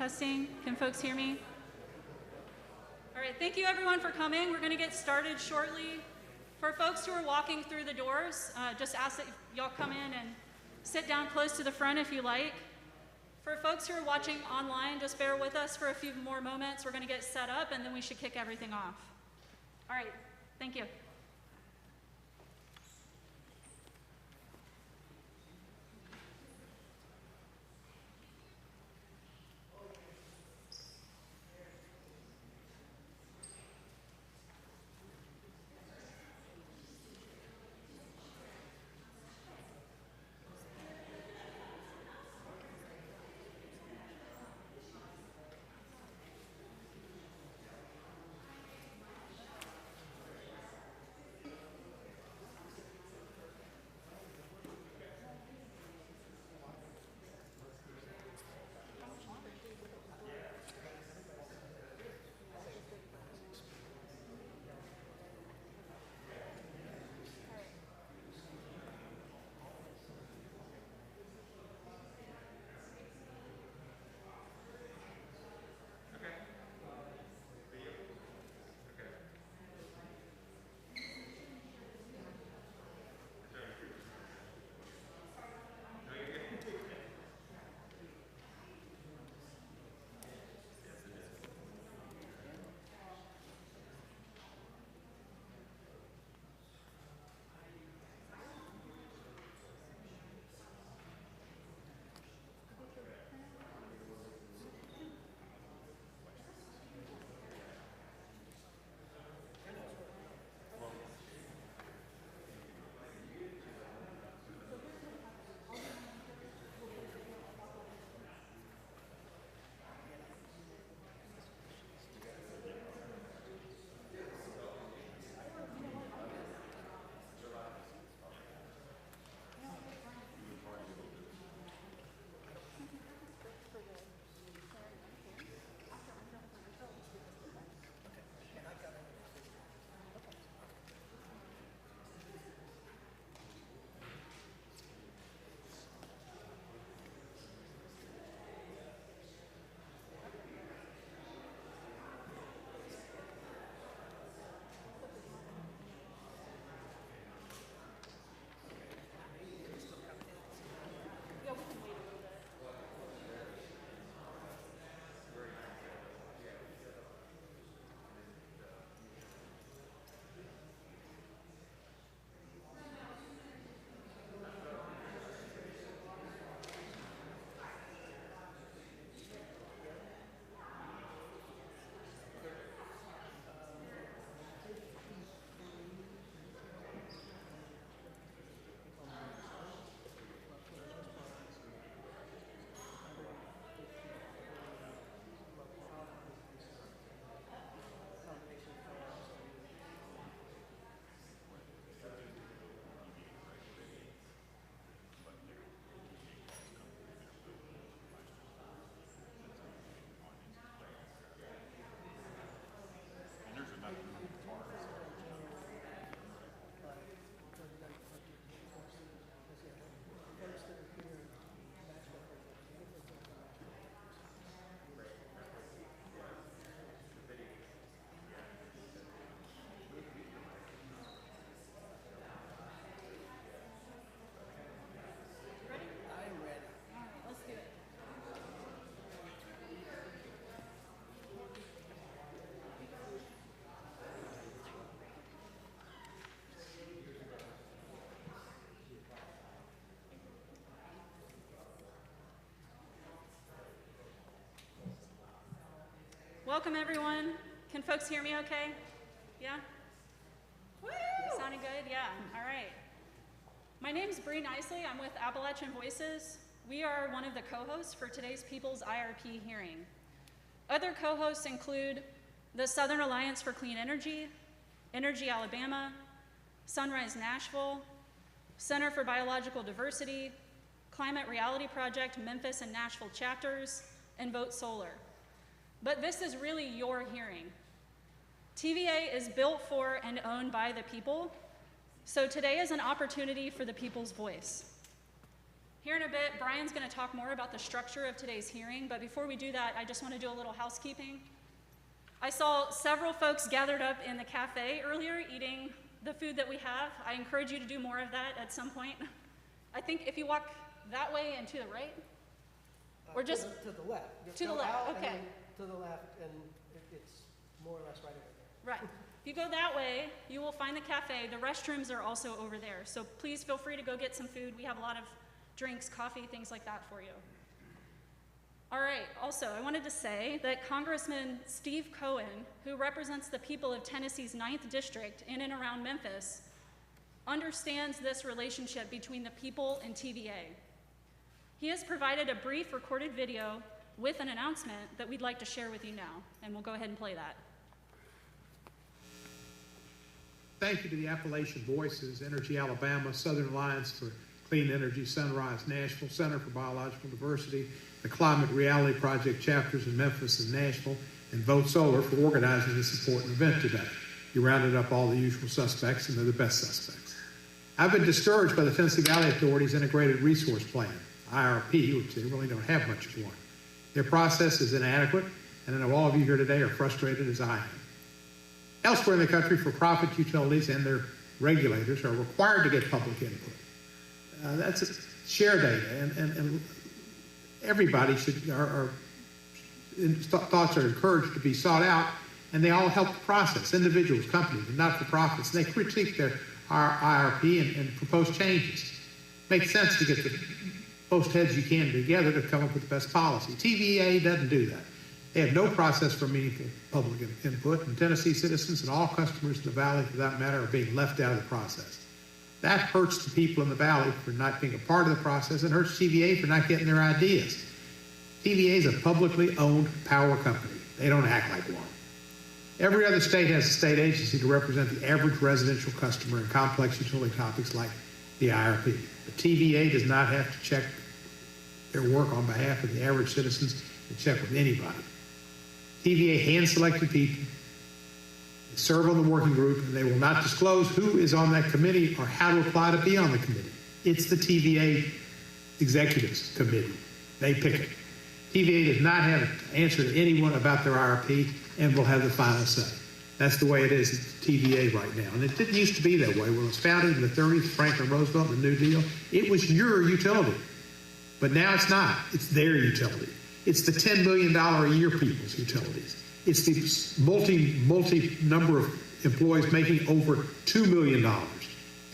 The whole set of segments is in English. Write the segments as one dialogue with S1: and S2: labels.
S1: Testing. Can folks hear me? All right, thank you everyone for coming. We're going to get started shortly. For folks who are walking through the doors, just ask that y'all come in and sit down close to the front if you like. For folks who are watching online, just bear with us for a few more moments. We're going to get set up and then we should kick everything off. All right, thank you. Welcome everyone. Can folks hear me okay? Yeah? Woo! Sounding good? Yeah, all right. My name's Bree Nicely. I'm with Appalachian Voices. We are one of the co-hosts for today's People's IRP hearing. Other co-hosts include the Southern Alliance for Clean Energy, Energy Alabama, Sunrise Nashville, Center for Biological Diversity, Climate Reality Project, Memphis and Nashville chapters, and Vote Solar. But this is really your hearing. TVA is built for and owned by the people, so today is an opportunity for the people's voice. Here in a bit, Brian's going to talk more about the structure of today's hearing, but before we do that, I just want to do a little housekeeping. I saw several folks gathered up in the cafe earlier eating the food that we have. I encourage you to do more of that at some point. I think if you walk that way and to the right, or just
S2: to the left. Just
S1: to the
S2: go
S1: left,
S2: out
S1: okay.
S2: And then to the left, and it's more or less right over there.
S1: Right. If you go that way, you will find the cafe. The restrooms are also over there. So please feel free to go get some food. We have a lot of drinks, coffee, things like that for you. All right, also, I wanted to say that Congressman Steve Cohen, who represents the people of Tennessee's 9th District in and around Memphis, understands this relationship between the people and TVA. He has provided a brief recorded video with an announcement that we'd like to share with you now, and we'll go ahead and play that.
S3: Thank you to the Appalachian Voices, Energy Alabama, Southern Alliance for Clean Energy, Sunrise Nashville, Center for Biological Diversity, the Climate Reality Project chapters in Memphis and Nashville, and Vote Solar for organizing this important event today. You rounded up all the usual suspects, and they're the best suspects. I've been discouraged by the Tennessee Valley Authority's Integrated Resource Plan, IRP, which they really don't have much of one. Their process is inadequate, and I know all of you here today are frustrated as I am. Elsewhere in the country, for-profit utilities and their regulators are required to get public input. That's share data, and everybody thoughts are encouraged to be sought out, and they all help the process, individuals, companies, and not-for-profits, and they critique our IRP and propose changes. Makes sense to get the most heads you can together to come up with the best policy. TVA doesn't do that. They have no process for meaningful public input, and Tennessee citizens and all customers in the Valley, for that matter, are being left out of the process. That hurts the people in the Valley for not being a part of the process, and hurts TVA for not getting their ideas. TVA is a publicly owned power company. They don't act like one. Every other state has a state agency to represent the average residential customer in complex utility topics like the IRP. But TVA does not have to check their work on behalf of the average citizens and check with anybody. TVA hand-selected people, they serve on the working group, and they will not disclose who is on that committee or how to apply to be on the committee. It's the TVA Executives Committee. They pick it. TVA does not have to answer to anyone about their IRP and will have the final say. That's the way it is at TVA right now. And it didn't used to be that way. When it was founded in the 30s, Franklin Roosevelt, the New Deal, it was your utility. But now it's not. It's their utility. It's the $10 million a year people's utilities. It's the multi number of employees making over $2 million.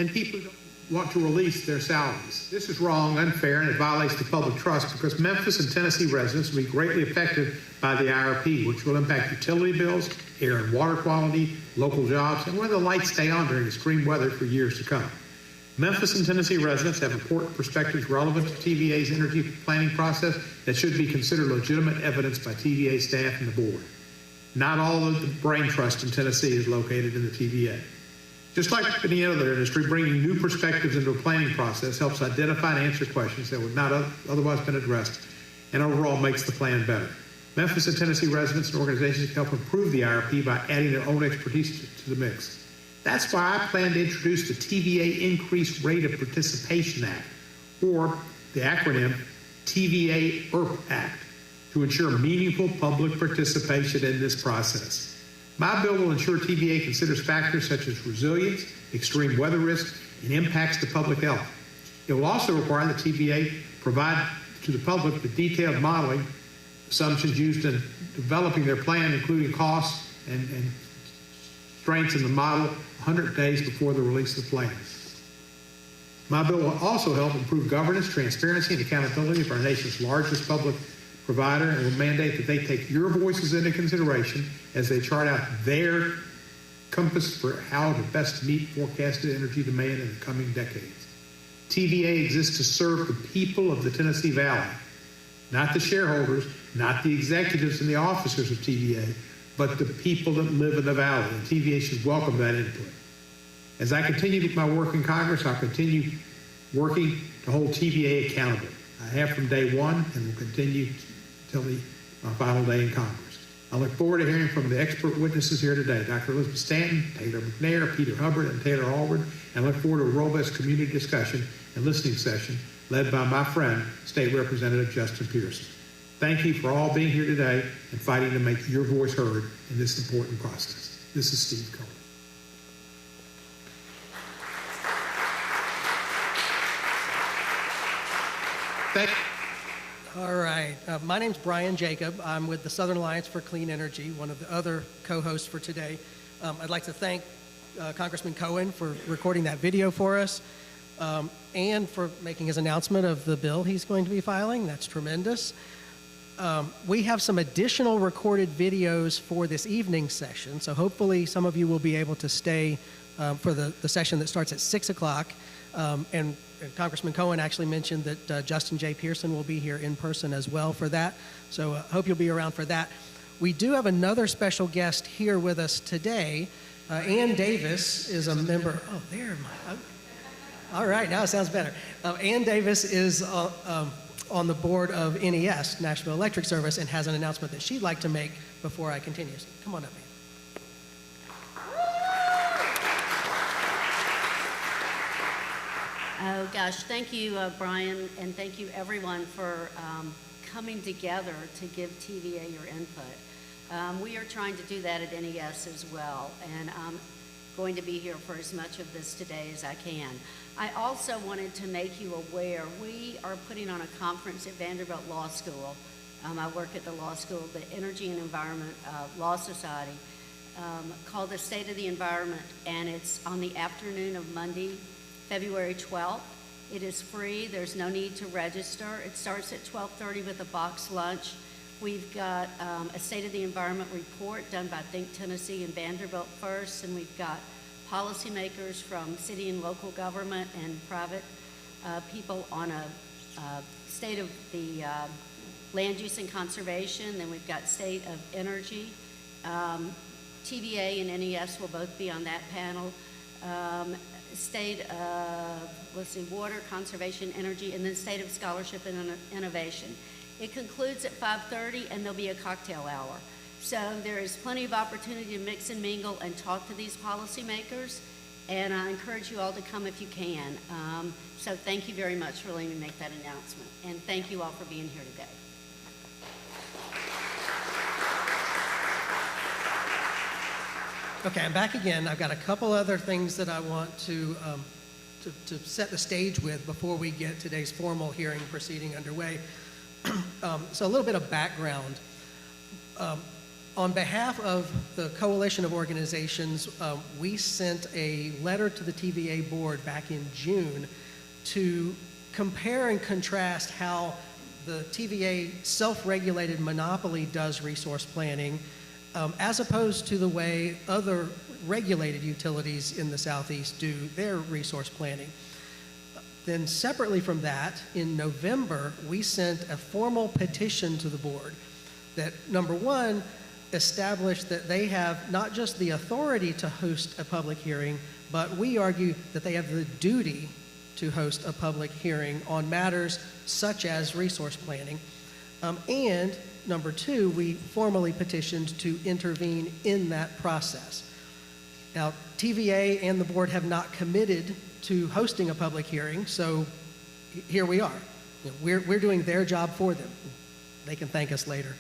S3: And people don't want to release their salaries. This is wrong, unfair, and it violates the public trust because Memphis and Tennessee residents will be greatly affected by the IRP, which will impact utility bills, air and water quality, local jobs, and whether the lights stay on during extreme weather for years to come. Memphis and Tennessee residents have important perspectives relevant to TVA's energy planning process that should be considered legitimate evidence by TVA staff and the board. Not all of the brain trust in Tennessee is located in the TVA. Just like any other industry, bringing new perspectives into a planning process helps identify and answer questions that would not otherwise been addressed and overall makes the plan better. Memphis and Tennessee residents and organizations can help improve the IRP by adding their own expertise to the mix. That's why I plan to introduce the TVA Increased Rate of Participation Act, or the acronym TVA IRP Act, to ensure meaningful public participation in this process. My bill will ensure TVA considers factors such as resilience, extreme weather risk, and impacts to public health. It will also require that TVA provide to the public the detailed modeling assumptions used in developing their plan, including costs and strengths in the model 100 days before the release of the plan. My bill will also help improve governance, transparency, and accountability of our nation's largest public provider, and will mandate that they take your voices into consideration as they chart out their compass for how to best meet forecasted energy demand in the coming decades. TVA exists to serve the people of the Tennessee Valley, not the shareholders, not the executives and the officers of TVA, but the people that live in the Valley, and TVA should welcome that input. As I continue my work in Congress, I'll continue working to hold TVA accountable. I have from day one and will continue till my final day in Congress. I look forward to hearing from the expert witnesses here today, Dr. Elizabeth Stanton, Taylor McNair, Peter Hubbard, and Taylor Allward, and I look forward to a robust community discussion and listening session led by my friend, State Representative Justin Pearson. Thank you for all being here today and fighting to make your voice heard in this important process. This is Steve Cohen. Thank you.
S2: All right. My name's Brian Jacob. I'm with the Southern Alliance for Clean Energy, one of the other co-hosts for today. I'd like to thank Congressman Cohen for recording that video for us and for making his announcement of the bill he's going to be filing. That's tremendous. We have some additional recorded videos for this evening session, so hopefully some of you will be able to stay for the session that starts at 6 o'clock. And Congressman Cohen actually mentioned that Justin J. Pearson will be here in person as well for that, so I hope you'll be around for that. We do have another special guest here with us today. Ann Davis is a member. Oh, there. All right, now it sounds better. Ann Davis is on the board of NES, Nashville Electric Service, and has an announcement that she'd like to make before I continue. So come on up, Ann.
S4: Oh gosh, thank you, Brian, and thank you everyone for coming together to give TVA your input. We are trying to do that at NES as well, and I'm going to be here for as much of this today as I can. I also wanted to make you aware, we are putting on a conference at Vanderbilt Law School. I work at the law school, the Energy and Environment Law Society, called the State of the Environment, and it's on the afternoon of Monday, February 12th. It is free. There's no need to register. It starts at 12:30 with a box lunch. We've got a State of the Environment report done by Think Tennessee and Vanderbilt first, and we've got policymakers from city and local government and private people on a state of the land use and conservation. Then we've got state of energy. TVA and NES will both be on that panel. State of, water, conservation, energy, and then state of scholarship and innovation. It concludes at 5:30, and there'll be a cocktail hour. So there is plenty of opportunity to mix and mingle and talk to these policymakers, and I encourage you all to come if you can. So thank you very much for letting me make that announcement, and thank you all for being here today.
S2: Okay, I'm back again. I've got a couple other things that I want to set the stage with before we get today's formal hearing proceeding underway. So a little bit of background. On behalf of the Coalition of Organizations, we sent a letter to the TVA board back in June to compare and contrast how the TVA self-regulated monopoly does resource planning as opposed to the way other regulated utilities in the Southeast do their resource planning. Then separately from that, in November, we sent a formal petition to the board that, number one, established that they have not just the authority to host a public hearing, but we argue that they have the duty to host a public hearing on matters such as resource planning. And number two, we formally petitioned to intervene in that process. Now, TVA and the board have not committed to hosting a public hearing, so here we are. We're doing their job for them. They can thank us later.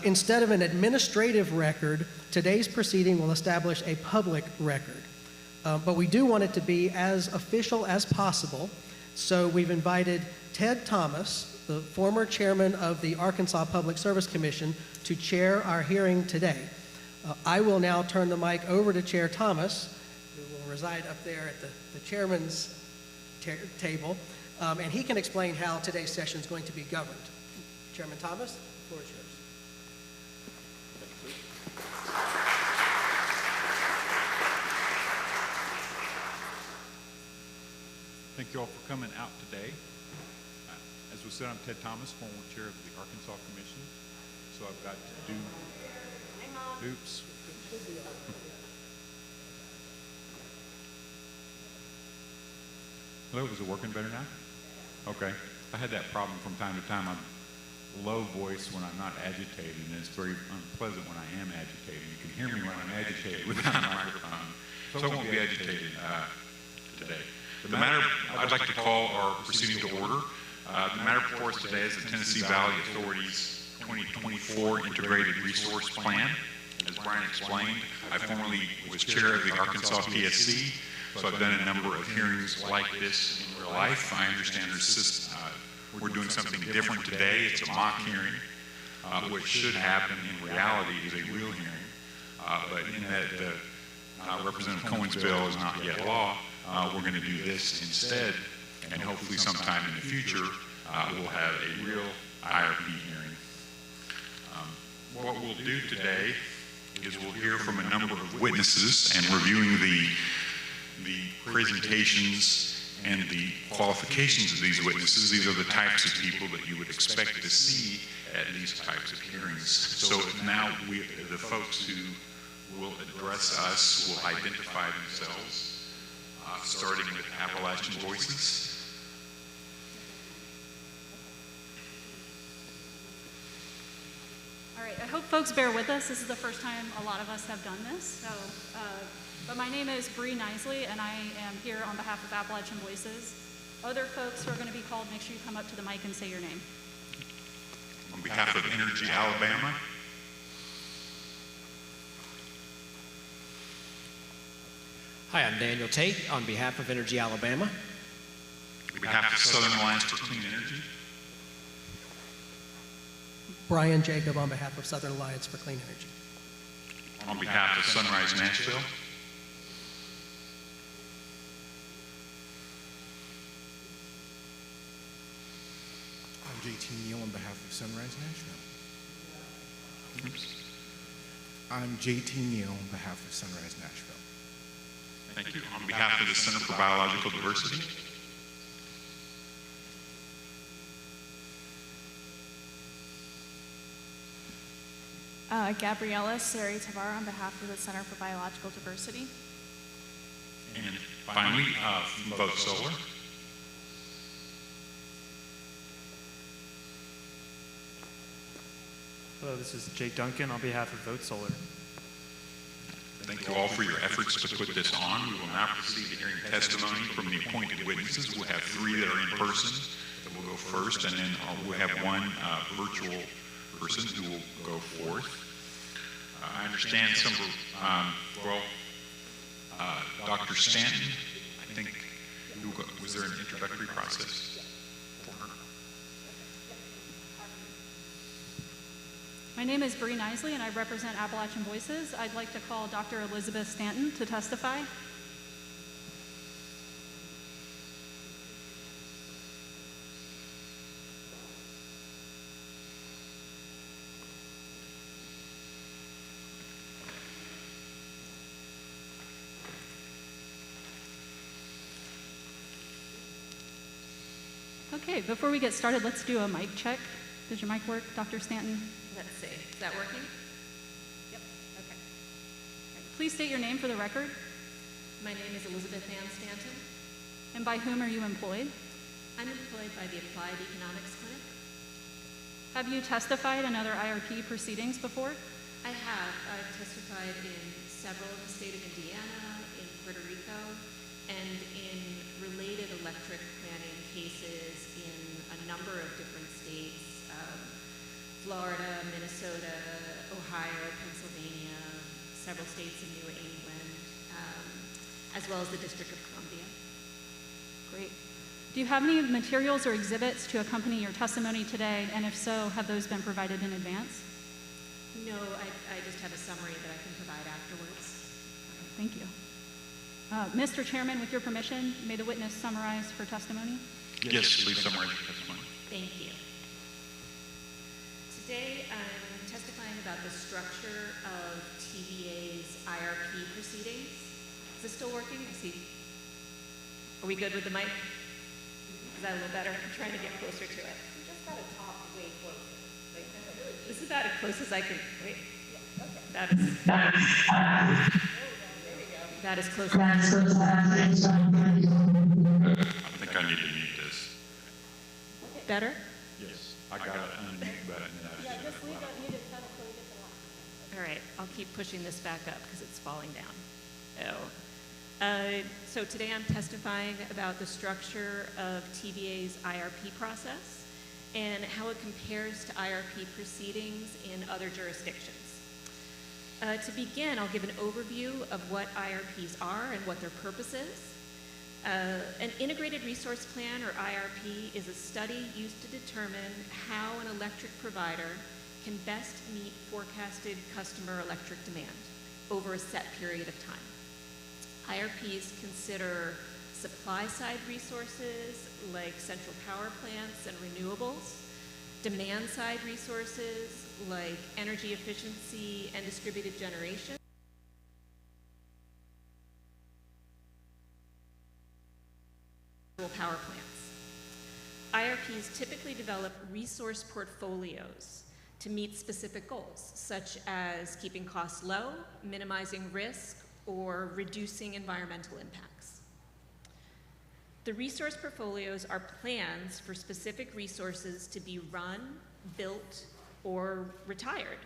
S2: Instead of an administrative record, today's proceeding will establish a public record. But we do want it to be as official as possible, so we've invited Ted Thomas, the former chairman of the Arkansas Public Service Commission, to chair our hearing today. I will now turn the mic over to Chair Thomas, who will reside up there at the chairman's table, and he can explain how today's session is going to be governed. Chairman Thomas, the floor is yours.
S5: Thank you all for coming out today. As we said, I'm Ted Thomas, former chair of the Arkansas Commission. So I've got to do, oops. Hello, is it working better now? Okay. I had that problem from time to time. I'm low voice when I'm not agitated, and it's very unpleasant when I am agitated. You can hear me when I'm agitated without a microphone. So I won't be agitated today. The matter I'd like to call our proceeding to order. The matter before us today is the Tennessee Valley Authority's 2024 Integrated Resource Plan. As Brian explained, I formerly was chair of the Arkansas PSC, so I've done a number of hearings like this in real life. I understand we're doing something different today. It's a mock hearing. What should happen in reality is a real hearing. But in that Representative Cohen's bill is not yet law, we're going to do this instead, and hopefully sometime in the future we'll have a real IRP hearing. What we'll do today is we'll hear from a number of witnesses and reviewing the presentations and the qualifications of these witnesses. These are the types of people that you would expect to see at these types of hearings. So now the folks who will address us will identify themselves, starting with Appalachian Voices.
S1: All right, I hope folks bear with us. This is the first time a lot of us have done this. So, but my name is Bree Nisley, and I am here on behalf of Appalachian Voices. Other folks who are going to be called, make sure you come up to the mic and say your name.
S5: On behalf of Energy Alabama.
S6: Hi, I'm Daniel Tate on behalf of Energy Alabama.
S5: On behalf of Southern Alliance for Clean Energy.
S2: Brian Jacob on behalf of Southern Alliance for Clean Energy.
S5: On behalf of Sunrise Nashville.
S7: I'm JT Neal on behalf of Sunrise Nashville.
S5: Oops.
S7: I'm JT Neal on behalf of Sunrise Nashville.
S5: Thank you. On behalf of the Center for Biological Diversity.
S8: Gabriela Sari Tavar on behalf of the Center for Biological Diversity.
S5: And finally, Vote Solar.
S9: Hello, this is Jake Duncan on behalf of Vote Solar.
S5: Thank you all for your efforts to put this on. We will now proceed to hearing testimony from the appointed witnesses. We'll have 3 that are in person that will go first, and then we'll have 1 virtual person who will go forth. I understand some of, Dr. Stanton, I think, was there an introductory process for her?
S1: My name is Bree Nisley, and I represent Appalachian Voices. I'd like to call Dr. Elizabeth Stanton to testify. Okay, before we get started, let's do a mic check. Does your mic work, Dr. Stanton?
S10: Let's see. Is that working?
S1: Yep. Okay. Please state your name for the record.
S10: My name is Elizabeth Ann Stanton.
S1: And by whom are you employed?
S10: I'm employed by the Applied Economics Clinic.
S1: Have you testified in other IRP proceedings before?
S10: I have. I've testified in several in the state of Indiana, in Puerto Rico, and in related electric planning cases in a number of different states. Florida, Minnesota, Ohio, Pennsylvania, several states in New England, as well as the District of Columbia.
S1: Great. Do you have any materials or exhibits to accompany your testimony today? And if so, have those been provided in advance?
S10: No, I just have a summary that I can provide afterwards.
S1: Thank you. Mr. Chairman, with your permission, may the witness summarize her testimony?
S5: Yes, please summarize your testimony.
S10: Thank you. Today, I'm testifying about the structure of TVA's IRP proceedings. Is this still working? I see. Are we good with the mic? Is that a little better? I'm trying to get closer to it. You just got to talk way closer. This is about as close as I can. Wait. Yeah, okay. That is close.
S5: I think I need to mute this.
S10: Better?
S5: Yes, I got an unmute button.
S1: Yeah, just leave that muted until we get to the line.
S10: All right, I'll keep pushing this back up because it's falling down. Oh. So today I'm testifying about the structure of TVA's IRP process and how it compares to IRP proceedings in other jurisdictions. To begin, I'll give an overview of what IRPs are and what their purpose is. An integrated resource plan, or IRP, is a study used to determine how an electric provider can best meet forecasted customer electric demand over a set period of time. IRPs consider supply-side resources like central power plants and renewables, demand-side resources like energy efficiency and distributed generation, power plants. IRPs typically develop resource portfolios to meet specific goals, such as keeping costs low, minimizing risk, or reducing environmental impacts. The resource portfolios are plans for specific resources to be run, built, or retired.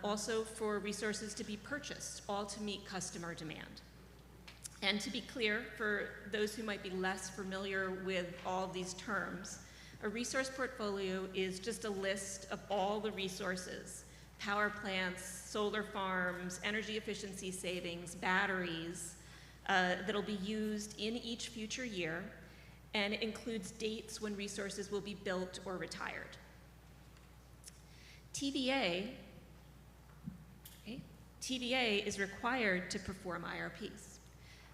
S10: Also for resources to be purchased, all to meet customer demand. And to be clear, for those who might be less familiar with all these terms, a resource portfolio is just a list of all the resources: power plants, solar farms, energy efficiency savings, batteries, that'll be used in each future year, and it includes dates when resources will be built or retired. TVA is required to perform IRPs.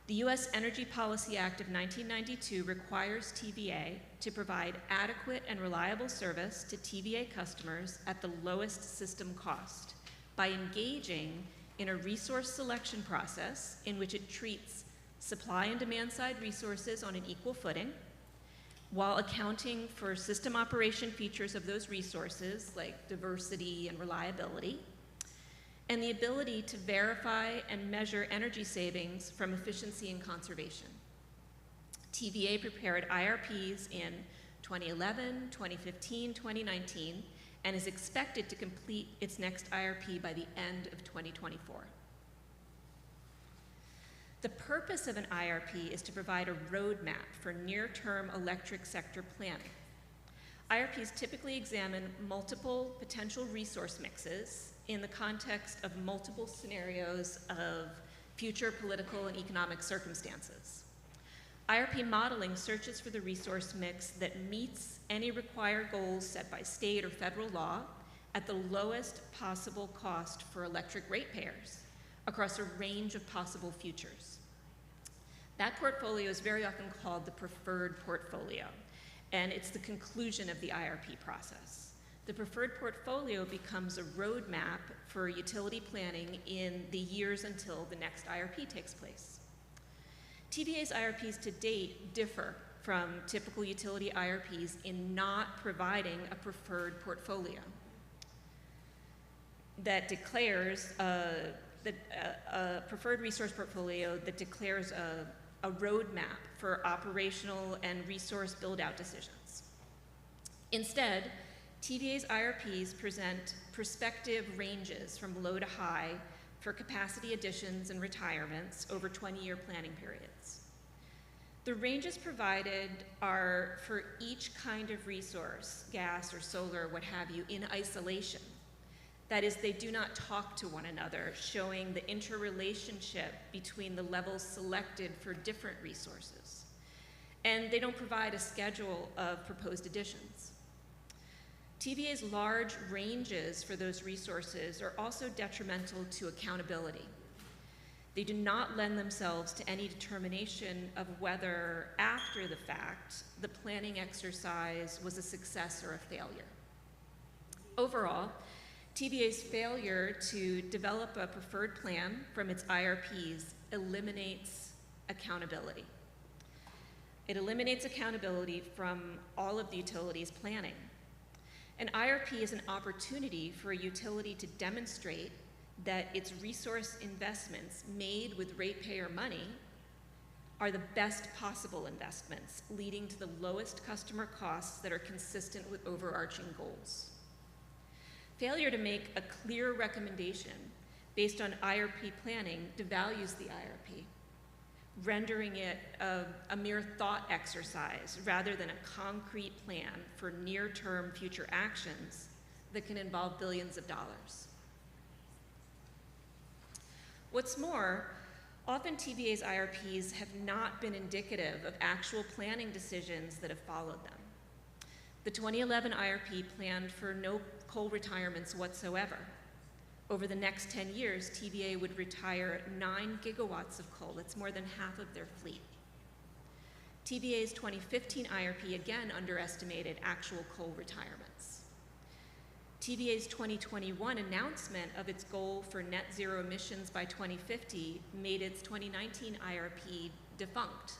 S10: The U.S. Energy Policy Act of 1992 requires TVA to provide adequate and reliable service to TVA customers at the lowest system cost by engaging in a resource selection process in which it treats supply and demand side resources on an equal footing, while accounting for system operation features of those resources like diversity and reliability, and the ability to verify and measure energy savings from efficiency and conservation. TVA prepared IRPs in 2011, 2015, 2019, and is expected to complete its next IRP by the end of 2024. The purpose of an IRP is to provide a roadmap for near-term electric sector planning. IRPs typically examine multiple potential resource mixes in the context of multiple scenarios of future political and economic circumstances. IRP modeling searches for the resource mix that meets any required goals set by state or federal law at the lowest possible cost for electric ratepayers across a range of possible futures. That portfolio is very often called the preferred portfolio, and it's the conclusion of the IRP process. The preferred portfolio becomes a roadmap for utility planning in the years until the next IRP takes place. TVA's IRPs to date differ from typical utility IRPs in not providing a preferred portfolio that declares a preferred resource portfolio that declares a roadmap for operational and resource build-out decisions. Instead, TVA's IRPs present prospective ranges from low to high for capacity additions and retirements over 20-year planning periods. The ranges provided are for each kind of resource, gas or solar, what have you, in isolation. That is, they do not talk to one another, showing the interrelationship between the levels selected for different resources. And they don't provide a schedule of proposed additions. TVA's large ranges for those resources are also detrimental to accountability. They do not lend themselves to any determination of whether, after the fact, the planning exercise was a success or a failure. Overall, TVA's failure to develop a preferred plan from its IRPs eliminates accountability. It eliminates accountability from all of the utilities' planning. An IRP is an opportunity for a utility to demonstrate that its resource investments made with ratepayer money are the best possible investments, leading to the lowest customer costs that are consistent with overarching goals. Failure to make a clear recommendation based on IRP planning devalues the IRP. rendering it a mere thought exercise rather than a concrete plan for near-term future actions that can involve billions of dollars. What's more, often TVA's IRPs have not been indicative of actual planning decisions that have followed them. The 2011 IRP planned for no coal retirements whatsoever. Over the next 10 years, TVA would retire 9 gigawatts of coal. That's more than half of their fleet. TVA's 2015 IRP again underestimated actual coal retirements. TVA's 2021 announcement of its goal for net zero emissions by 2050 made its 2019 IRP defunct.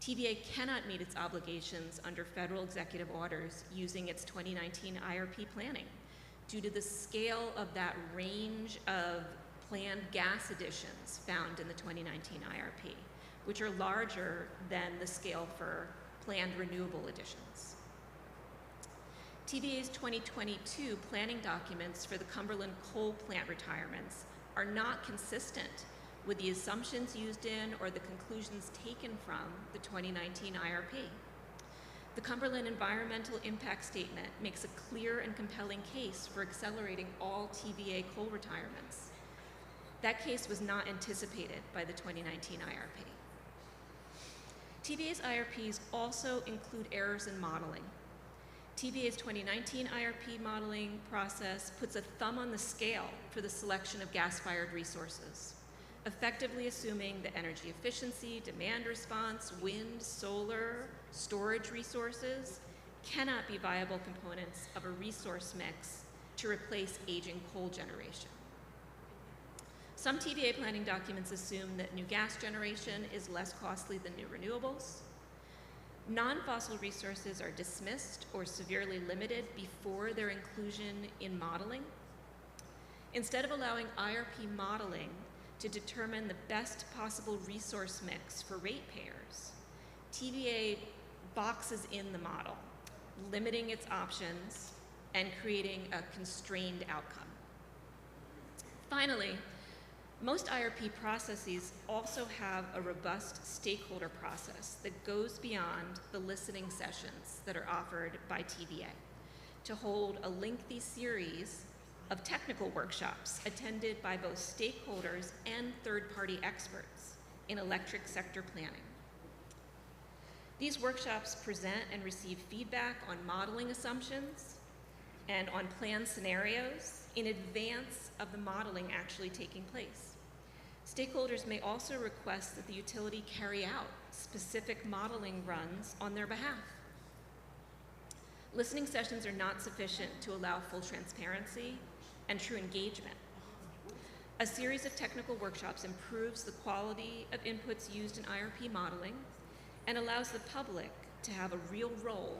S10: TVA cannot meet its obligations under federal executive orders using its 2019 IRP planning due to the scale of that range of planned gas additions found in the 2019 IRP, which are larger than the scale for planned renewable additions. TVA's 2022 planning documents for the Cumberland coal plant retirements are not consistent with the assumptions used in or the conclusions taken from the 2019 IRP. The Cumberland Environmental Impact Statement makes a clear and compelling case for accelerating all TVA coal retirements. That case was not anticipated by the 2019 IRP. TVA's IRPs also include errors in modeling. TVA's 2019 IRP modeling process puts a thumb on the scale for the selection of gas-fired resources, effectively assuming that energy efficiency, demand response, wind, solar, storage resources cannot be viable components of a resource mix to replace aging coal generation. Some TVA planning documents assume that new gas generation is less costly than new renewables. Non-fossil resources are dismissed or severely limited before their inclusion in modeling. Instead of allowing IRP modeling to determine the best possible resource mix for ratepayers, TVA boxes in the model, limiting its options and creating a constrained outcome. Finally, most IRP processes also have a robust stakeholder process that goes beyond the listening sessions that are offered by TVA to hold a lengthy series of technical workshops attended by both stakeholders and third-party experts in electric sector planning. These workshops present and receive feedback on modeling assumptions and on planned scenarios in advance of the modeling actually taking place. Stakeholders may also request that the utility carry out specific modeling runs on their behalf. Listening sessions are not sufficient to allow full transparency and true engagement. A series of technical workshops improves the quality of inputs used in IRP modeling and allows the public to have a real role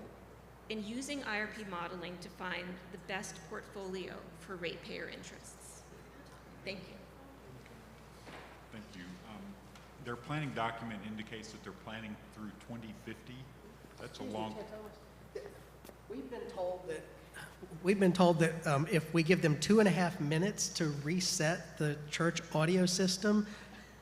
S10: in using IRP modeling to find the best portfolio for ratepayer interests. Thank you.
S5: Thank you. Their planning document indicates that they're planning through 2050. That's a long...
S2: We've been told that if we give them 2.5 minutes to reset the church audio system,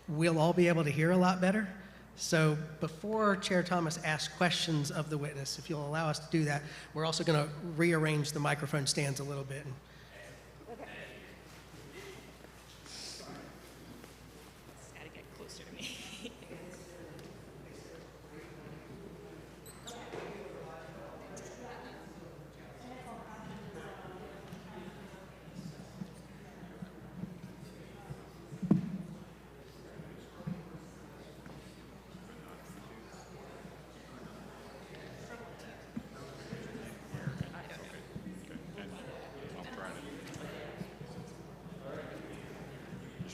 S2: we'll all be able to hear a lot better. So before Chair Thomas asks questions of the witness, if you'll allow us to do that, we're also going to rearrange the microphone stands a little bit.
S10: Okay. Just gotta get closer to me.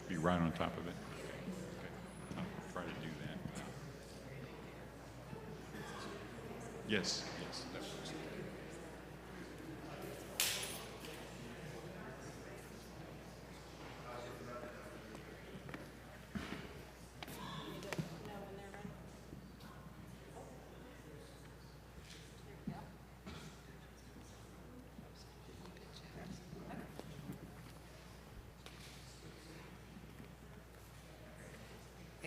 S5: Be right on top of it. Okay. I'll try to do that. Yes, yes.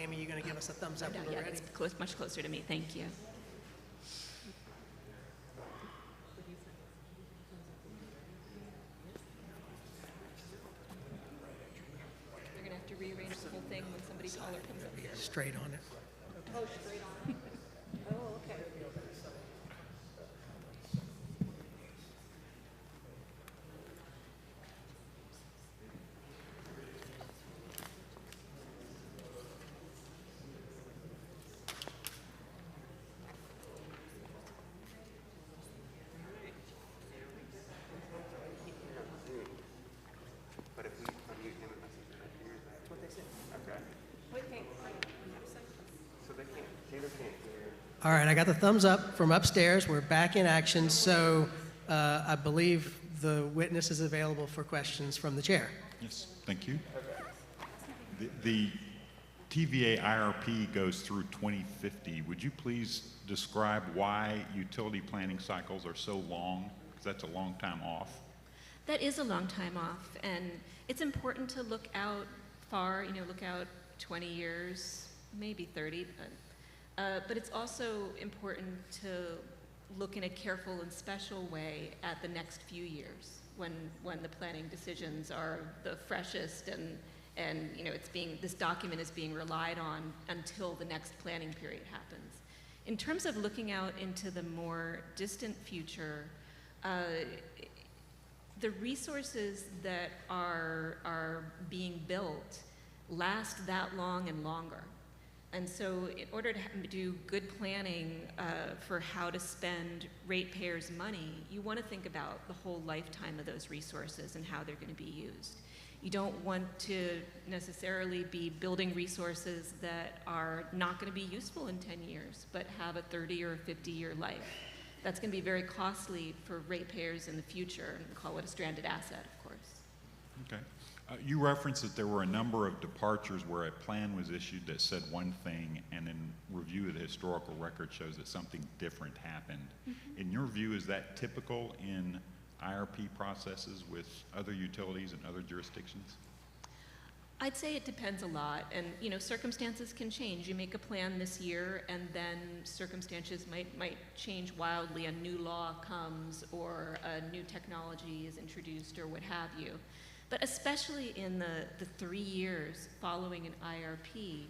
S2: Amy, you going to give us a thumbs up when we're
S10: Yeah,
S2: ready?
S10: it's close, much closer to me. Thank you. They're gonna have to rearrange the whole thing when somebody taller comes up here.
S2: Straight on it.
S1: Oh, straight on. Oh, okay.
S2: All right, I got the thumbs up from upstairs. We're back in action, so I believe the witness is available for questions from the chair.
S5: Yes, thank you. The TVA IRP goes through 2050. Would you please describe why utility planning cycles are so long? Because that's a long time off.
S10: That is a long time off, and it's important to look out far, look out 20 years, maybe 30. But it's also important to look in a careful and special way at the next few years when the planning decisions are the freshest and this document is being relied on until the next planning period happens. In terms of looking out into the more distant future, the resources that are being built last that long and longer. And so in order to do good planning for how to spend ratepayers' money, you want to think about the whole lifetime of those resources and how they're going to be used. You don't want to necessarily be building resources that are not going to be useful in 10 years, but have a 30 or 50-year life. That's going to be very costly for ratepayers in the future, and call it a stranded asset, of course.
S5: Okay. You referenced that there were a number of departures where a plan was issued that said one thing, and in review of the historical record shows that something different happened. Mm-hmm. In your view, is that typical in IRP processes with other utilities and other jurisdictions?
S10: I'd say it depends a lot, and circumstances can change. You make a plan this year, and then circumstances might change wildly. A new law comes, or a new technology is introduced, or what have you. But especially in the 3 years following an IRP,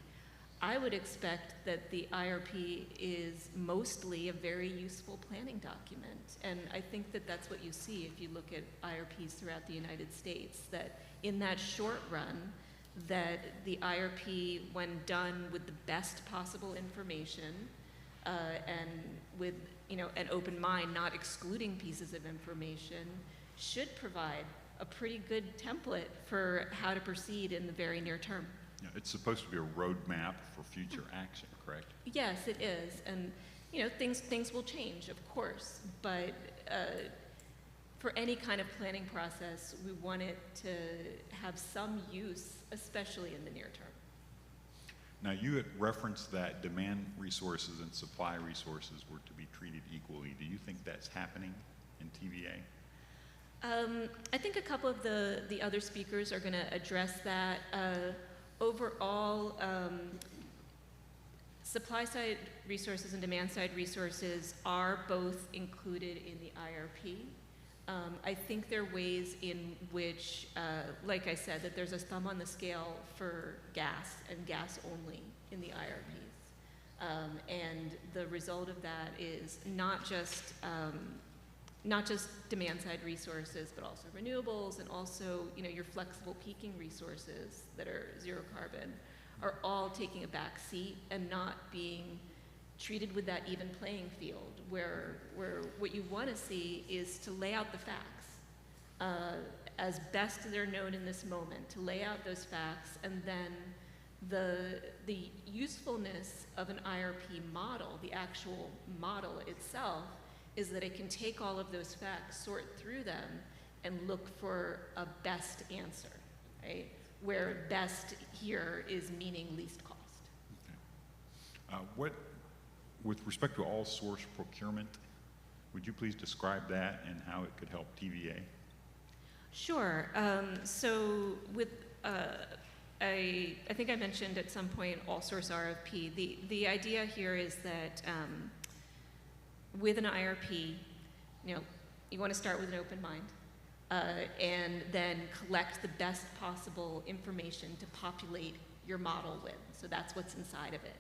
S10: I would expect that the IRP is mostly a very useful planning document. And I think that that's what you see if you look at IRPs throughout the United States, that in that short run, that the IRP, when done with the best possible information, and with an open mind, not excluding pieces of information, should provide a pretty good template for how to proceed in the very near term.
S5: Yeah, it's supposed to be a roadmap for future action, correct?
S10: Yes, it is, and things will change, of course, but for any kind of planning process, we want it to have some use, especially in the near term.
S5: Now, you had referenced that demand resources and supply resources were to be treated equally. Do you think that's happening in TVA?
S10: I think a couple of the other speakers are going to address that. Overall, supply-side resources and demand-side resources are both included in the IRP. I think there are ways in which, like I said, that there's a thumb on the scale for gas and gas only in the IRPs. And the result of that is not just demand-side resources, but also renewables, and also your flexible peaking resources that are zero carbon are all taking a back seat and not being treated with that even playing field, where what you want to see is to lay out the facts as best they're known in this moment, to lay out those facts, and then the usefulness of an IRP model, the actual model itself, is that it can take all of those facts, sort through them, and look for a best answer, right? Where best here is meaning least cost.
S5: Okay. With respect to all source procurement, would you please describe that and how it could help TVA?
S10: Sure. So with I think I mentioned at some point all-source RFP. The idea here is that with an IRP, you want to start with an open mind and then collect the best possible information to populate your model with. So that's what's inside of it.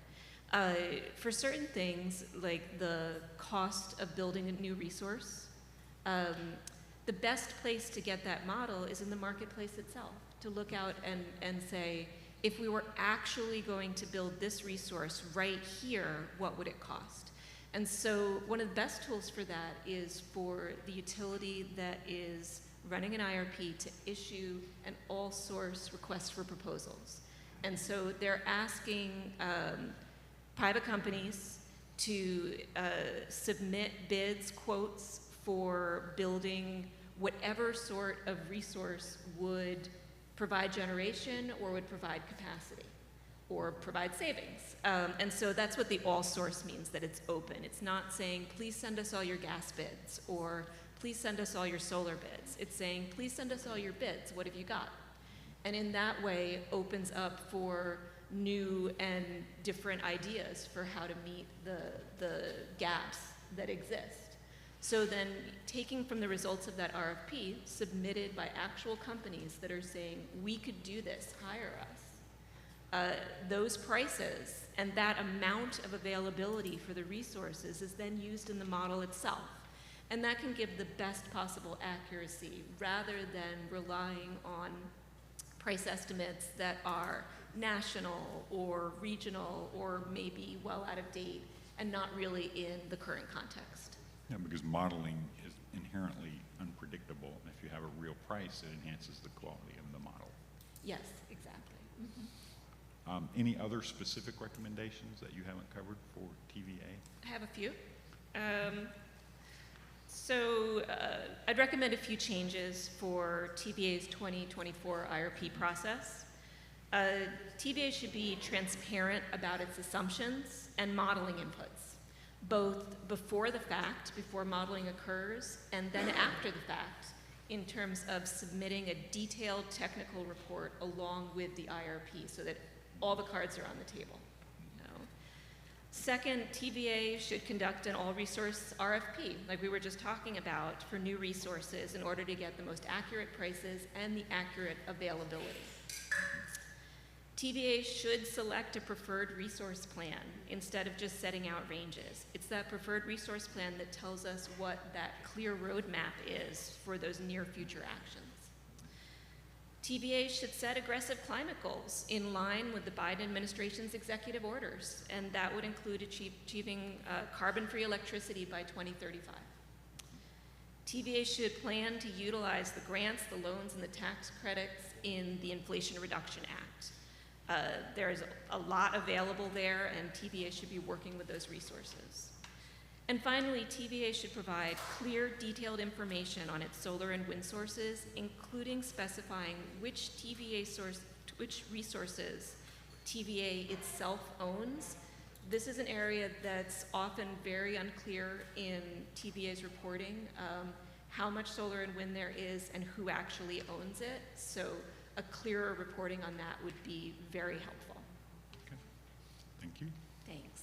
S10: For certain things, like the cost of building a new resource, the best place to get that model is in the marketplace itself, to look out and say, if we were actually going to build this resource right here, what would it cost? And so one of the best tools for that is for the utility that is running an IRP to issue an all-source request for proposals. And so they're asking private companies to submit bids, quotes for building whatever sort of resource would provide generation or would provide capacity or provide savings. And so that's what the all source means, that it's open. It's not saying, please send us all your gas bids or please send us all your solar bids. It's saying, please send us all your bids. What have you got? And in that way, opens up for new and different ideas for how to meet the gaps that exist. So then taking from the results of that RFP submitted by actual companies that are saying, we could do this, hire us, those prices and that amount of availability for the resources is then used in the model itself. And that can give the best possible accuracy rather than relying on price estimates that are national or regional or maybe well out of date and not really in the current context.
S5: Yeah, because modeling is inherently unpredictable. And if you have a real price, it enhances the quality of the model.
S10: Yes, exactly. Mm-hmm.
S5: Any other specific recommendations that you haven't covered for TVA?
S10: I have a few. I'd recommend a few changes for TVA's 2024 IRP process. TVA should be transparent about its assumptions and modeling inputs, both before the fact, before modeling occurs, and then after the fact, in terms of submitting a detailed technical report along with the IRP so that all the cards are on the table. Second, TVA should conduct an all-resource RFP, like we were just talking about, for new resources in order to get the most accurate prices and the accurate availability. TVA should select a preferred resource plan instead of just setting out ranges. It's that preferred resource plan that tells us what that clear roadmap is for those near future actions. TVA should set aggressive climate goals in line with the Biden administration's executive orders, and that would include achieving carbon-free electricity by 2035. TVA should plan to utilize the grants, the loans, and the tax credits in the Inflation Reduction Act. There's a lot available there, and TVA should be working with those resources. And finally, TVA should provide clear, detailed information on its solar and wind sources, including specifying which resources TVA itself owns. This is an area that's often very unclear in TVA's reporting, how much solar and wind there is and who actually owns it. So a clearer reporting on that would be very helpful.
S5: Okay. Thank you.
S10: Thanks.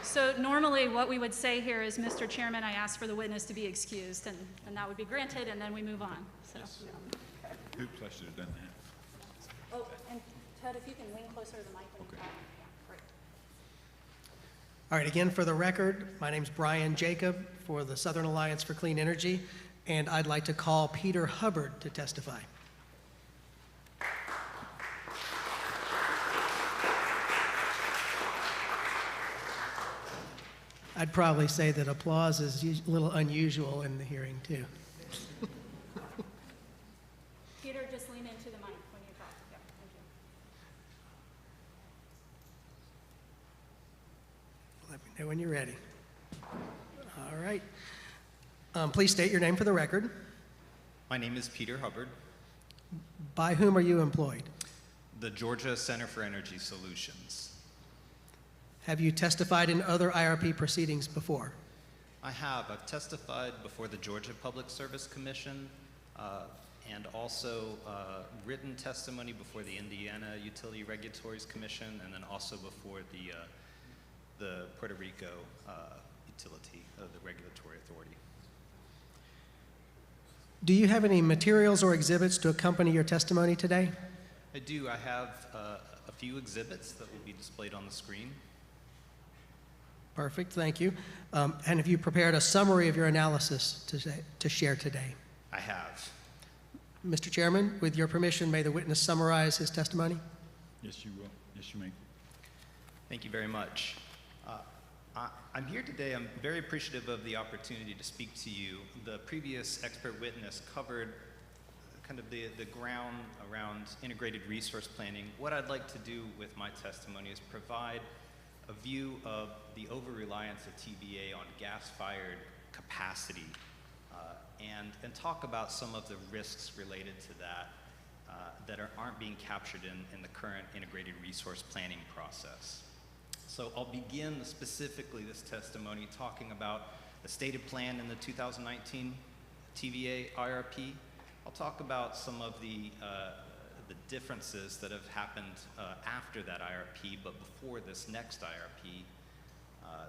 S1: So normally what we would say here is, Mr. Chairman, I ask for the witness to be excused, and that would be granted, and then we move on. So.
S5: Yes. Oops, I should have done that.
S1: Oh, and Ted, if you can lean closer to the mic.
S5: Okay.
S1: Great.
S2: All right, again, for the record, my name's Brian Jacob for the Southern Alliance for Clean Energy, and I'd like to call Peter Hubbard to testify. I'd probably say that applause is a little unusual in the hearing, too.
S1: Peter, just lean into the mic when you talk. Yeah, thank you.
S2: Let me know when you're ready. All right. Please state your name for the record.
S11: My name is Peter Hubbard.
S2: By whom are you employed?
S11: The Georgia Center for Energy Solutions.
S2: Have you testified in other IRP proceedings before?
S11: I have. I've testified before the Georgia Public Service Commission and also written testimony before the Indiana Utility Regulatory Commission, and then also before the Puerto Rico Utility, the Regulatory Authority.
S2: Do you have any materials or exhibits to accompany your testimony today?
S11: I do. I have a few exhibits that will be displayed on the screen.
S2: Perfect, thank you. And have you prepared a summary of your analysis to share today?
S11: I have.
S2: Mr. Chairman, with your permission, may the witness summarize his testimony?
S12: Yes, you will. Yes, you may.
S11: Thank you very much. I'm here today. I'm very appreciative of the opportunity to speak to you. The previous expert witness covered kind of the ground around integrated resource planning. What I'd like to do with my testimony is provide a view of the over-reliance of TVA on gas-fired capacity and talk about some of the risks related to that that aren't being captured in the current integrated resource planning process. So I'll begin specifically this testimony talking about the stated plan in the 2019 TVA IRP. I'll talk about some of the differences that have happened after that IRP, but before this next IRP,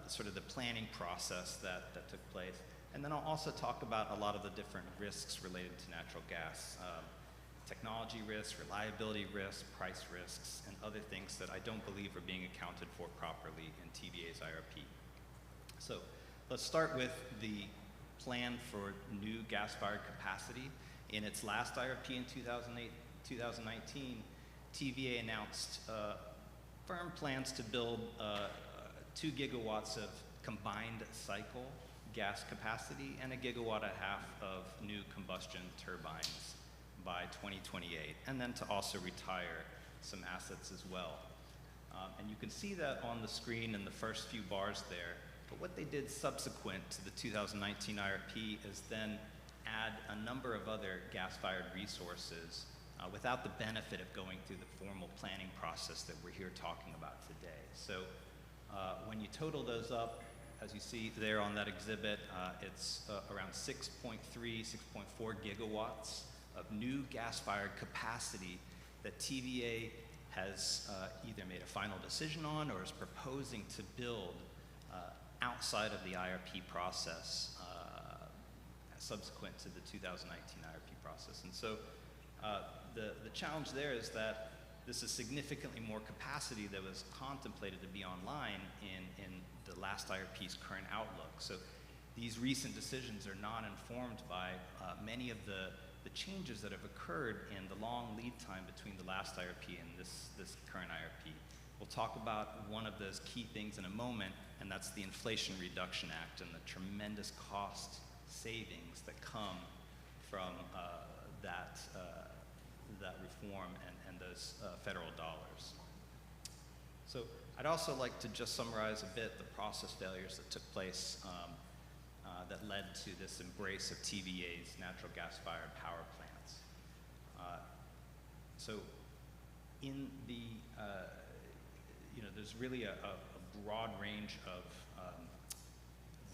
S11: sort of the planning process that took place. And then I'll also talk about a lot of the different risks related to natural gas. Technology risks, reliability risks, price risks, and other things that I don't believe are being accounted for properly in TVA's IRP. So let's start with the plan for new gas-fired capacity. In its last IRP in 2019, TVA announced firm plans to build 2 gigawatts of combined cycle gas capacity and 1.5 gigawatts of new combustion turbines by 2028, and then to also retire some assets as well. And you can see that on the screen in the first few bars there, but what they did subsequent to the 2019 IRP is then add a number of other gas-fired resources without the benefit of going through the formal planning process that we're here talking about today. So when you total those up, as you see there on that exhibit, it's around 6.3, 6.4 gigawatts of new gas-fired capacity that TVA has either made a final decision on or is proposing to build outside of the IRP process subsequent to the 2019 IRP process. And so the challenge there is that this is significantly more capacity that was contemplated to be online in the last IRP's current outlook. So these recent decisions are not informed by many of the changes that have occurred in the long lead time between the last IRP and this current IRP. We'll talk about one of those key things in a moment, and that's the Inflation Reduction Act and the tremendous cost savings that come from that reform and those federal dollars. So I'd also like to just summarize a bit the process failures that took place that led to this embrace of TVA's natural gas-fired power plants. So in the, there's really a broad range of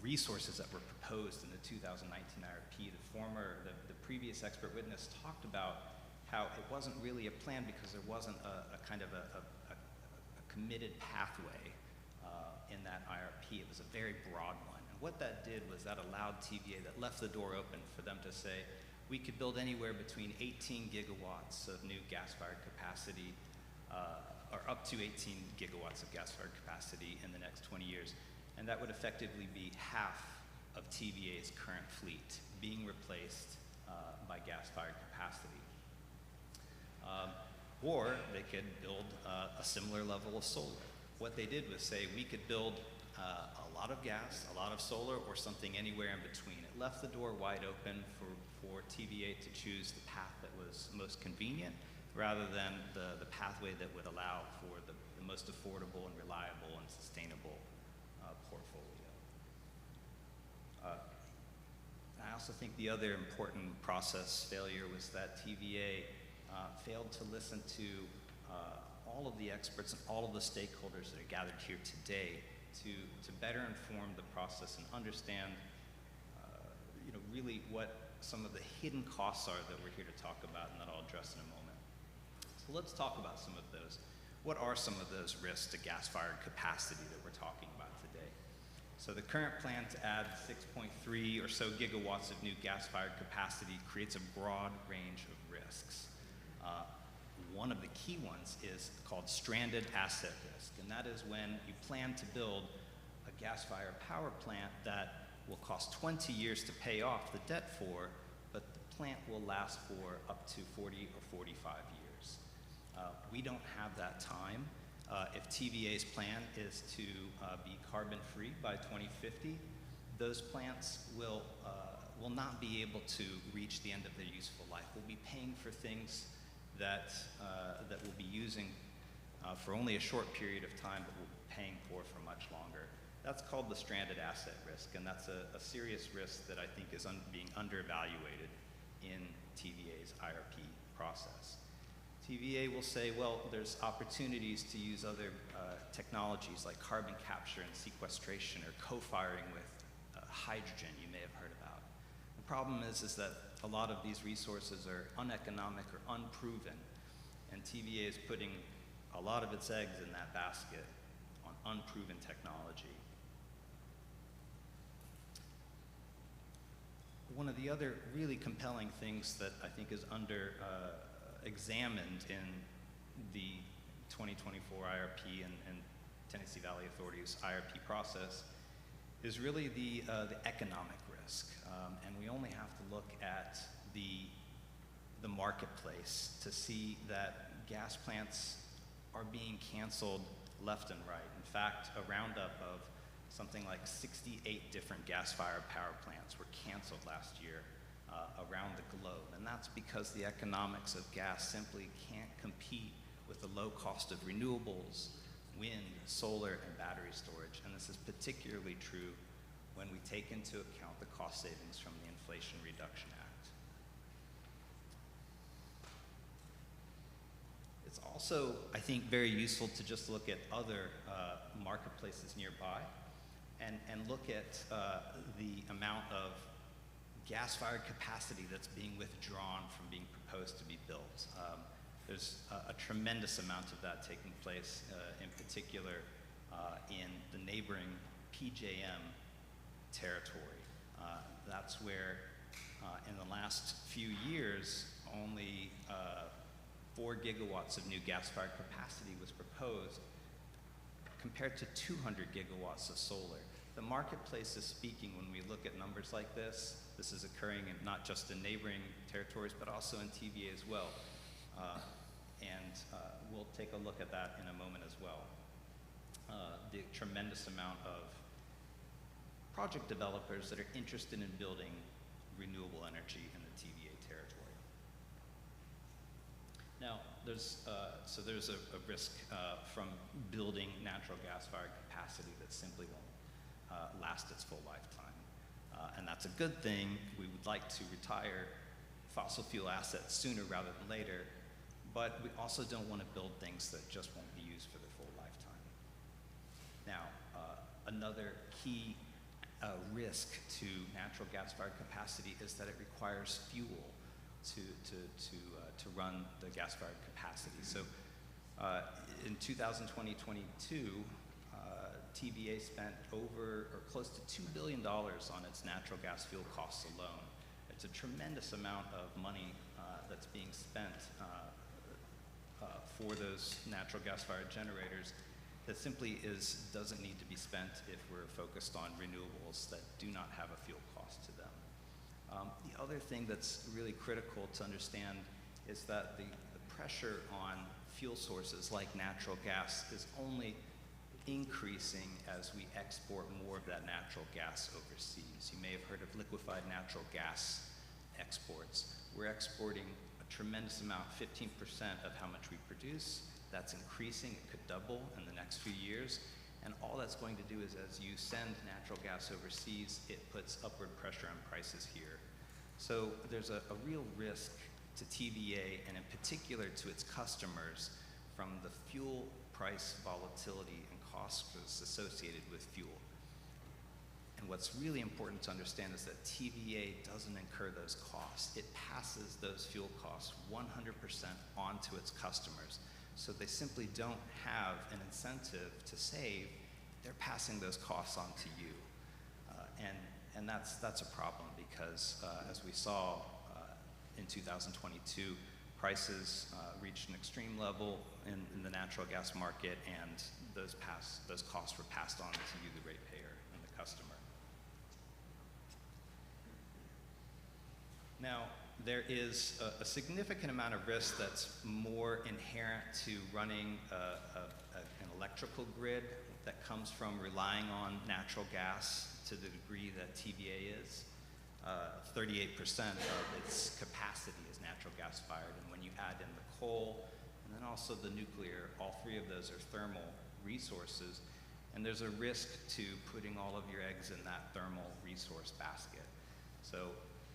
S11: resources that were proposed in the 2019 IRP. The previous expert witness talked about how it wasn't really a plan because there wasn't a kind of a committed pathway in that IRP. It was a very broad one. And what that did was that allowed TVA, that left the door open for them to say, we could build anywhere between 18 gigawatts of new gas-fired capacity, or up to 18 gigawatts of gas-fired capacity in the next 20 years. And that would effectively be half of TVA's current fleet being replaced by gas-fired capacity. Or they could build a similar level of solar. What they did was say we could build a lot of gas, a lot of solar, or something anywhere in between. It left the door wide open for TVA to choose the path that was most convenient rather than the pathway that would allow for the most affordable and reliable and sustainable portfolio. I also think the other important process failure was that TVA failed to listen to all of the experts and all of the stakeholders that are gathered here today to better inform the process and understand really what some of the hidden costs are that we're here to talk about and that I'll address in a moment. So let's talk about some of those. What are some of those risks to gas-fired capacity that we're talking about today? So the current plan to add 6.3 or so gigawatts of new gas-fired capacity creates a broad range of risks. One of the key ones is called stranded asset risk, and that is when you plan to build a gas-fired power plant that will cost 20 years to pay off the debt for, but the plant will last for up to 40 or 45 years. We don't have that time. If TVA's plan is to be carbon-free by 2050, those plants will not be able to reach the end of their useful life. We'll be paying for things that we'll be using for only a short period of time, but we'll be paying for much longer. That's called the stranded asset risk, and that's a serious risk that I think is being underevaluated in TVA's IRP process. TVA will say, well, there's opportunities to use other technologies like carbon capture and sequestration or co-firing with hydrogen you may have heard about. The problem is that a lot of these resources are uneconomic or unproven, and TVA is putting a lot of its eggs in that basket on unproven technology. One of the other really compelling things that I think is examined in the 2024 IRP and Tennessee Valley Authority's IRP process is really the economic risk. And we only have to look at the marketplace to see that gas plants are being canceled left and right. In fact, a roundup of something like 68 different gas-fired power plants were canceled last year around the globe. And that's because the economics of gas simply can't compete with the low cost of renewables, wind, solar, and battery storage. And this is particularly true when we take into account the cost savings from the Inflation Reduction Act. It's also, I think, very useful to just look at other marketplaces nearby and look at the amount of gas-fired capacity that's being withdrawn from being proposed to be built. There's a tremendous amount of that taking place, in particular in the neighboring PJM territory. That's where, in the last few years, only 4 gigawatts of new gas-fired capacity was proposed, compared to 200 gigawatts of solar. The marketplace is speaking when we look at numbers like this. This is occurring in not just in neighboring territories, but also in TVA as well. We'll take a look at that in a moment as well. The tremendous amount of project developers that are interested in building renewable energy in the TVA territory. Now, there's a risk from building natural gas-fired capacity that simply won't last its full lifetime. And that's a good thing. We would like to retire fossil fuel assets sooner rather than later, but we also don't want to build things that just won't be used for the full lifetime. Now, another key risk to natural gas-fired capacity is that it requires fuel to run the gas-fired capacity. So in 2020-22, TVA spent over or close to $2 billion on its natural gas fuel costs alone. It's a tremendous amount of money that's being spent for those natural gas-fired generators that simply doesn't need to be spent if we're focused on renewables that do not have a fuel cost to them. The other thing that's really critical to understand is that the pressure on fuel sources like natural gas is only increasing as we export more of that natural gas overseas. You may have heard of liquefied natural gas exports. We're exporting a tremendous amount, 15% of how much we produce. That's increasing. It could double in the next few years. And all that's going to do is as you send natural gas overseas, it puts upward pressure on prices here. So there's a real risk to TVA and in particular to its customers from the fuel price volatility and costs associated with fuel. And what's really important to understand is that TVA doesn't incur those costs. It passes those fuel costs 100% onto its customers. So they simply don't have an incentive to save. They're passing those costs on to you. And that's a problem because as we saw in 2022, prices reached an extreme level in the natural gas market, and those costs were passed on to you, the ratepayer and the customer. Now, there is a significant amount of risk that's more inherent to running an electrical grid that comes from relying on natural gas to the degree that TVA is. 38% of its capacity is natural gas fired, and when you add in the coal and then also the nuclear, all three of those are thermal resources, and there's a risk to putting all of your eggs in that thermal resource basket. So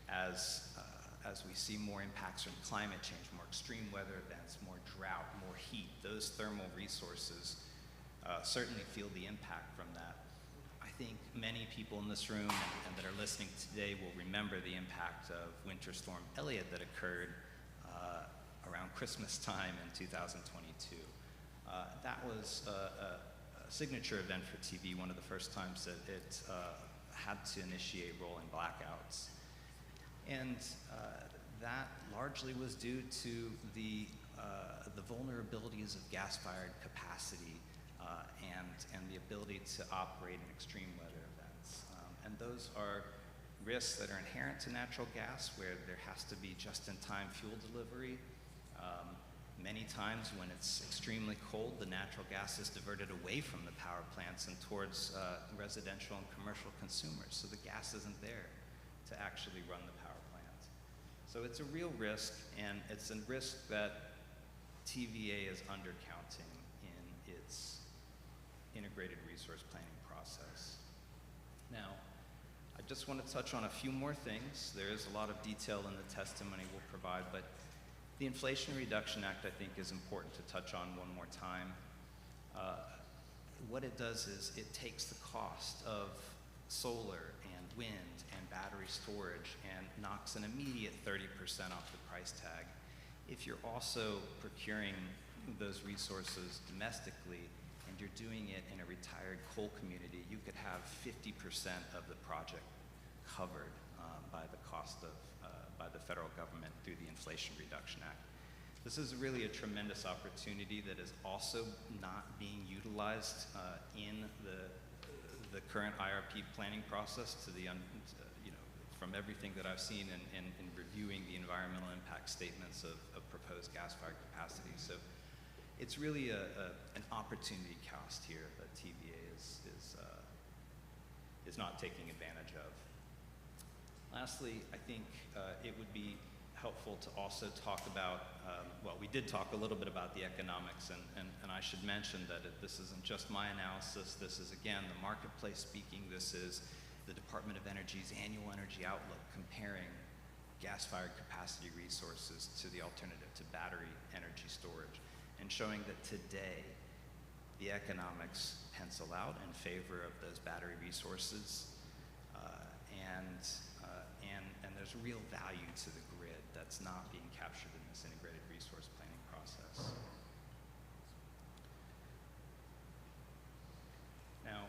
S11: as we see more impacts from climate change, more extreme weather events, more drought, more heat, those thermal resources certainly feel the impact from that. I think many people in this room and that are listening today will remember the impact of Winter Storm Elliott that occurred around Christmas time in 2022. That was a signature event for TV, one of the first times that it had to initiate rolling blackouts. And that largely was due to the vulnerabilities of gas-fired capacity and the ability to operate in extreme weather events. And those are risks that are inherent to natural gas, where there has to be just-in-time fuel delivery. Many times when it's extremely cold, the natural gas is diverted away from the power plants and towards residential and commercial consumers. So the gas isn't there to actually run the power plant. So it's a real risk, and it's a risk that TVA is undercounting in its integrated resource planning process. Now, I just want to touch on a few more things. There is a lot of detail in the testimony we'll provide, but the Inflation Reduction Act, I think, is important to touch on one more time. What it does is it takes the cost of solar and wind and battery storage and knocks an immediate 30% off the price tag. If you're also procuring those resources domestically and you're doing it in a retired coal community, you could have 50% of the project covered by the cost of by the federal government through the Inflation Reduction Act. This is really a tremendous opportunity that is also not being utilized in the current IRP planning process. From everything that I've seen in reviewing the environmental impact statements of proposed gas-fired capacity. So it's really an opportunity cost here that TVA is not taking advantage of. Lastly, I think it would be helpful to also talk about, we did talk a little bit about the economics, and I should mention that this isn't just my analysis. This is, again, the marketplace speaking. This is the Department of Energy's annual energy outlook comparing gas-fired capacity resources to the alternative to battery energy storage, and showing that today the economics pencil out in favor of those battery resources, and there's real value to the grid that's not being captured in this integrated resource planning process. Now,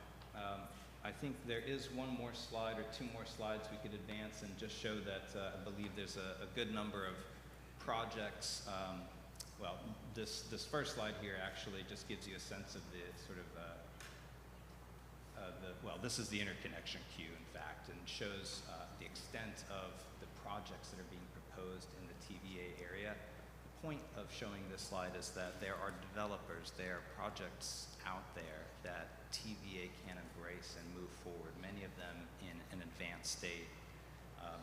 S11: I think there is one more slide or two more slides we could advance and just show that I believe there's a good number of projects. This first slide here actually just gives you a sense of the sort of this is the interconnection queue, in fact, and shows the extent of the projects that are being proposed in the TVA area. The point of showing this slide is that there are developers, there are projects out there that TVA can embrace and move forward, many of them in an advanced state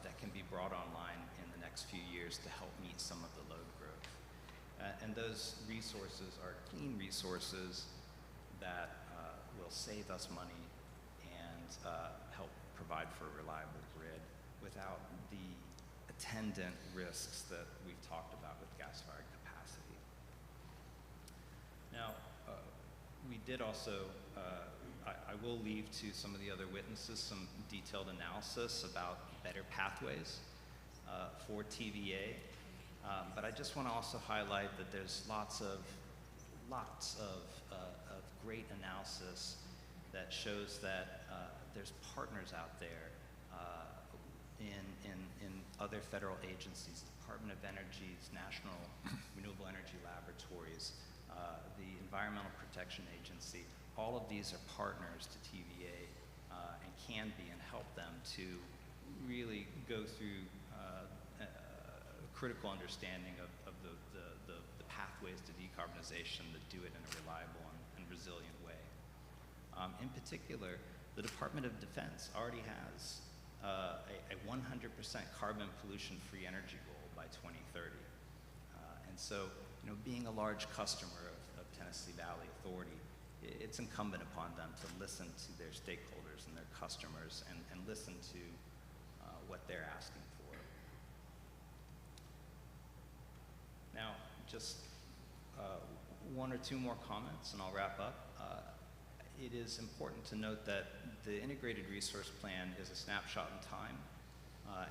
S11: that can be brought online in the next few years to help meet some of the load growth. And those resources are clean resources that will save us money and help provide for a reliable grid without the attendant risks that we've talked about with gas-fired capacity. Now, we did also, I will leave to some of the other witnesses some detailed analysis about better pathways for TVA. But I just want to also highlight that there's lots of great analysis that shows that there's partners out there in other federal agencies, Department of Energy's National Renewable Energy Laboratories, the Environmental Protection Agency. All of these are partners to TVA and can be, and help them to really go through a critical understanding of the pathways to decarbonization that do it in a reliable and resilient way. In particular, the Department of Defense already has a 100% carbon pollution-free energy goal by 2030. And so, being a large customer of Tennessee Valley Authority, it's incumbent upon them to listen to their stakeholders and their customers and listen to what they're asking for. Now, just one or two more comments and I'll wrap up. It is important to note that the Integrated Resource Plan is a snapshot in time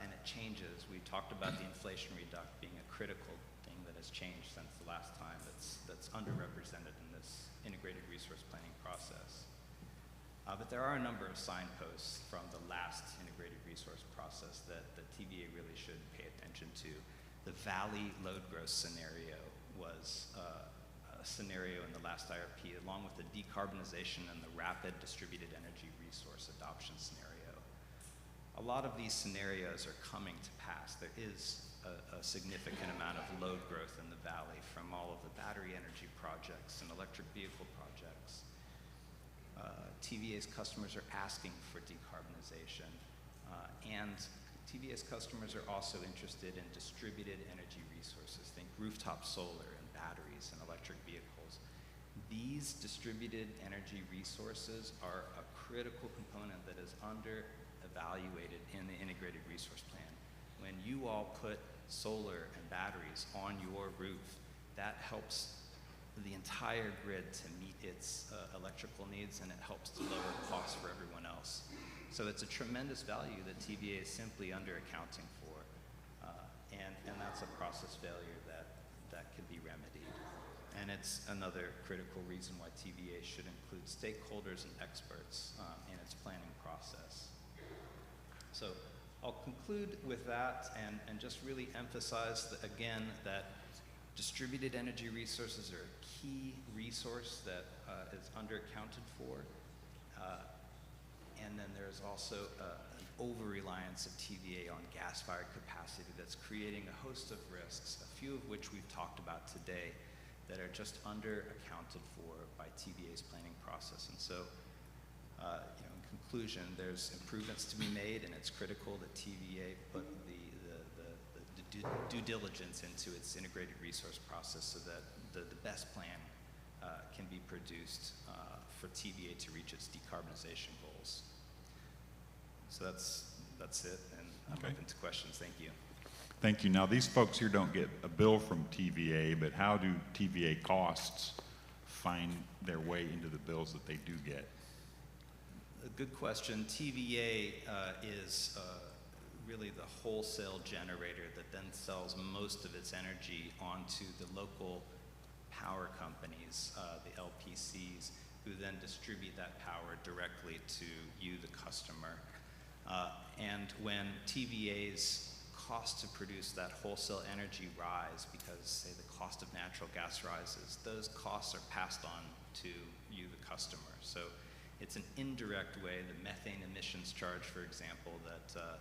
S11: and it changes. We talked about the Inflation Reduct being a critical thing that has changed since the last time that's underrepresented in this Integrated Resource Planning process. But there are a number of signposts from the last Integrated Resource process that the TVA really should pay attention to. The Valley load growth scenario was a scenario in the last IRP, along with the decarbonization and the rapid distributed energy resource adoption scenario. A lot of these scenarios are coming to pass. There is a significant amount of load growth in the Valley from all of the battery energy projects and electric vehicle projects. TVA's customers are asking for decarbonization, and TVA's customers are also interested in distributed energy resources. Think rooftop solar and batteries and electric vehicles. These distributed energy resources are a critical component that is under-evaluated in the Integrated Resource Plan. When you all put solar and batteries on your roof, that helps the entire grid to meet its electrical needs, and it helps to lower costs for everyone else. So it's a tremendous value that TVA is simply under-accounting for, and that's a process failure that can be remedied. And it's another critical reason why TVA should include stakeholders and experts in its planning process. So I'll conclude with that and just really emphasize that, again, that distributed energy resources are a key resource that is underaccounted for. And then there's also an over-reliance of TVA on gas-fired capacity that's creating a host of risks, a few of which we've talked about today, that are just under-accounted for by TVA's planning process. And so, in conclusion, there's improvements to be made, and it's critical that TVA put the due diligence into its integrated resource process so that the best plan can be produced for TVA to reach its decarbonization goals. So that's it, and I'm open to questions. Thank you.
S12: Thank you. Now, these folks here don't get a bill from TVA, but how do TVA costs find their way into the bills that they do get?
S11: A good question. TVA is really the wholesale generator that then sells most of its energy onto the local power companies, the LPCs, who then distribute that power directly to you, the customer. And when TVA's cost to produce that wholesale energy rise because, say, the cost of natural gas rises, those costs are passed on to you, the customer. So it's an indirect way. The methane emissions charge, for example, that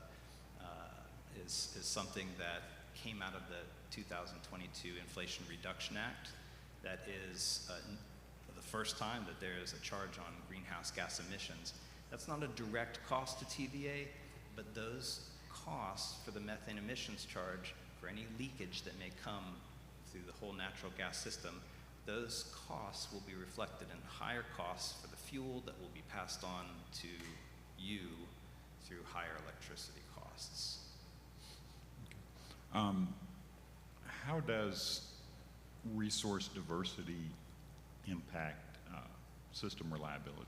S11: is something that came out of the 2022 Inflation Reduction Act. That is the first time that there is a charge on greenhouse gas emissions. That's not a direct cost to TVA, but those costs for the methane emissions charge, for any leakage that may come through the whole natural gas system, those costs will be reflected in higher costs for the fuel that will be passed on to you through higher electricity costs.
S12: How does resource diversity impact system reliability?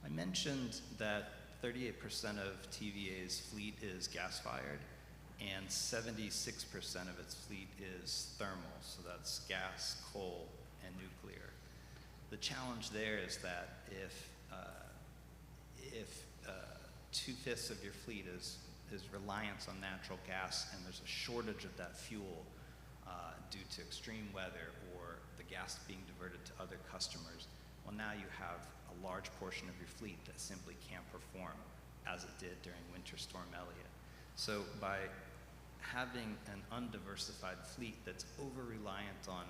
S11: I mentioned that 38% of TVA's fleet is gas-fired, and 76% of its fleet is thermal, so that's gas, coal, and nuclear. The challenge there is that if 2/5 of your fleet is reliance on natural gas and there's a shortage of that fuel due to extreme weather or the gas being diverted to other customers, well, now you have a large portion of your fleet that simply can't perform as it did during Winter Storm Elliott. So by having an undiversified fleet that's over-reliant on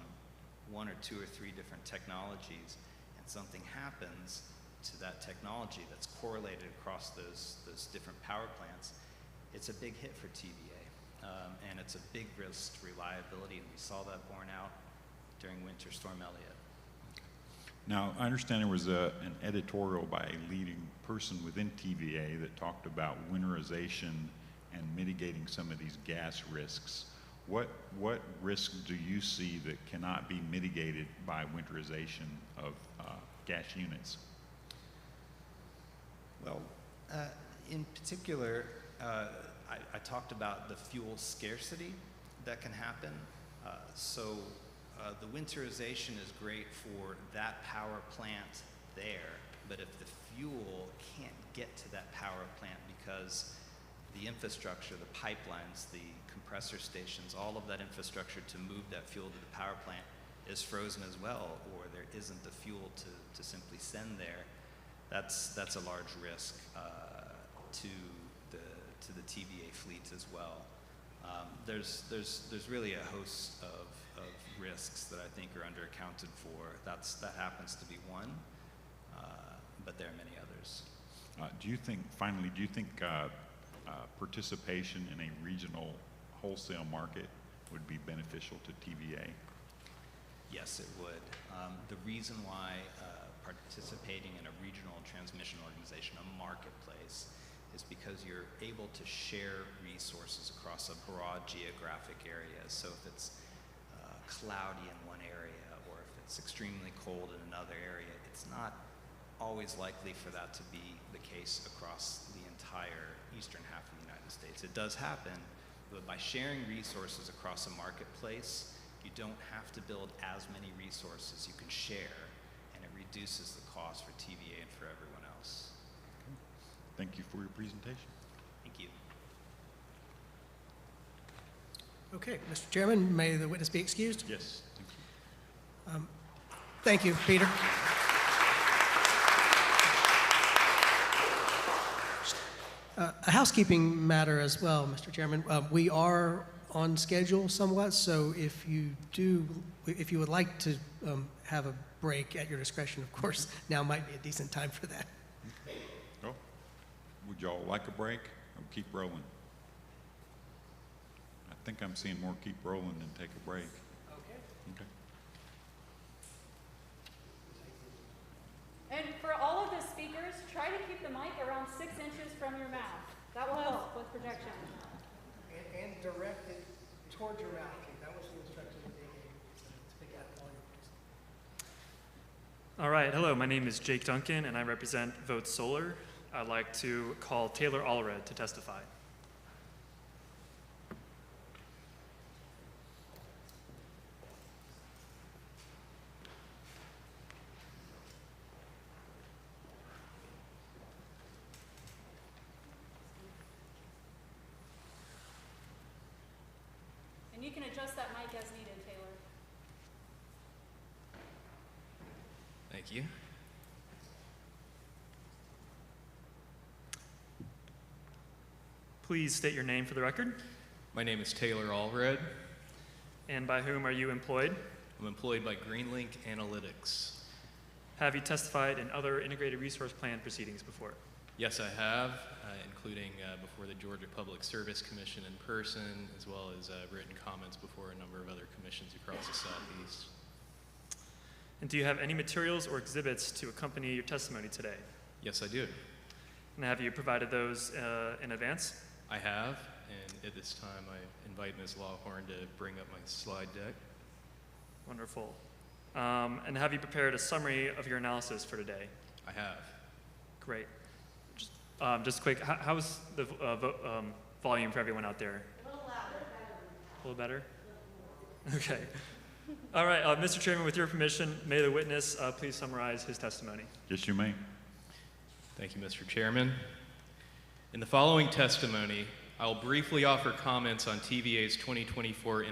S11: one or two or three different technologies, and something happens to that technology that's correlated across those different power plants, it's a big hit for TVA. And it's a big risk to reliability, and we saw that borne out during Winter Storm Elliott.
S12: Now, I understand there was an editorial by a leading person within TVA that talked about winterization and mitigating some of these gas risks. What risks do you see that cannot be mitigated by winterization of gas units?
S11: Well, in particular, I talked about the fuel scarcity that can happen. The winterization is great for that power plant there, but if the fuel can't get to that power plant because the infrastructure, the pipelines, the compressor stations, all of that infrastructure to move that fuel to the power plant is frozen as well, or there isn't the fuel to simply send there, that's a large risk to the TVA fleets as well. There's really a host of risks that I think are underaccounted for. That happens to be one, but there are many others.
S12: Do you think participation in a regional wholesale market would be beneficial to TVA?
S11: Yes, it would. The reason why participating in a regional transmission organization, a marketplace, is because you're able to share resources across a broad geographic area. So if it's cloudy in one area, or if it's extremely cold in another area, it's not always likely for that to be the case across the entire eastern half of the United States. It does happen, but by sharing resources across a marketplace, you don't have to build as many resources you can share, and it reduces the cost for TVA and for everyone else.
S12: Thank you for your presentation.
S11: Thank you.
S2: Okay, Mr. Chairman, may the witness be excused?
S12: Yes, thank you.
S2: Thank you, Peter. A housekeeping matter as well, Mr. Chairman. We are on schedule somewhat, so if you would like to have a break at your discretion, of course, now might be a decent time for that.
S12: Oh, would y'all like a break or keep rolling? I think I'm seeing more keep rolling than take a break. Okay.
S1: And for all of the speakers, try to keep the mic around 6 inches from your mouth. That will help with projection.
S2: And direct it toward your mouth. That was the instruction that they gave to pick out volume.
S9: All right, hello, my name is Jake Duncan, and I represent Vote Solar. I'd like to call Taylor Allred to testify.
S1: And you can adjust that mic as needed, Taylor.
S13: Thank you.
S9: Please state your name for the record.
S13: My name is Taylor Allred.
S9: And by whom are you employed?
S13: I'm employed by GreenLink Analytics.
S9: Have you testified in other integrated resource plan proceedings before?
S13: Yes, I have, including before the Georgia Public Service Commission in person, as well as written comments before a number of other commissions across the Southeast.
S9: And do you have any materials or exhibits to accompany your testimony today?
S13: Yes, I do.
S9: And have you provided those in advance?
S13: I have, and at this time I invite Ms. Lawhorn to bring up my slide deck.
S9: Wonderful. And have you prepared a summary of your analysis for today?
S13: I have.
S9: Great. Just quick, how's the volume for everyone out there? A little louder. A little better? Okay. All right, Mr. Chairman, with your permission, may the witness please summarize his testimony.
S12: Yes, you may.
S13: Thank you, Mr. Chairman. In the following testimony, I will briefly offer comments on TVA's 2024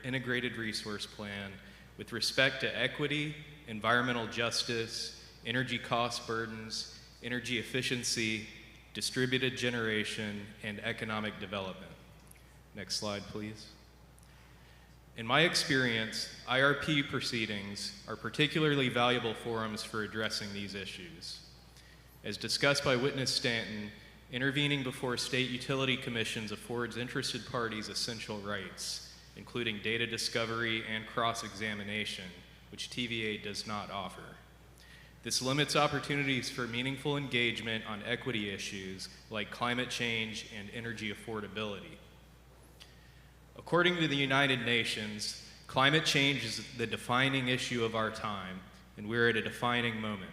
S13: Integrated Resource Plan with respect to equity, environmental justice, energy cost burdens, energy efficiency, distributed generation, and economic development. Next slide, please. In my experience, IRP proceedings are particularly valuable forums for addressing these issues. As discussed by witness Stanton, intervening before state utility commissions affords interested parties essential rights, including data discovery and cross-examination, which TVA does not offer. This limits opportunities for meaningful engagement on equity issues like climate change and energy affordability. According to the United Nations, climate change is the defining issue of our time, and we're at a defining moment.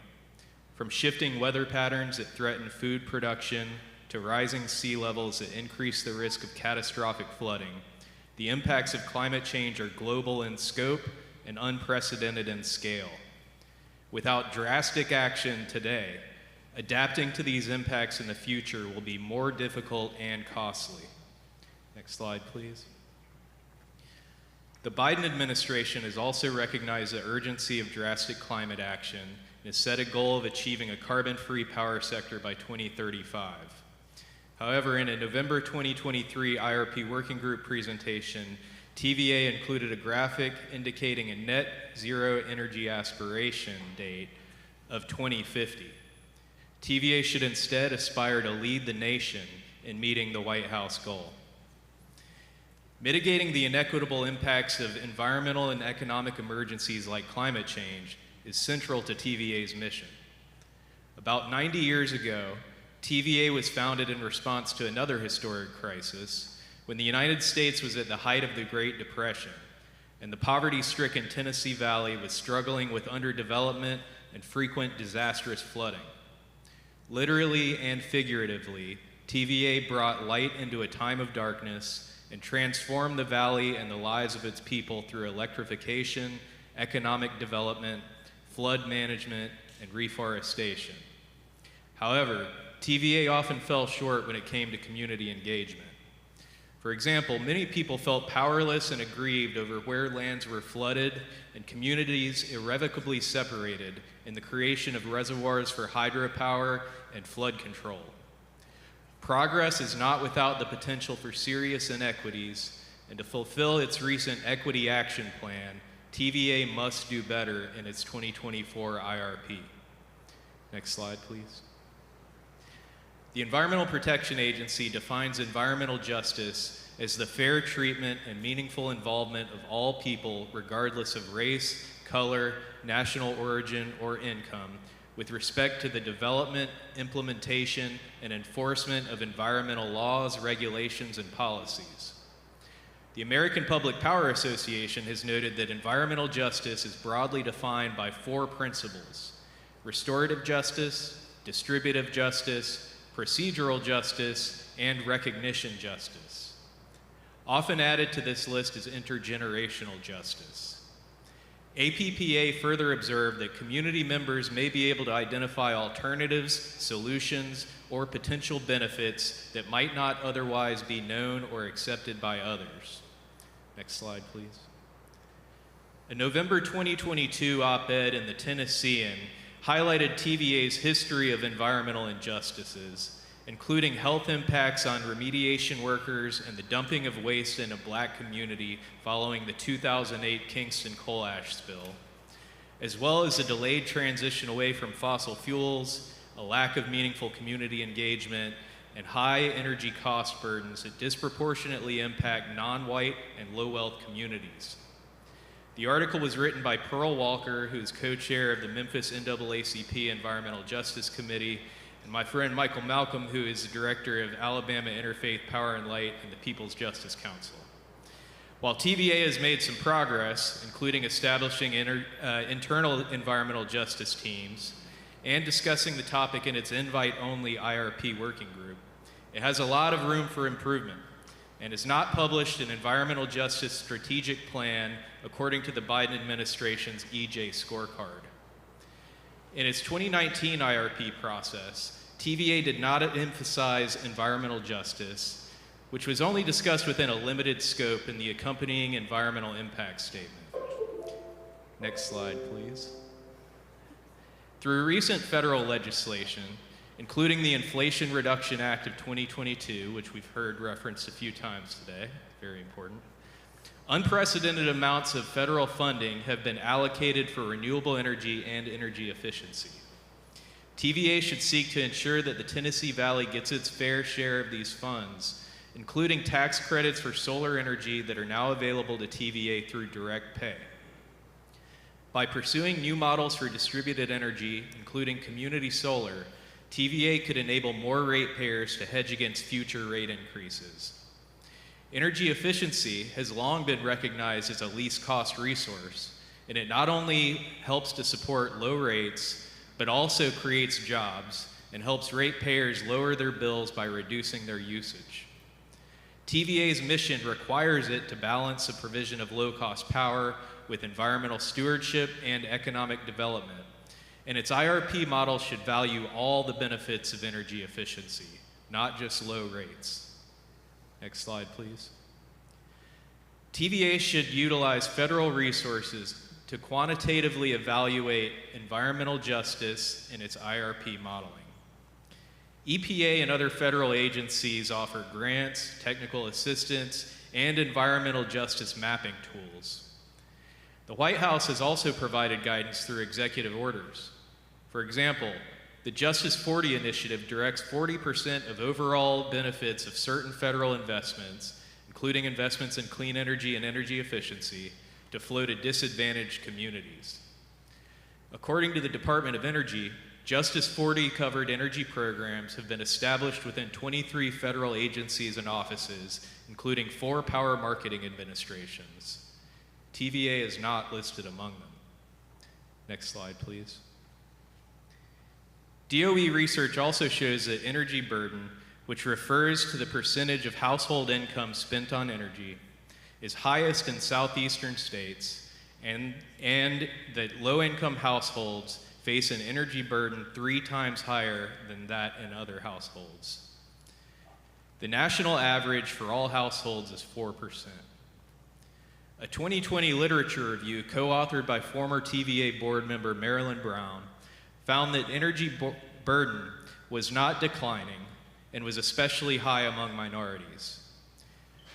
S13: From shifting weather patterns that threaten food production to rising sea levels that increase the risk of catastrophic flooding, the impacts of climate change are global in scope and unprecedented in scale. Without drastic action today, adapting to these impacts in the future will be more difficult and costly. Next slide, please. The Biden administration has also recognized the urgency of drastic climate action and has set a goal of achieving a carbon-free power sector by 2035. However, in a November 2023 IRP Working Group presentation, TVA included a graphic indicating a net zero energy aspiration date of 2050. TVA should instead aspire to lead the nation in meeting the White House goal. Mitigating the inequitable impacts of environmental and economic emergencies like climate change is central to TVA's mission. About 90 years ago, TVA was founded in response to another historic crisis when the United States was at the height of the Great Depression and the poverty-stricken Tennessee Valley was struggling with underdevelopment and frequent disastrous flooding. Literally and figuratively, TVA brought light into a time of darkness and transformed the valley and the lives of its people through electrification, economic development, flood management, and reforestation. However, TVA often fell short when it came to community engagement. For example, many people felt powerless and aggrieved over where lands were flooded and communities irrevocably separated in the creation of reservoirs for hydropower and flood control. Progress is not without the potential for serious inequities, and to fulfill its recent Equity Action Plan, TVA must do better in its 2024 IRP. Next slide, please. The Environmental Protection Agency defines environmental justice as the fair treatment and meaningful involvement of all people, regardless of race, color, national origin, or income, with respect to the development, implementation, and enforcement of environmental laws, regulations, and policies. The American Public Power Association has noted that environmental justice is broadly defined by 4 principles: restorative justice, distributive justice, procedural justice, and recognition justice. Often added to this list is intergenerational justice. APPA further observed that community members may be able to identify alternatives, solutions, or potential benefits that might not otherwise be known or accepted by others. Next slide, please. A November 2022 op-ed in the Tennessean highlighted TVA's history of environmental injustices, including health impacts on remediation workers and the dumping of waste in a Black community following the 2008 Kingston coal ash spill, as well as a delayed transition away from fossil fuels, a lack of meaningful community engagement, and high energy cost burdens that disproportionately impact non-white and low-wealth communities. The article was written by Pearl Walker, who is co-chair of the Memphis NAACP Environmental Justice Committee, and my friend Michael Malcolm, who is the director of Alabama Interfaith Power and Light and the People's Justice Council. While TVA has made some progress, including establishing internal environmental justice teams and discussing the topic in its invite-only IRP working group, it has a lot of room for improvement and has not published an environmental justice strategic plan according to the Biden administration's EJ scorecard. In its 2019 IRP process, TVA did not emphasize environmental justice, which was only discussed within a limited scope in the accompanying environmental impact statement. Next slide, please. Through recent federal legislation, including the Inflation Reduction Act of 2022, which we've heard referenced a few times today, very important, unprecedented amounts of federal funding have been allocated for renewable energy and energy efficiency. TVA should seek to ensure that the Tennessee Valley gets its fair share of these funds, including tax credits for solar energy that are now available to TVA through direct pay. By pursuing new models for distributed energy, including community solar, TVA could enable more ratepayers to hedge against future rate increases. Energy efficiency has long been recognized as a least cost resource, and it not only helps to support low rates, but also creates jobs and helps ratepayers lower their bills by reducing their usage. TVA's mission requires it to balance the provision of low-cost power with environmental stewardship and economic development, and its IRP model should value all the benefits of energy efficiency, not just low rates. Next slide, please. TVA should utilize federal resources to quantitatively evaluate environmental justice in its IRP modeling. EPA and other federal agencies offer grants, technical assistance, and environmental justice mapping tools. The White House has also provided guidance through executive orders. For example, the Justice 40 initiative directs 40% of overall benefits of certain federal investments, including investments in clean energy and energy efficiency, to flow to disadvantaged communities. According to the Department of Energy, Justice 40 covered energy programs have been established within 23 federal agencies and offices, including 4 power marketing administrations. TVA is not listed among them. Next slide, please. DOE research also shows that energy burden, which refers to the percentage of household income spent on energy, is highest in southeastern states, and that low-income households face an energy burden 3 times higher than that in other households. The national average for all households is 4%. A 2020 literature review co-authored by former TVA board member Marilyn Brown found that energy burden was not declining and was especially high among minorities.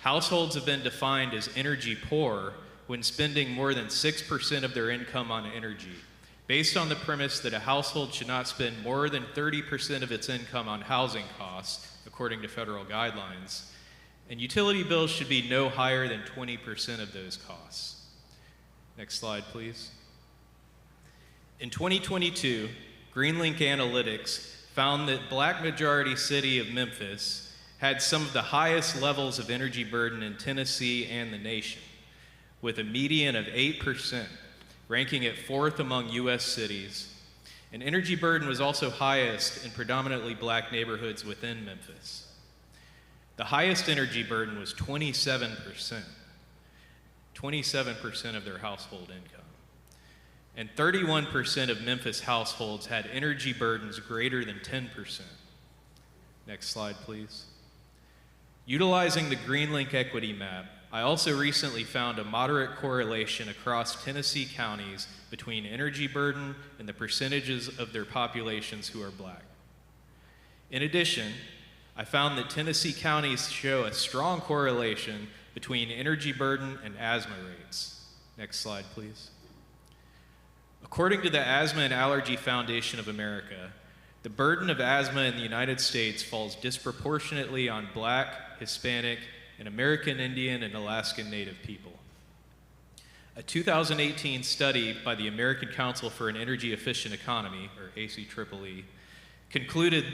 S13: Households have been defined as energy poor when spending more than 6% of their income on energy, based on the premise that a household should not spend more than 30% of its income on housing costs, according to federal guidelines, and utility bills should be no higher than 20% of those costs. Next slide, please. In 2022, Greenlink Analytics found that Black majority city of Memphis had some of the highest levels of energy burden in Tennessee and the nation, with a median of 8%, ranking it 4th among U.S. cities, and energy burden was also highest in predominantly Black neighborhoods within Memphis. The highest energy burden was 27% of their household income. And 31% of Memphis households had energy burdens greater than 10%. Next slide, please. Utilizing the Greenlink Equity Map, I also recently found a moderate correlation across Tennessee counties between energy burden and the percentages of their populations who are Black. In addition, I found that Tennessee counties show a strong correlation between energy burden and asthma rates. Next slide, please. According to the Asthma and Allergy Foundation of America, the burden of asthma in the United States falls disproportionately on Black, Hispanic, and American Indian and Alaskan Native people. A 2018 study by the American Council for an Energy Efficient Economy, or ACEEE, concluded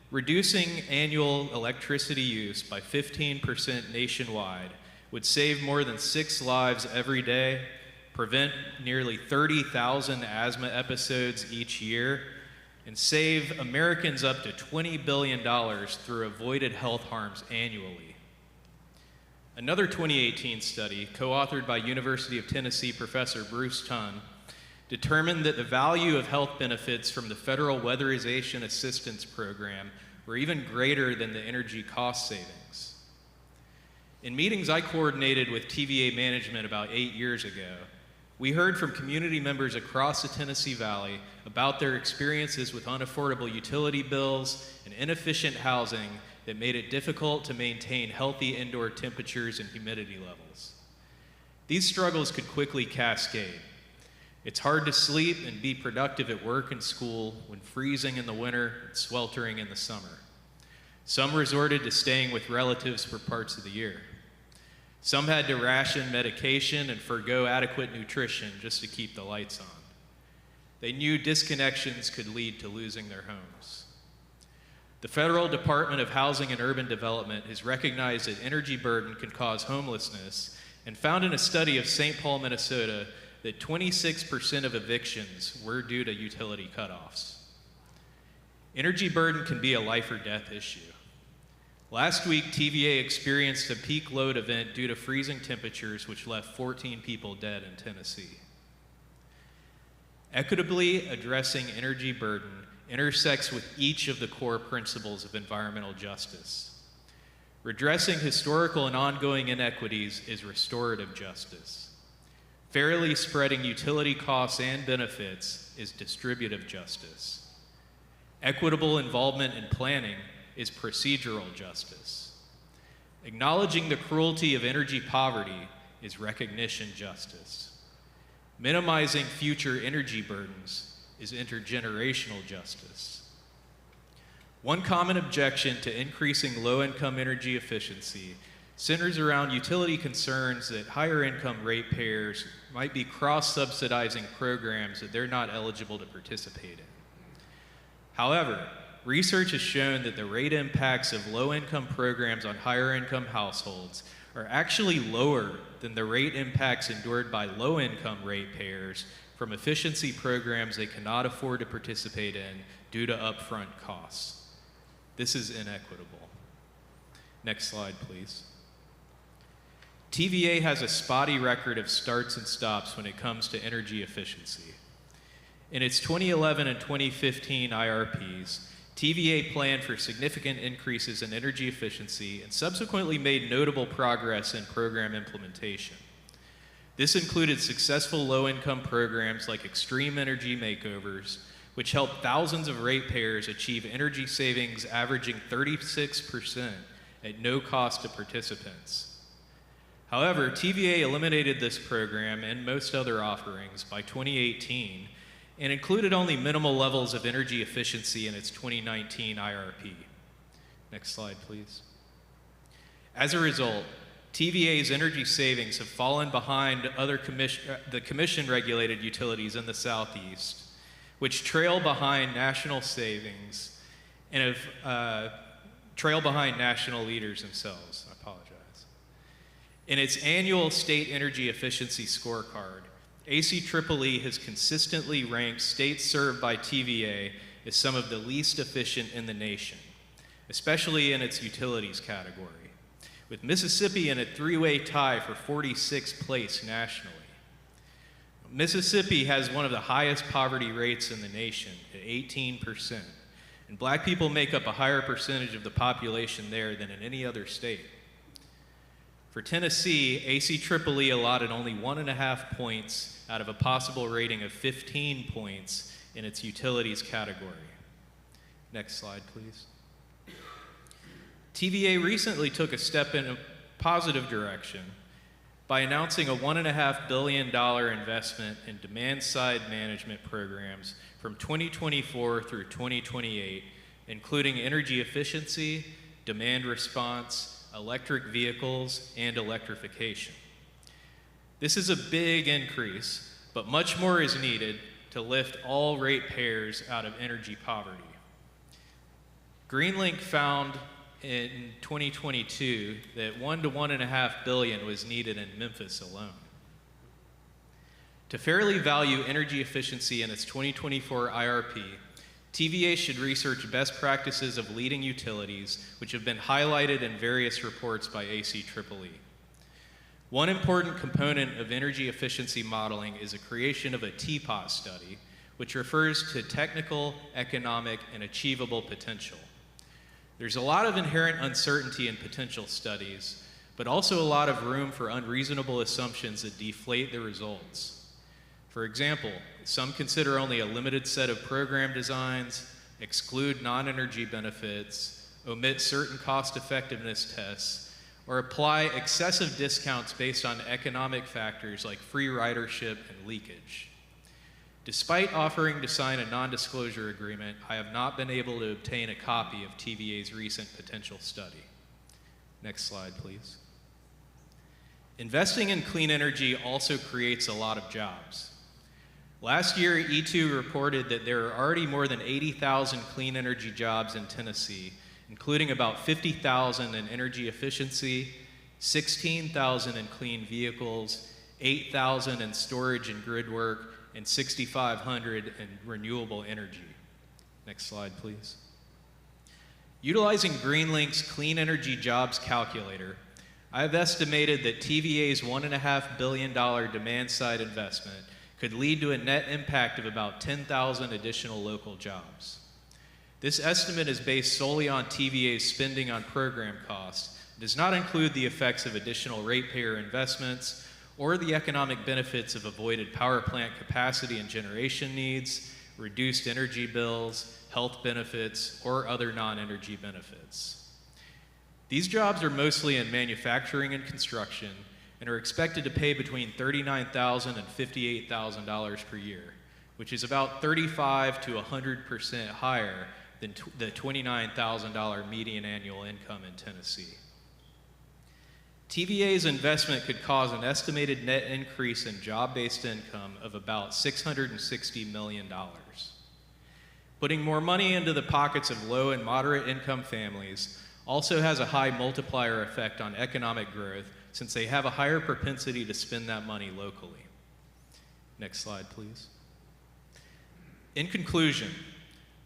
S13: reducing annual electricity use by 15% nationwide would save more than 6 lives every day, prevent nearly 30,000 asthma episodes each year, and save Americans up to $20 billion through avoided health harms annually. Another 2018 study, co-authored by University of Tennessee professor Bruce Tunn, determined that the value of health benefits from the Federal Weatherization Assistance Program were even greater than the energy cost savings. In meetings I coordinated with TVA management about 8 years ago, we heard from community members across the Tennessee Valley about their experiences with unaffordable utility bills and inefficient housing that made it difficult to maintain healthy indoor temperatures and humidity levels. These struggles could quickly cascade. It's hard to sleep and be productive at work and school when freezing in the winter and sweltering in the summer. Some resorted to staying with relatives for parts of the year. Some had to ration medication and forgo adequate nutrition just to keep the lights on. They knew disconnections could lead to losing their homes. The Federal Department of Housing and Urban Development has recognized that energy burden can cause homelessness and found in a study of St. Paul, Minnesota, that 26% of evictions were due to utility cutoffs. Energy burden can be a life or death issue. Last week, TVA experienced a peak load event due to freezing temperatures, which left 14 people dead in Tennessee. Equitably addressing energy burden intersects with each of the core principles of environmental justice. Redressing historical and ongoing inequities is restorative justice. Fairly spreading utility costs and benefits is distributive justice. Equitable involvement in planning is procedural justice. Acknowledging the cruelty of energy poverty is recognition justice. Minimizing future energy burdens is intergenerational justice. One common objection to increasing low-income energy efficiency centers around utility concerns that higher-income ratepayers might be cross-subsidizing programs that they're not eligible to participate in. However, research has shown that the rate impacts of low-income programs on higher-income households are actually lower than the rate impacts endured by low-income ratepayers from efficiency programs they cannot afford to participate in due to upfront costs. This is inequitable. Next slide, please. TVA has a spotty record of starts and stops when it comes to energy efficiency. In its 2011 and 2015 IRPs, TVA planned for significant increases in energy efficiency and subsequently made notable progress in program implementation. This included successful low-income programs like Extreme Energy Makeovers, which helped thousands of ratepayers achieve energy savings averaging 36% at no cost to participants. However, TVA eliminated this program and most other offerings by 2018 and included only minimal levels of energy efficiency in its 2019 IRP. Next slide, please. As a result, TVA's energy savings have fallen behind the commission-regulated utilities in the Southeast, which trail behind national savings and have trail behind national leaders themselves. I apologize. In its annual state energy efficiency scorecard, ACEEE has consistently ranked states served by TVA as some of the least efficient in the nation, especially in its utilities category, with Mississippi in a three-way tie for 46th place nationally. Mississippi has one of the highest poverty rates in the nation at 18%, and black people make up a higher percentage of the population there than in any other state. For Tennessee, ACEEE allotted only 1.5 points out of a possible rating of 15 points in its utilities category. Next slide, please. TVA recently took a step in a positive direction by announcing a $1.5 billion investment in demand-side management programs from 2024 through 2028, including energy efficiency, demand response, electric vehicles, and electrification. This is a big increase, but much more is needed to lift all ratepayers out of energy poverty. Greenlink found in 2022 that 1 to 1.5 billion was needed in Memphis alone. To fairly value energy efficiency in its 2024 IRP, TVA should research best practices of leading utilities, which have been highlighted in various reports by ACEEE. One important component of energy efficiency modeling is the creation of a TPOT study, which refers to technical, economic, and achievable potential. There's a lot of inherent uncertainty in potential studies, but also a lot of room for unreasonable assumptions that deflate the results. For example, some consider only a limited set of program designs, exclude non-energy benefits, omit certain cost-effectiveness tests, or apply excessive discounts based on economic factors like free ridership and leakage. Despite offering to sign a non-disclosure agreement, I have not been able to obtain a copy of TVA's recent potential study. Next slide, please. Investing in clean energy also creates a lot of jobs. Last year, E2 reported that there are already more than 80,000 clean energy jobs in Tennessee, including about 50,000 in energy efficiency, 16,000 in clean vehicles, 8,000 in storage and grid work, and 6,500 in renewable energy. Next slide, please. Utilizing GreenLink's Clean Energy Jobs Calculator, I have estimated that TVA's $1.5 billion demand-side investment could lead to a net impact of about 10,000 additional local jobs. This estimate is based solely on TVA's spending on program costs, does not include the effects of additional ratepayer investments or the economic benefits of avoided power plant capacity and generation needs, reduced energy bills, health benefits, or other non-energy benefits. These jobs are mostly in manufacturing and construction and are expected to pay between $39,000 and $58,000 per year, which is about 35% to 100% higher than the $29,000 median annual income in Tennessee. TVA's investment could cause an estimated net increase in job-based income of about $660 million. Putting more money into the pockets of low and moderate income families also has a high multiplier effect on economic growth, since they have a higher propensity to spend that money locally. Next slide, please. In conclusion,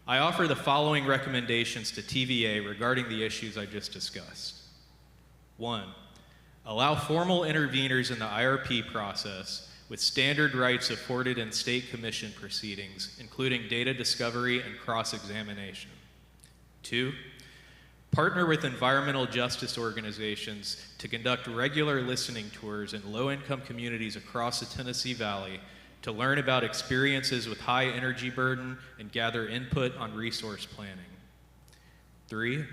S13: I offer the following recommendations to TVA regarding the issues I just discussed. 1, allow formal interveners in the IRP process with standard rights afforded in state commission proceedings, including data discovery and cross-examination. 2, partner with environmental justice organizations to conduct regular listening tours in low-income communities across the Tennessee Valley to learn about experiences with high energy burden and gather input on resource planning. 3,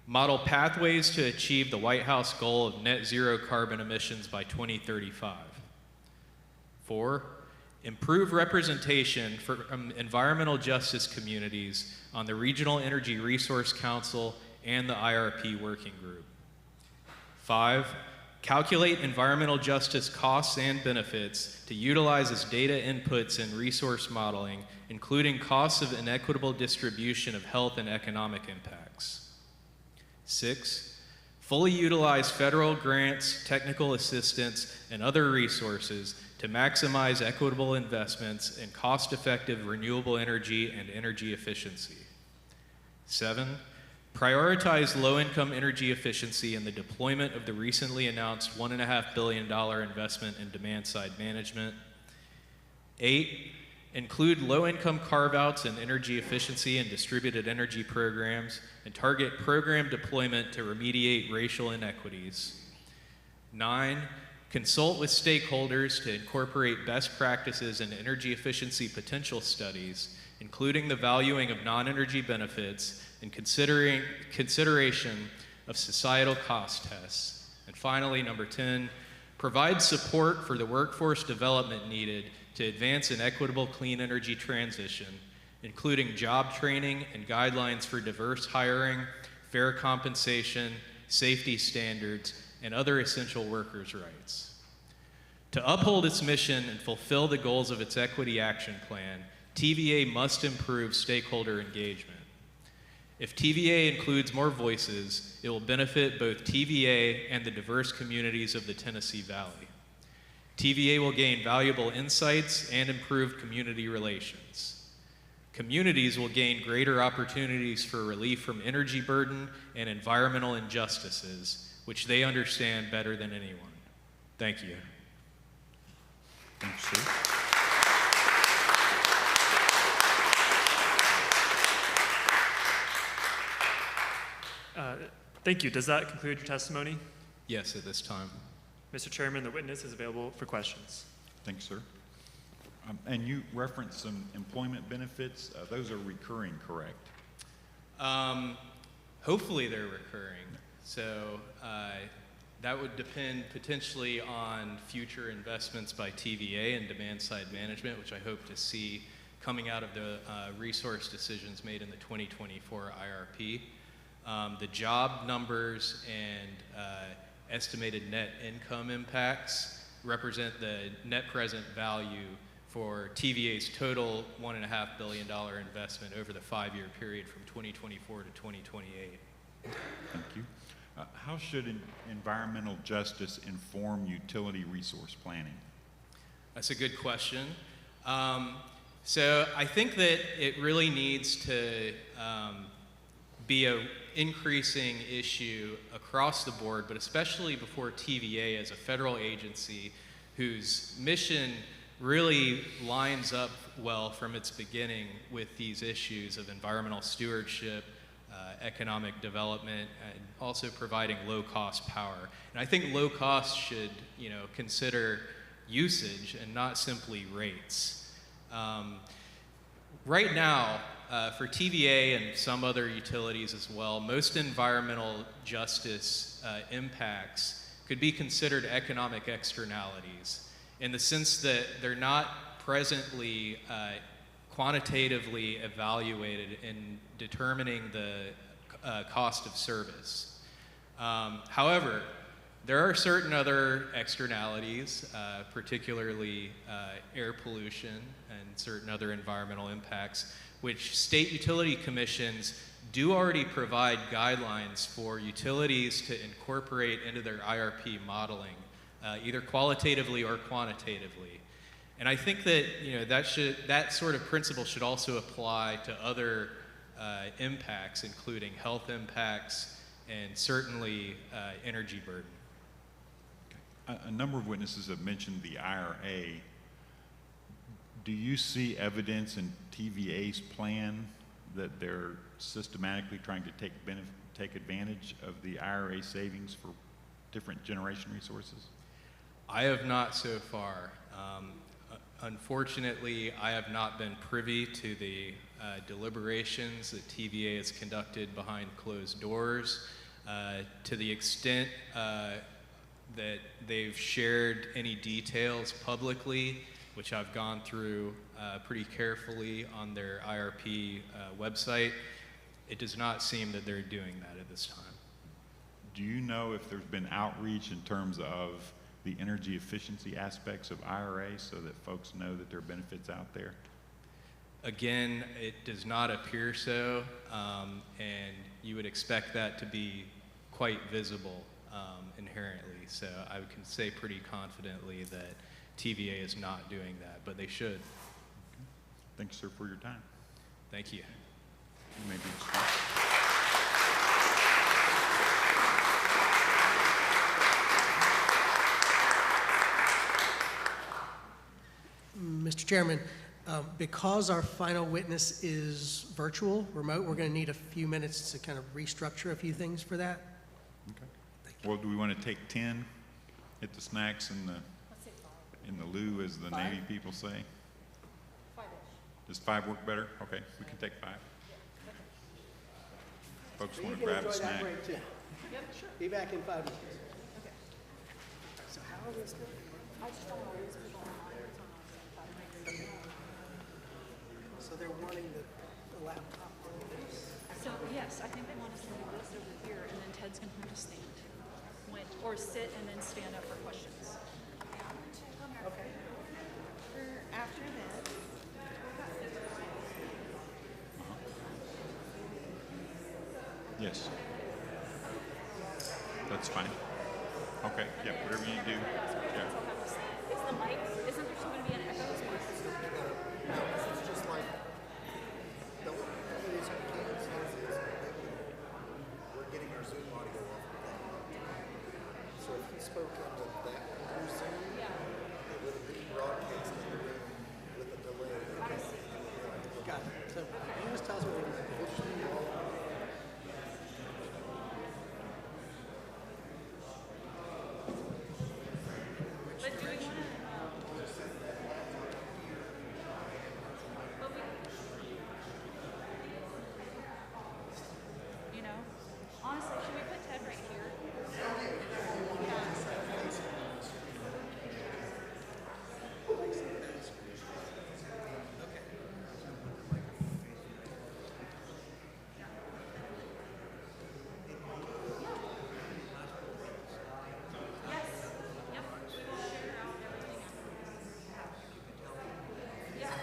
S13: model pathways to achieve the White House goal of net zero carbon emissions by 2035. 4, improve representation from environmental justice communities on the Regional Energy Resource Council and the IRP Working Group. 5, calculate environmental justice costs and benefits to utilize as data inputs in resource modeling, including costs of inequitable distribution of health and economic impacts. 6, fully utilize federal grants, technical assistance, and other resources to maximize equitable investments in cost-effective renewable energy and energy efficiency. 7, prioritize low-income energy efficiency in the deployment of the recently announced $1.5 billion investment in demand-side management. 8, include low-income carve-outs in energy efficiency and distributed energy programs, and target program deployment to remediate racial inequities. 9, consult with stakeholders to incorporate best practices in energy efficiency potential studies, including the valuing of non-energy benefits and consideration of societal cost tests. And finally, number 10, provide support for the workforce development needed to advance an equitable clean energy transition, including job training and guidelines for diverse hiring, fair compensation, safety standards, and other essential workers' rights. To uphold its mission and fulfill the goals of its Equity Action Plan, TVA must improve stakeholder engagement. If TVA includes more voices, it will benefit both TVA and the diverse communities of the Tennessee Valley. TVA will gain valuable insights and improve community relations. Communities will gain greater opportunities for relief from energy burden and environmental injustices, which they understand better than anyone. Thank you.
S12: Thanks, sir.
S9: Thank you. Does that conclude your testimony?
S13: Yes, at this time.
S9: Mr. Chairman, the witness is available for questions.
S12: Thanks, sir. And you referenced some employment benefits. Those are recurring, correct?
S13: Hopefully they're recurring. So that would depend potentially on future investments by TVA and demand-side management, which I hope to see coming out of the resource decisions made in the 2024 IRP. The job numbers and estimated net income impacts represent the net present value for TVA's total $1.5 billion investment over the 5-year period from 2024 to 2028.
S12: Thank you. How should environmental justice inform utility resource planning?
S13: That's a good question. So I think that it really needs to be an increasing issue across the board, but especially before TVA as a federal agency whose mission really lines up well from its beginning with these issues of environmental stewardship, economic development, and also providing low-cost power. And I think low cost should, consider usage and not simply rates. Right now, for TVA and some other utilities as well, most environmental justice impacts could be considered economic externalities in the sense that they're not presently quantitatively evaluated in determining the cost of service. However, there are certain other externalities, particularly air pollution and certain other environmental impacts, which state utility commissions do already provide guidelines for utilities to incorporate into their IRP modeling, either qualitatively or quantitatively. And I think that that sort of principle should also apply to other impacts, including health impacts and certainly energy burden.
S12: A number of witnesses have mentioned the IRA. Do you see evidence in TVA's plan that they're systematically trying to take advantage of the IRA savings for different generation resources?
S13: I have not so far. Unfortunately, I have not been privy to the deliberations that TVA has conducted behind closed doors. To the extent that they've shared any details publicly, which I've gone through pretty carefully on their IRP website, it does not seem that they're doing that at this time.
S12: Do you know if there's been outreach in terms of the energy efficiency aspects of IRA so that folks know that there are benefits out there?
S13: Again, it does not appear so, and you would expect that to be quite visible inherently. So I can say pretty confidently that TVA is not doing that, but they should.
S12: Okay. Thanks, sir, for your time.
S13: Thank you.
S12: You may be excused.
S2: Mr. Chairman, because our final witness is virtual, remote, we're going to need a few minutes to kind of restructure a few things for that.
S12: Okay. Well, do we want to take 10, hit the snacks in the loo, as the Navy people say? 5-ish. Does 5 work better? Okay, we can take 5. Folks want to grab a snack.
S2: Yep, sure. Be back in 5 minutes. Okay. So how are we still? I just don't want to lose people online. So they're wanting the laptop.
S1: So yes, I think they want us to move this over here, and then Ted's going to have to stand. Or sit and then stand up for questions.
S2: Okay.
S8: After this,
S12: Yes. That's fine. Okay, yeah, whatever you do. Yeah.
S1: Is the mic, isn't there still going to be an echo?
S14: No, it's just like, the only reason we can't see this is we're getting our Zoom audio off of that. So if he spoke into that through Zoom, it would have been broadcast in the room with a delay.
S2: Got it. So can you just tell us what we're
S1: But do we want to, you know, honestly, should we put Ted right here? Yes. Yep. We will share out everything afterwards. Yeah.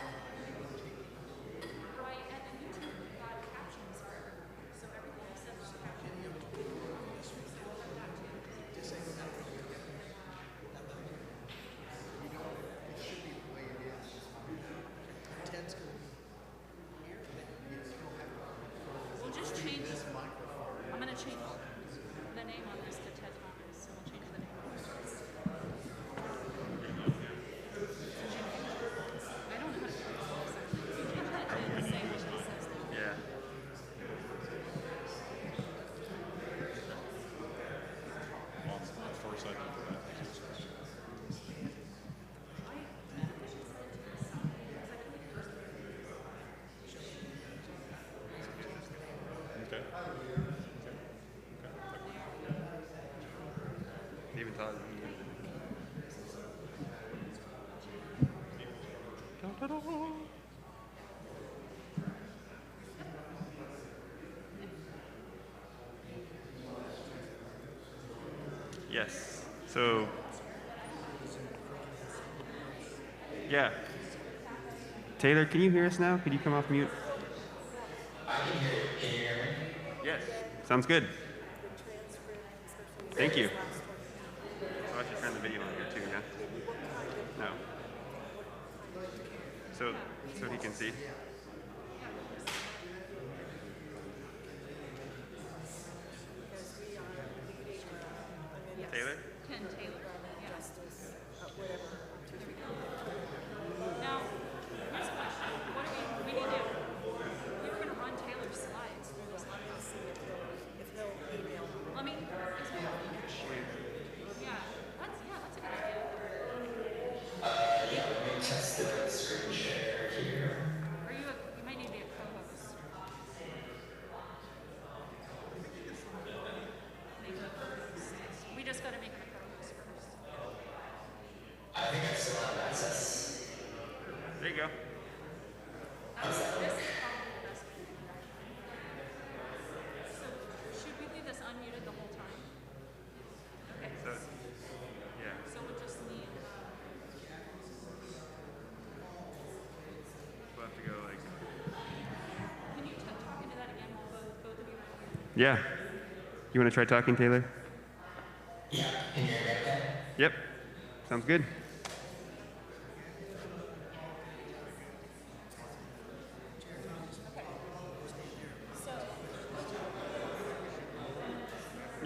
S1: Right, and then YouTube got captions for everyone, so everything except the caption. So we'll have that too.
S2: Ted's going
S1: We'll just change this. I'm going to change the name on this to Ted Thomas, so we'll change the name on this. I don't know how to change this. You change that to the same as it says there.
S9: Yeah.
S12: Of course I can do that. Okay.
S9: Even thought. Yes. So. Yeah. Taylor, can you hear us now? Could you come off mute?
S15: I can hear you. Can you hear me?
S9: Yes. Sounds good. Thank you. So I should turn the video on here too, yeah? No. So he can see. Taylor?
S1: Ken Taylor. Yes. Now, here's a question. What do we need to, we were going to run Taylor's slides through this audience. If they'll email. Let me, yeah, that's a good idea.
S15: Let me test the screen share here.
S1: You might need to be a co-host. Make a co-host. We just got to make him a co-host first.
S15: I think I still have access.
S9: There you go.
S1: This is probably the best way. So, should we leave this unmuted the whole time? Okay.
S9: So, yeah.
S1: So we'll just need,
S9: We'll have to go like.
S1: can you talk into that again while both of you are here?
S9: Yeah. You want to try talking, Taylor?
S15: Yeah, can you hear me okay?
S9: Yep. Sounds good.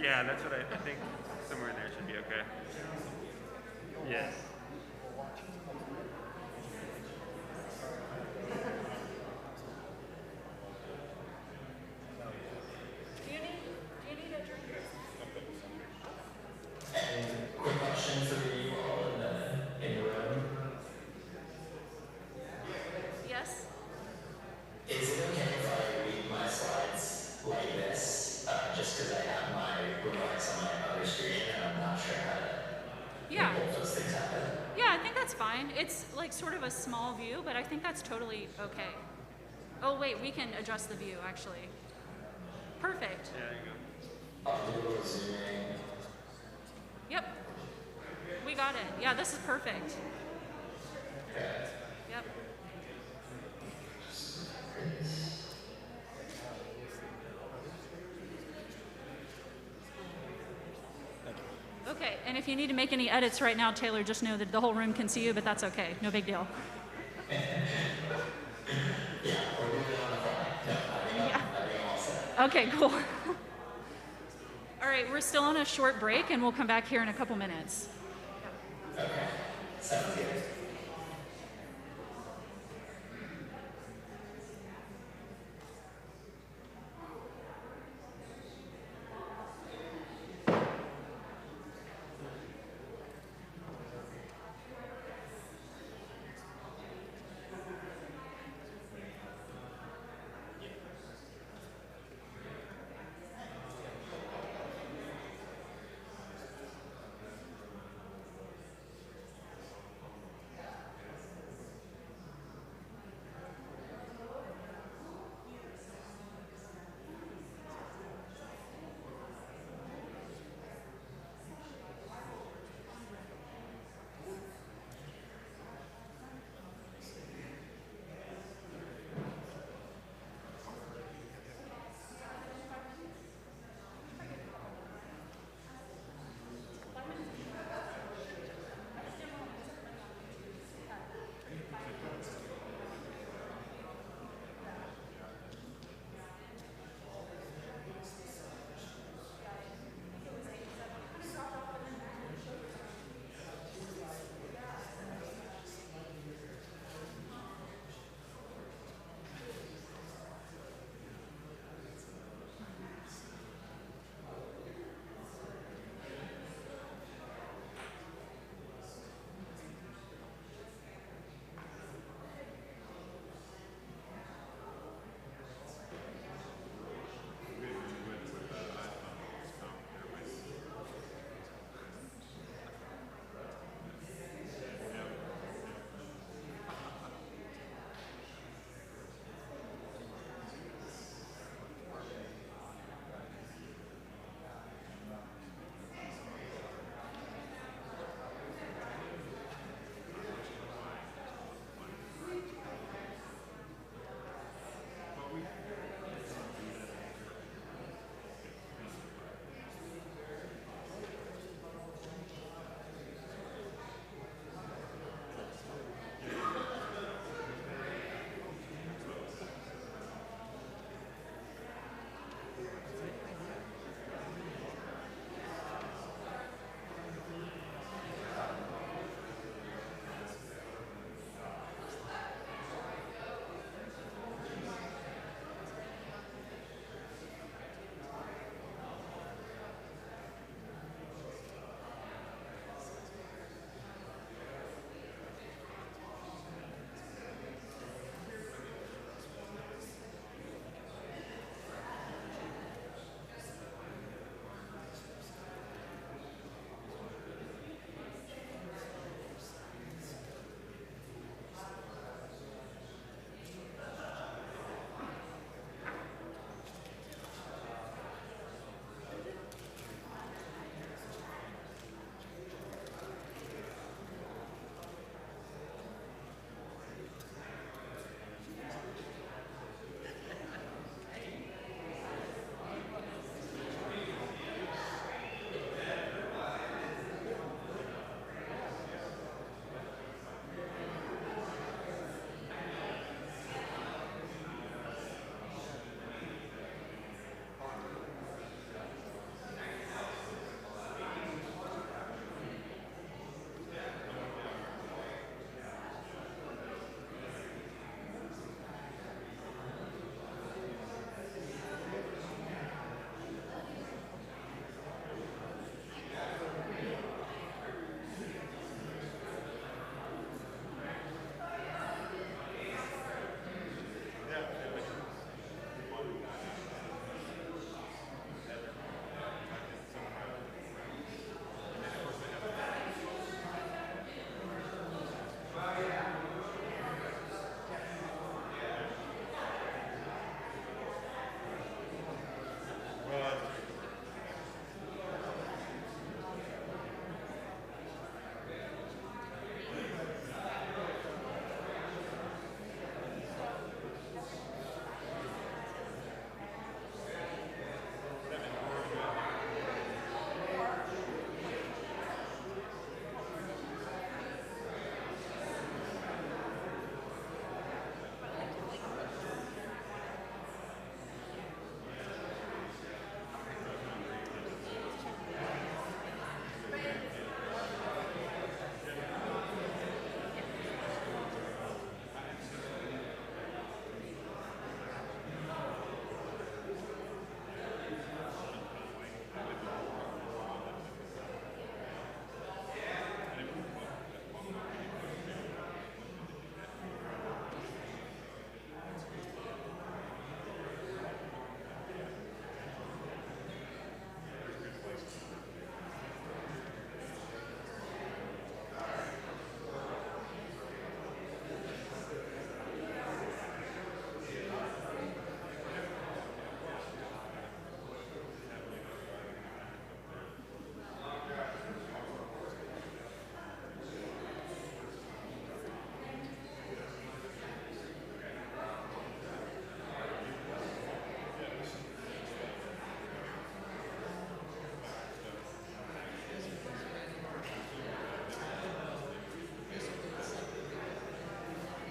S9: Yeah, that's what I think. Somewhere in there should be okay. Yes.
S1: Do you need a drink?
S15: And quick question for you all in the room.
S1: Yes?
S15: Is it okay if I read my slides like this? Just because I have my remarks on my other screen and I'm not sure how to
S1: Yeah.
S15: make both those things happen.
S1: Yeah, I think that's fine. It's like sort of a small view, but I think that's totally okay. Oh wait, we can adjust the view actually. Perfect.
S9: Yeah, there you go.
S15: I'll do a little zooming.
S1: Yep. We got it. Yeah, this is perfect. Yep. Okay, and if you need to make any edits right now, Taylor, just know that the whole room can see you, but that's okay. No big deal. Yeah. Okay, cool. All right, we're still on a short break, and we'll come back here in a couple minutes.
S15: Okay, sounds good.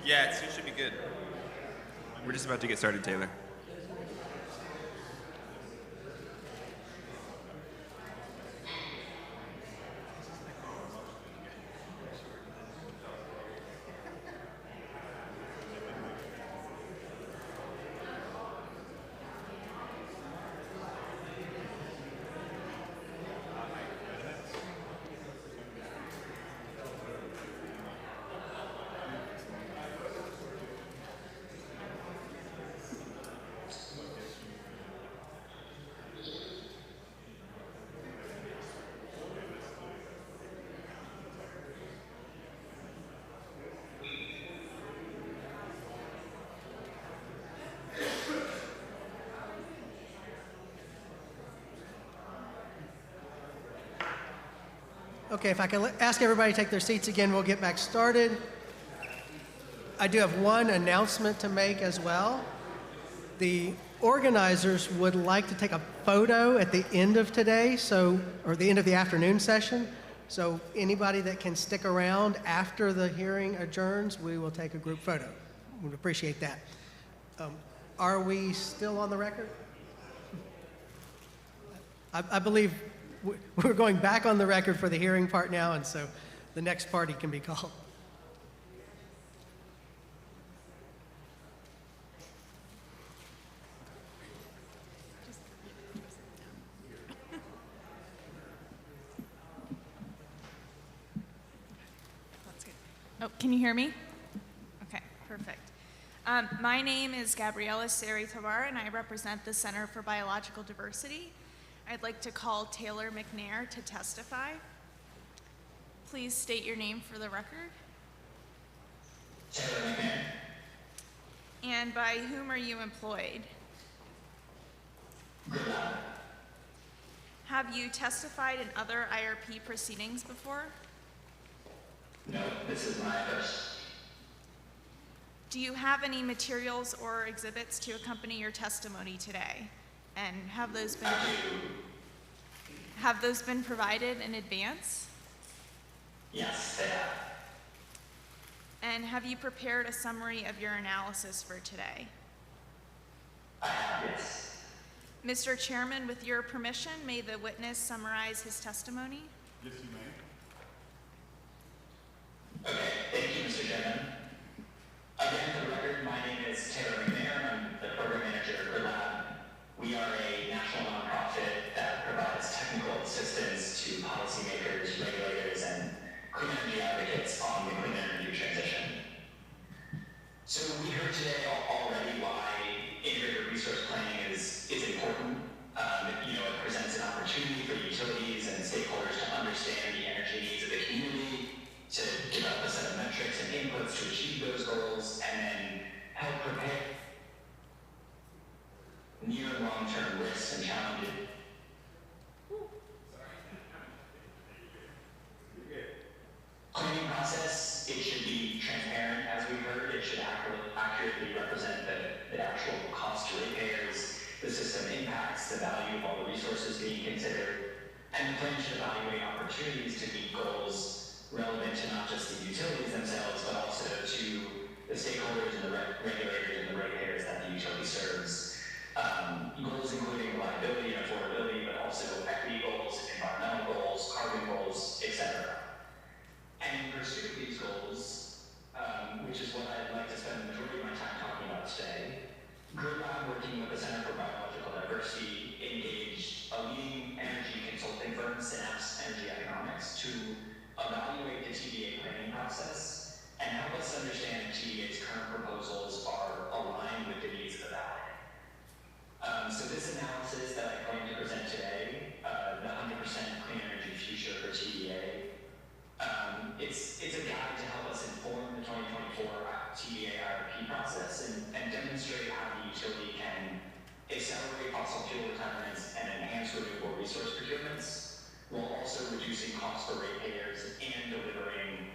S16: Yeah, it should be good. We're just about to get started, Taylor.
S2: Okay, if I can ask everybody to take their seats again, we'll get back started. I do have one announcement to make as well. The organizers would like to take a photo at the end of today, or the end of the afternoon session. So anybody that can stick around after the hearing adjourns, we will take a group photo. We'd appreciate that. Are we still on the record? I believe we're going back on the record for the hearing part now, and so the next party can be called.
S8: That's good. Oh, can you hear me? Okay, perfect. My name is Gabriela Seri Tabar, and I represent the Center for Biological Diversity. I'd like to call Taylor McNair to testify. Please state your name for the record.
S15: Taylor McNair.
S8: And by whom are you employed?
S15: Good luck.
S8: Have you testified in other IRP proceedings before?
S15: No, this is my first.
S8: Do you have any materials or exhibits to accompany your testimony today? And have those been provided in advance?
S15: Yes, they have.
S8: And have you prepared a summary of your analysis for today?
S15: I have, yes.
S8: Mr. Chairman, with your permission, may the witness summarize his testimony?
S12: Yes, you may.
S15: Okay, thank you, Mr. Chairman. Again, for the record, my name is Taylor McNair. I'm the program manager for Lab. We are a national nonprofit that provides technical assistance to policymakers, regulators, and clean energy advocates on the clean energy transition. So we heard today already why integrated resource planning is important. It presents an opportunity for utilities and stakeholders to understand the energy needs of the community, to develop a set of metrics and inputs to achieve those goals, and then help prepare near and long-term risks and challenges. Planning process, it should be transparent, as we heard. It should accurately represent the actual cost to ratepayers, the system impacts, the value of all the resources being considered, and the plan should evaluate opportunities to meet goals relevant to not just the utilities themselves, but also to the stakeholders and the regulators and the ratepayers that the utility serves. Goals including reliability and affordability, but also equity goals, environmental goals, carbon goals, etc. And in pursuit of these goals, which is what I'd like to spend the majority of my time talking about today, Grid Lab, working with the Center for Biological Diversity, engaged a leading energy consulting firm, Synapse Energy Economics, to evaluate the TVA planning process and help us understand if TVA's current proposals are aligned with the needs of the valley. So this analysis that I plan to present today, the 100% Clean Energy Future for TVA, it's a guide to help us inform the 2024 TVA IRP process and demonstrate how the utility can accelerate fossil fuel retirements and enhance renewable resource procurements, while also reducing costs for ratepayers and delivering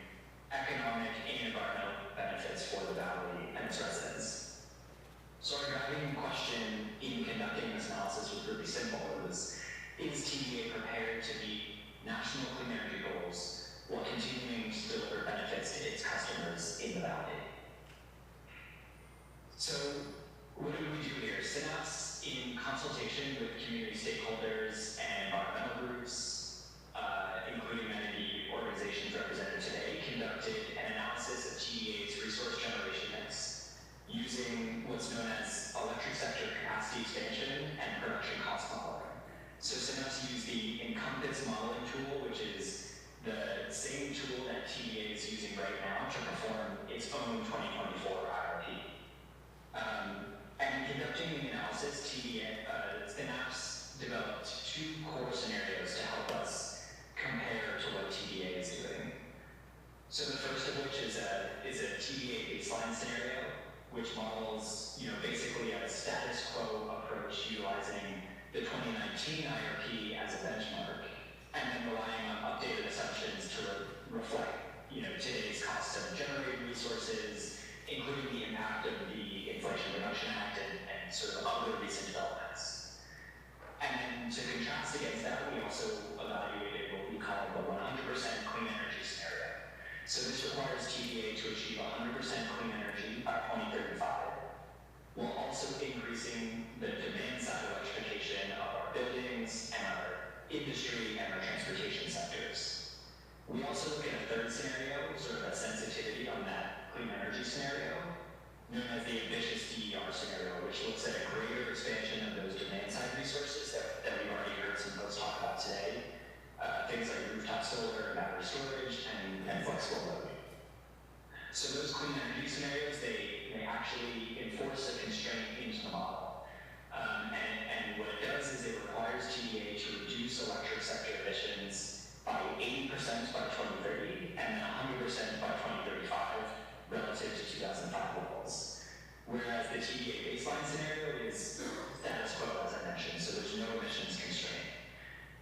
S15: economic and environmental benefits for the valley and its residents. So our guiding question in conducting this analysis was really simple. It was, is TVA prepared to meet national clean energy goals while continuing to deliver benefits to its customers in the valley? So what do we do here? Synapse, in consultation with community stakeholders and environmental groups, including many of the organizations represented today, conducted an analysis of TVA's resource generation mix using what's known as electric sector capacity expansion and production cost modeling. So Synapse used the Encompass modeling tool, which is the same tool that TVA is using right now to perform its own 2024 IRP. And in conducting the analysis, Synapse developed two core scenarios to help us compare to what TVA is doing. So the first of which is a TVA baseline scenario, which models, basically a status quo approach utilizing the 2019 IRP as a benchmark, and then relying on updated assumptions to reflect, today's cost of generating resources, including the impact of the Inflation Reduction Act and sort of other recent developments. And then to contrast against that, we also evaluated what we call the 100% clean energy scenario. So this requires TVA to achieve 100% clean energy by 2035, while also increasing the demand side electrification of our buildings and our industry and our transportation sectors. We also look at a third scenario, sort of a sensitivity on that clean energy scenario, known as the ambitious DER scenario, which looks at a greater expansion of those demand side resources that we've already heard some folks talk about today. Things like rooftop solar, battery storage, and flexible loading. So those clean energy scenarios, they actually enforce a constraint into the model. And what it does is it requires TVA to reduce electric sector emissions by 80% by 2030 and then 100% by 2035 relative to 2005 levels. Whereas the TVA baseline scenario is status quo, as I mentioned, so there's no emissions constraint.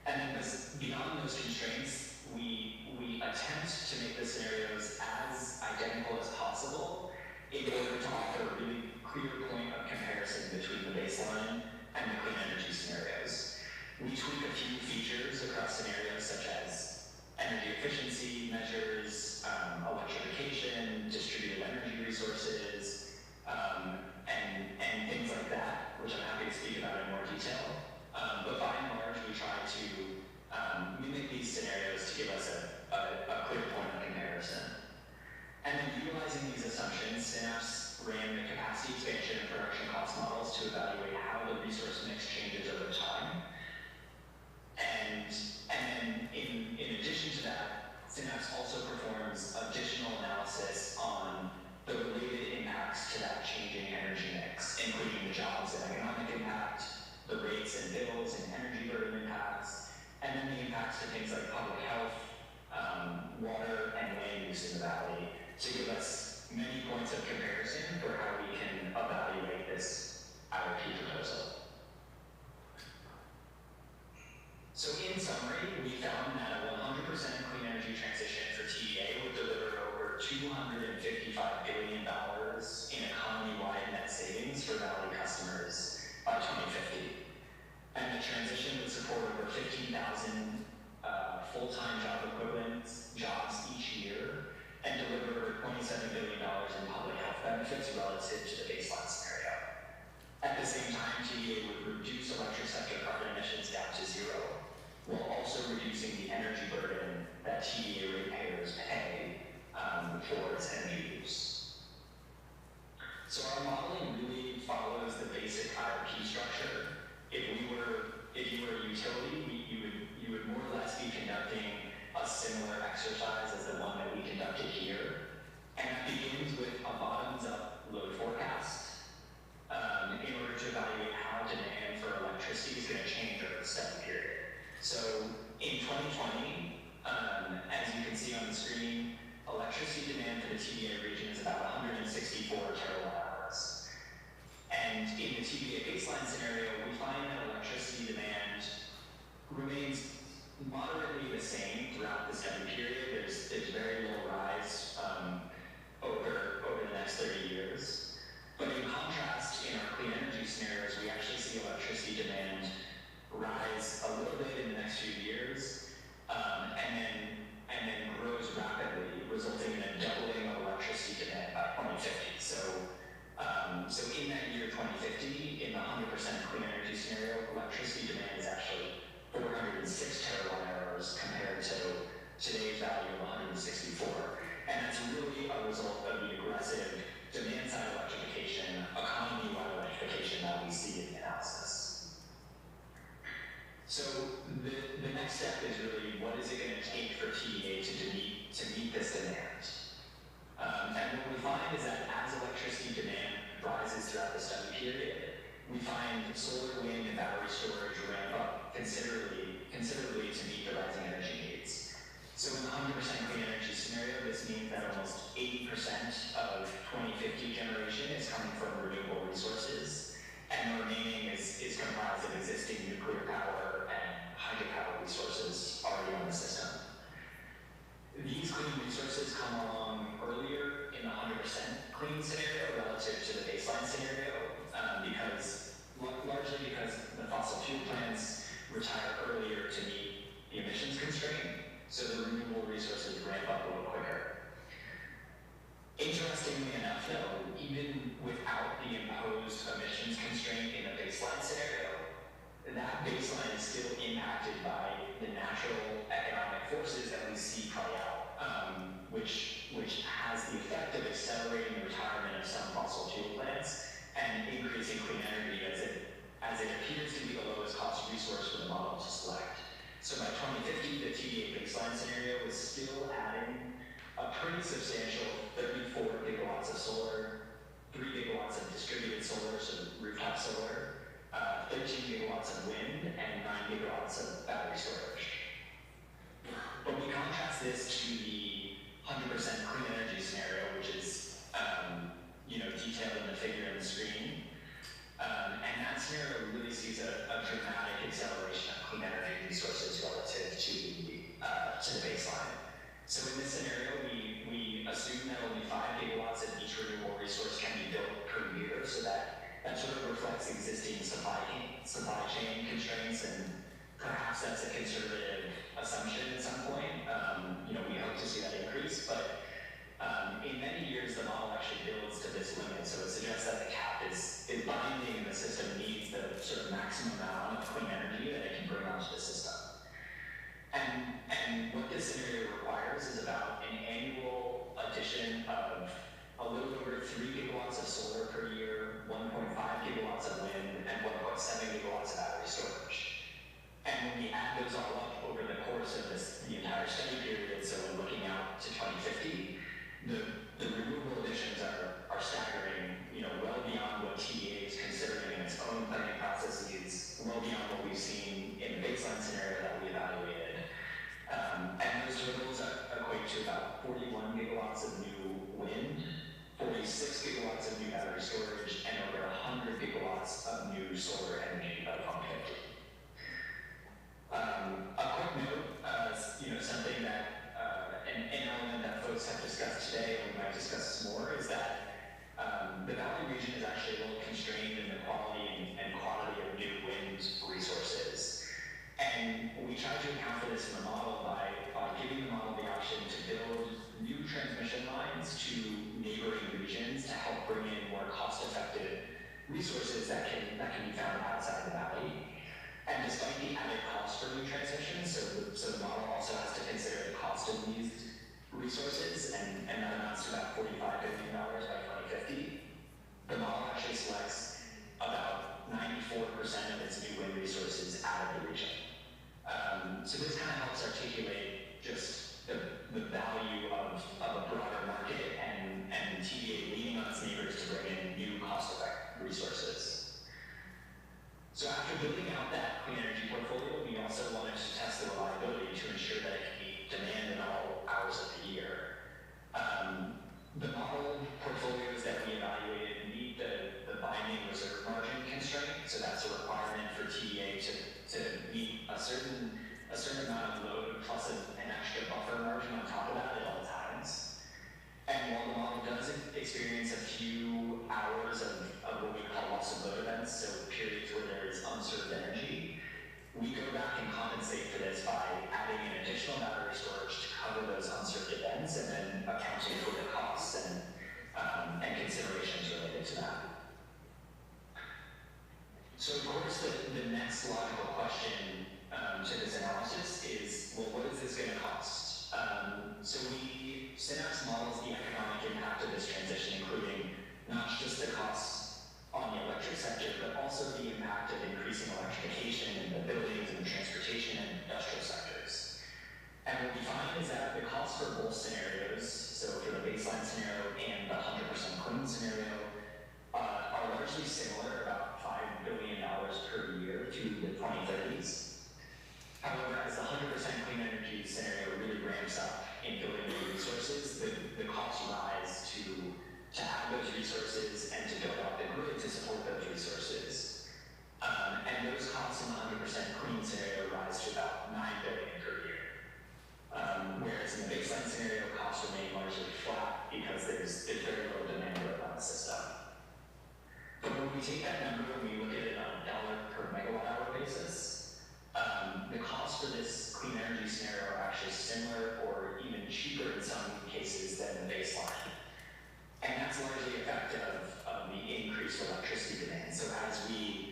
S15: And then beyond those constraints, we attempt to make the scenarios as identical as possible in order to offer a really clear point of comparison between the baseline and the clean energy scenarios. We tweak a few features across scenarios such as energy efficiency measures, electrification, distributed energy resources, and things like that, which I'm happy to speak about in more detail. But by and large, we try to mimic these scenarios to give us a clear point of comparison. And then utilizing these assumptions, Synapse ran the capacity expansion and production cost models to evaluate how the resource mix changes over time. And then in addition to that, Synapse also performs additional analysis on the related impacts to that changing energy mix, including the jobs and economic impact, the rates and bills and energy burden impacts, and then the impacts to things like public health, water, and land use in the valley, to give us many points of comparison for how we can evaluate this IRP proposal. So in summary, we found that a 100% clean energy transition for TVA would deliver over $255 billion in economy-wide net savings for Valley customers by 2050. And the transition would support over 15,000 full-time job equivalent jobs each year and deliver over $27 billion in public health benefits relative to the baseline scenario. At the same time, TVA would reduce electric sector carbon emissions down to zero, while also reducing the energy burden that TVA ratepayers pay for its energy use. So our modeling really follows the basic IRP structure. If you were a utility, you would more or less be conducting a similar exercise as the one that we conducted here. And that begins with a bottoms-up load forecast in order to evaluate how demand for electricity is going to change over the study period. So in 2020, as you can see on the screen, electricity demand for the TVA region is about 164 terawatt hours. And in the TVA baseline scenario, we find that electricity demand remains moderately the same throughout the study period. There's very little rise over the next 30 years. But in contrast, in our clean energy scenarios, we actually see electricity demand rise a little bit in the next few years, and then grows rapidly, resulting in a doubling of electricity demand by 2050. So find is that as electricity demand rises throughout the study period, we find solar, wind, and battery storage ramp up considerably to meet the rising energy needs. So in the 100% clean energy scenario, this means that almost 80% of 2050 generation is coming from renewable resources, and the remaining is comprised of existing nuclear power and hydropower resources already on the system. These clean resources come along earlier in the 100% clean scenario relative to the baseline scenario, largely because the fossil fuel plants retire earlier to meet the emissions constraint, so the renewable resources ramp up a little quicker. Interestingly enough, though, even without the imposed emissions constraint in the baseline scenario, that baseline is still impacted by the natural economic forces that we see play out, which has the effect of accelerating the retirement of some fossil fuel plants and increasing clean energy as it appears to be the lowest cost resource for the model to select. So by 2050, the TVA baseline scenario is still adding a pretty substantial 34 gigawatts of solar, 3 gigawatts of distributed solar, so rooftop solar, 13 gigawatts of wind, and 9 gigawatts of battery storage. But we contrast this to the 100% clean energy scenario, which is detailed in the figure on the screen. And that scenario really sees a dramatic acceleration of clean energy resources relative to the baseline. So in this scenario, we assume that only 5 gigawatts of each renewable resource can be built per year, so that sort of reflects existing supply chain constraints, and perhaps that's a conservative assumption at some point. We hope to see that increase, but in many years, the model actually builds to this limit, so it suggests that the cap is binding and the system needs the sort of maximum amount of clean energy that it can bring onto the system. And what this scenario requires is about an annual addition of a little over 3 gigawatts of solar per year, 1.5 gigawatts of wind, and 1.7 gigawatts of battery storage. And when we add those all up over the course of the entire study period, so we're looking out to 2050, the renewable additions are staggering, well beyond what TVA is considering in its own planning processes, well beyond what we've seen in the baseline scenario that we evaluated. And those totals equate to about 41 gigawatts of new wind, 46 gigawatts of new battery storage, and over 100 gigawatts of new solar energy by 2050. A quick note, something that an element that folks have discussed today, and we might discuss more, is that the Valley region is actually a little constrained in the quality and quantity of new wind resources. And we try to account for this in the model by giving the model the option to build new transmission lines to neighboring regions to help bring in more cost-effective resources that can be found outside the valley. And despite the added cost for new transmission, so the model also has to consider the cost of these resources, and that amounts to about $45 billion by 2050. The model actually selects about 94% of its new wind resources out of the region. So this kind of helps articulate just the value of a broader market and TVA leaning on its neighbors to bring in new cost-effective resources. So after building out that clean energy portfolio, we also wanted to test the reliability to ensure that it can meet demand in all hours of the year. The model portfolios that we evaluated meet the binding reserve margin constraint, so that's a requirement for TVA to meet a certain amount of load plus an extra buffer margin on top of that at all times. And while the model does experience a few hours of what we call loss of load events, so periods where there is unserved energy, we go back and compensate for this by adding an additional battery storage to cover those unserved events and then accounting for the costs and considerations related to that. So of course the next logical question to this analysis is, well, what is this going to cost? So Synapse models the economic impact of this transition, including not just the costs on the electric sector, but also the impact of increasing electrification in the buildings and transportation and industrial sectors. And what we find is that the cost for both scenarios, so for the baseline scenario and the 100% scenario are largely similar, about $5 billion per year through the 2030s. However, as the 100% clean energy scenario really ramps up in building new resources, the costs rise to add those resources and to build out the grid to support those resources. And those costs in the 100% clean scenario rise to about $9 billion per year. Whereas in the baseline scenario, costs remain largely flat because there's very little demand growth on the system. But when we take that number and we look at it on a dollar per megawatt hour basis, the costs for this clean energy scenario are actually similar or even cheaper in some cases than the baseline. And that's largely a effect of the increased electricity demand. So as we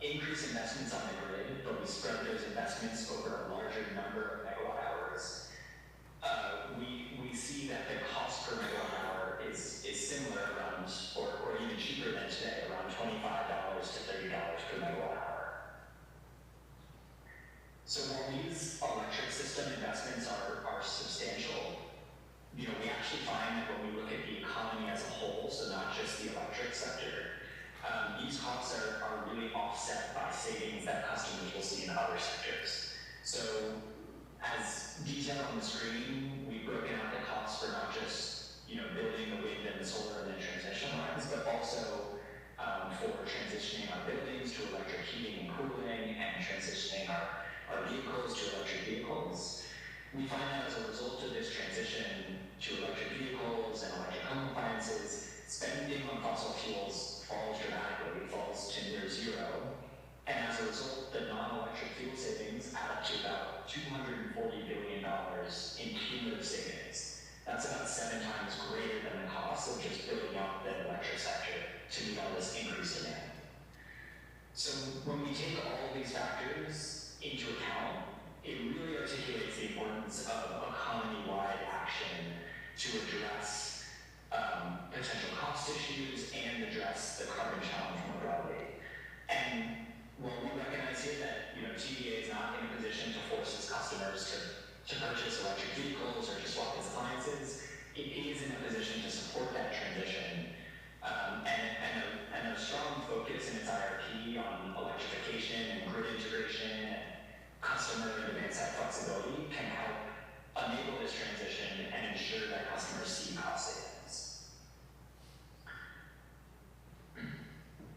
S15: increase investments on the grid, but we spread those investments over a larger number of megawatt hours, we see that the cost per megawatt hour is similar around, or even cheaper than today, around $25 to $30 per megawatt hour. So while these electric system investments are substantial, we actually find that when we look at the economy as a whole, so not just the electric sector, these costs are really offset by savings that customers will see in other sectors. So as detailed on the screen, we've broken out the costs for not just building the wind and the solar and the transmission lines, but also for transitioning our buildings to electric heating and cooling and transitioning our vehicles to electric vehicles. We find that as a result of this transition to electric vehicles and electric home appliances, spending on fossil fuels falls dramatically, falls to near zero. And as a result, the non-electric fuel savings add up to about $240 billion in cumulative savings. That's about 7 times greater than the cost of just building out the electric sector to meet all this increased demand. So when we take all of these factors into account, it really articulates the importance of economy-wide action to address potential cost issues and address the carbon challenge more broadly. And while we recognize here that TVA is not in a position to force its customers to purchase electric vehicles or to swap its appliances, it is in a position to support that transition. And a strong focus in its IRP on electrification and grid integration and customer and demand-side flexibility can help enable this transition and ensure that customers see cost savings.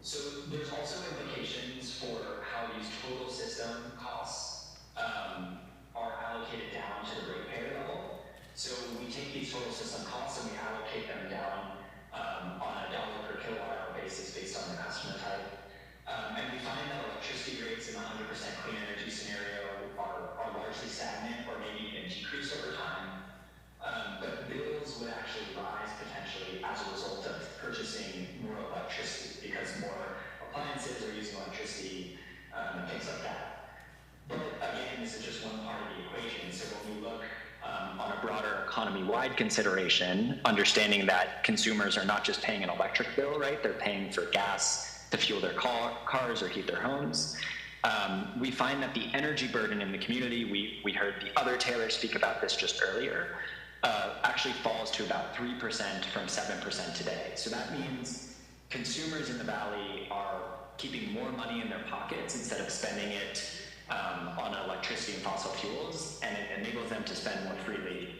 S15: So there's also implications for how these total system costs are allocated down to the ratepayer level. So we take these total system costs and we allocate them down on a dollar per kilowatt hour basis based on the customer type. And we find that electricity rates in the 100% clean energy scenario are largely stagnant or maybe even decrease over time. But bills would actually rise potentially as a result of purchasing more electricity because more appliances are using electricity and things like that. But again, this is just one part of the equation. So when we look on a broader economy-wide consideration, understanding that consumers are not just paying an electric bill, right? They're paying for gas to fuel their cars or heat their homes. We find that the energy burden in the community, we heard the other Taylor speak about this just earlier, actually falls to about 3% from 7% today. So that means consumers in the valley are keeping more money in their pockets instead of spending it on electricity and fossil fuels, and it enables them to spend more freely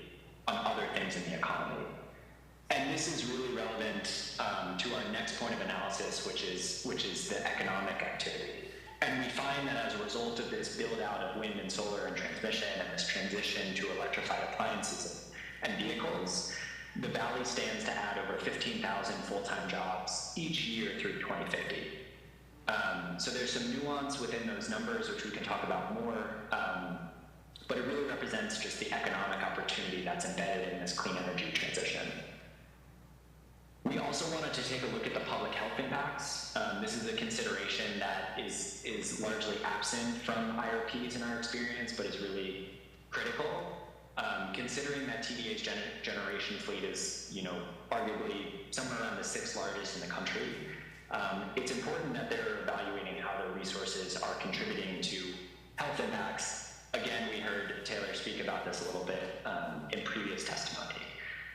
S15: on other things in the economy. And this is really relevant to our next point of analysis, which is the economic activity. And we find that as a result of this build out of wind and solar and transmission and this transition to electrified appliances and vehicles, the valley stands to add over 15,000 full-time jobs each year through 2050. So there's some nuance within those numbers, which we can talk about more, but it really represents just the economic opportunity that's embedded in this clean energy transition. We also wanted to take a look at the public health impacts. This is a consideration that is largely absent from IRPs in our experience, but is really critical. Considering that TVA's generation fleet is, arguably somewhere around the 6th largest in the country, it's important that they're evaluating how their resources are contributing to health impacts. Again, we heard Taylor speak about this a little bit in previous testimony.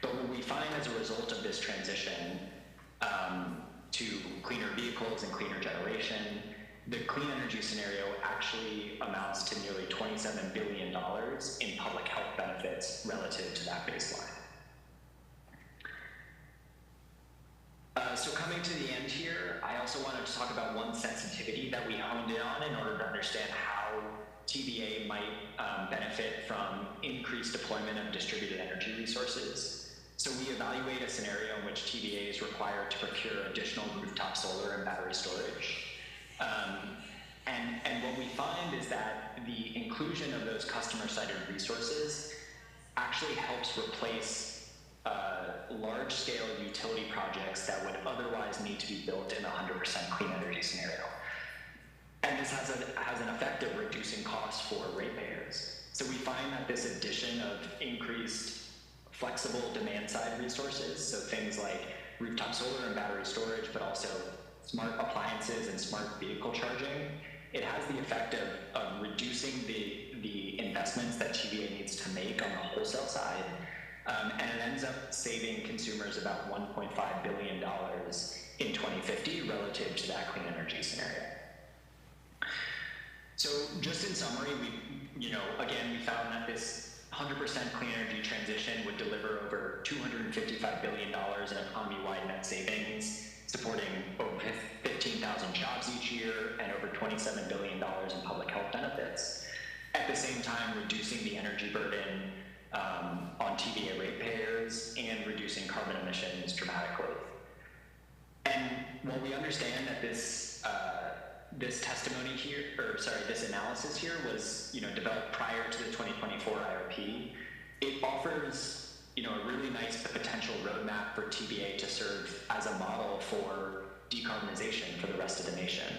S15: But But what we find as a result of this transition to cleaner vehicles and cleaner generation, the clean energy scenario actually amounts to nearly $27 billion in public health benefits relative to that baseline. So coming to the end here, I also wanted to talk about one sensitivity that we honed in on in order to understand how TVA might benefit from increased deployment of distributed energy resources. So we evaluate a scenario in which TVA is required to procure additional rooftop solar and battery storage. And what we find is that the inclusion of those customer-cited resources actually helps replace large-scale utility projects that would otherwise need to be built in a 100% clean energy scenario. And this has an effect of reducing costs for ratepayers. So we find that this addition of increased flexible demand-side resources, so things like rooftop solar and battery storage, but also smart appliances and smart vehicle charging, it has the effect of reducing the investments that TVA needs to make on the wholesale side, and it ends up saving consumers about $1.5 billion in 2050 relative to that clean energy scenario. So just in summary, we found that this 100% clean energy transition would deliver over $255 billion in economy-wide net savings, supporting over 15,000 jobs each year and over $27 billion in public health benefits. At the same time, reducing the energy burden on TVA ratepayers and reducing carbon emissions dramatically. And while we understand that this analysis here was developed prior to the 2024 IRP, it offers a really nice potential roadmap for TVA to serve as a model for decarbonization for the rest of the nation.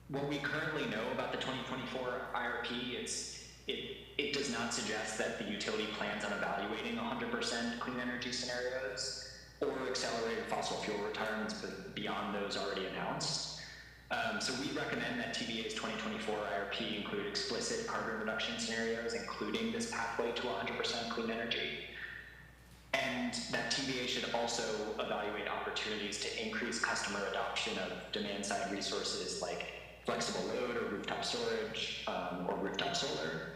S15: What we currently know about the 2024 IRP, it does not suggest that the utility plans on evaluating 100% clean energy scenarios or accelerated fossil fuel retirements beyond those already announced. So we recommend that TVA's 2024 IRP include explicit carbon reduction scenarios, including this pathway to 100% clean energy. And that TVA should also evaluate opportunities to increase customer adoption of demand-side resources like flexible load or rooftop storage or rooftop solar.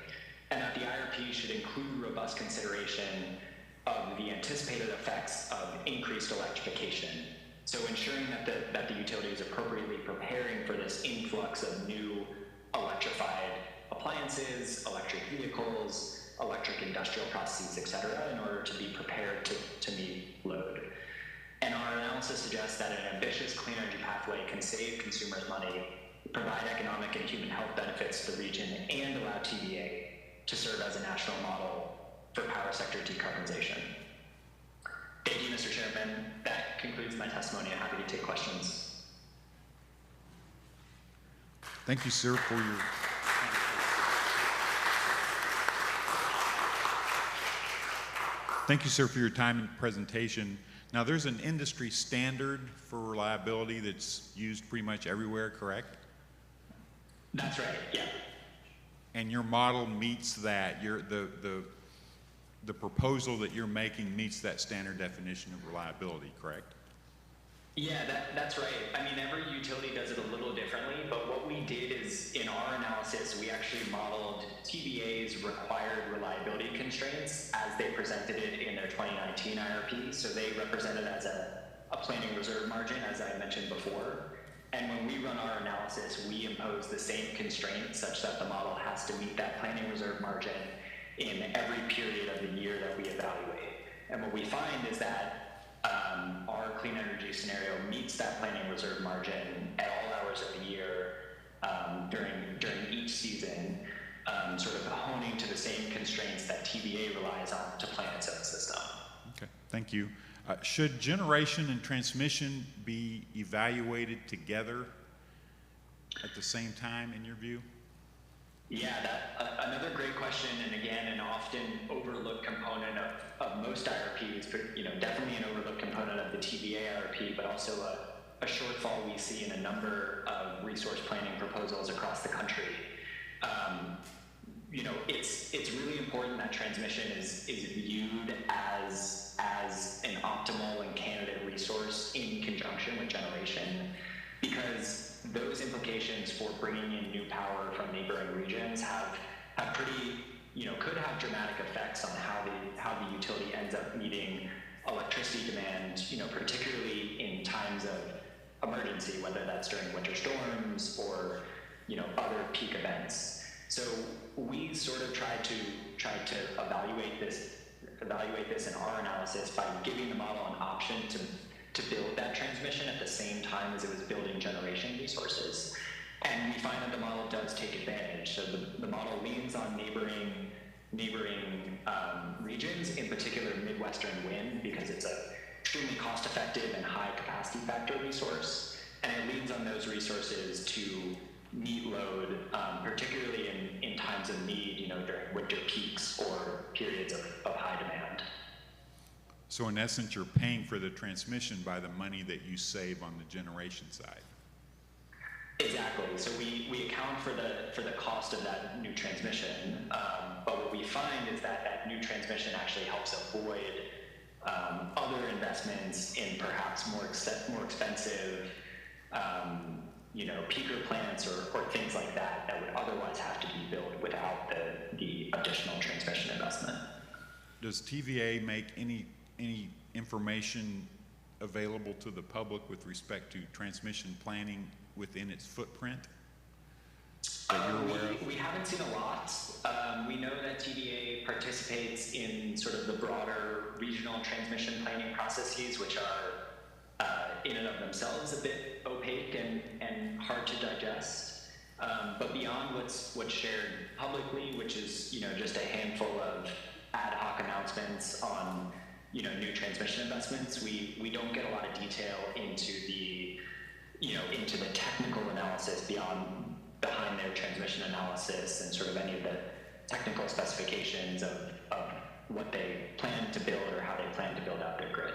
S15: And that the IRP should include robust consideration of the anticipated effects of increased electrification. So ensuring that the utility is appropriately preparing for this influx of new electrified appliances, electric vehicles, electric industrial processes, et cetera, in order to be prepared to meet load. And our analysis suggests that an ambitious clean energy pathway can save consumers money, provide economic and human health benefits to the region, and allow TVA to serve as a national model for power sector decarbonization. Thank you, Mr. Chairman. That concludes my testimony. I'm happy to take questions.
S12: Thank you, sir, for your... Thank you, sir, for your time and presentation. Now, there's an industry standard for reliability that's used pretty much everywhere, correct?
S15: That's right, yeah.
S12: And your model meets that. The proposal that you're making meets that standard definition of reliability, correct?
S15: Yeah, that's right. I mean, every utility does it a little differently, but what we did is, in our analysis, we actually modeled TVA's required reliability constraints as they presented it in their 2019 IRP. So they represented as a planning reserve margin, as I mentioned before. And when we run our analysis, we impose the same constraints such that the model has to meet that planning reserve margin in every period of the year that we evaluate. And what we find is that our clean energy scenario meets that planning reserve margin at all hours of the year during each season, sort of honing to the same constraints that TVA relies on to plan its own system.
S12: Okay, thank you. Should generation and transmission be evaluated together at the same time, in your view?
S15: Yeah, another great question, and again, an often overlooked component of most IRPs, definitely an overlooked component of the TVA IRP, but also a shortfall we see in a number of resource planning proposals across the country. It's really important that transmission is viewed as an optimal and candidate resource in conjunction with generation, because those implications for bringing in new power from neighboring regions have pretty, could have dramatic effects on how the utility ends up meeting electricity demand, particularly in times of emergency, whether that's during winter storms or, other peak events. So we sort of tried to evaluate this in our analysis by giving the model an option to build that transmission at the same time as it was building generation resources. And we find that the model does take advantage. So the model leans on neighboring regions, in particular Midwestern wind, because it's a extremely cost-effective and high capacity factor resource, and it leans on those resources to meet load, particularly in times of need, during winter peaks or periods of high demand.
S12: So in essence, you're paying for the transmission by the money that you save on the generation side.
S15: Exactly. So we account for the cost of that new transmission, but what we find is that new transmission actually helps avoid other investments in perhaps more expensive, peaker plants or things like that would otherwise have to be built without the additional transmission investment.
S12: Does TVA make any information available to the public with respect to transmission planning within its footprint that you're aware of?
S15: We haven't seen a lot. We know that TVA participates in sort of the broader regional transmission planning processes, which are in and of themselves a bit opaque and hard to digest. But beyond what's shared publicly, which is just a handful of ad hoc announcements on new transmission investments, we don't get a lot of detail into the technical analysis behind their transmission analysis and sort of any of the technical specifications of what they plan to build or how they plan to build out their grid.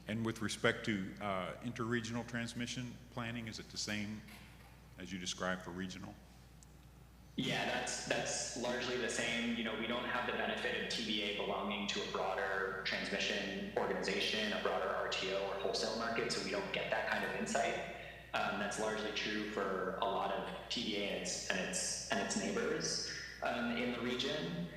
S12: And with respect to interregional transmission planning, is it the same as you described for regional?
S15: Yeah, that's largely the same. We don't have the benefit of TVA belonging to a broader transmission organization, a broader RTO or wholesale market, so we don't get that kind of insight. That's largely true for a lot of TVA and its neighbors in the region.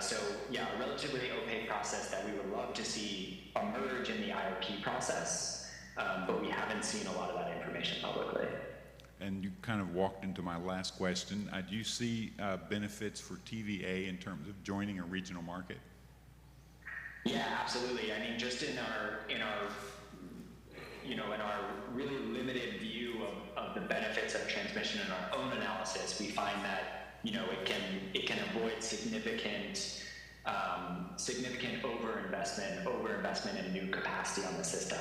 S15: So yeah, a relatively opaque process that we would love to see emerge in the IRP process, but we haven't seen a lot of that information publicly.
S12: And you kind of walked into my last question. Do you see benefits for TVA in terms of joining a regional market?
S15: Yeah, absolutely. I mean, just in our really limited view of the benefits of transmission in our own analysis, we find that it can avoid significant overinvestment in new capacity on the system.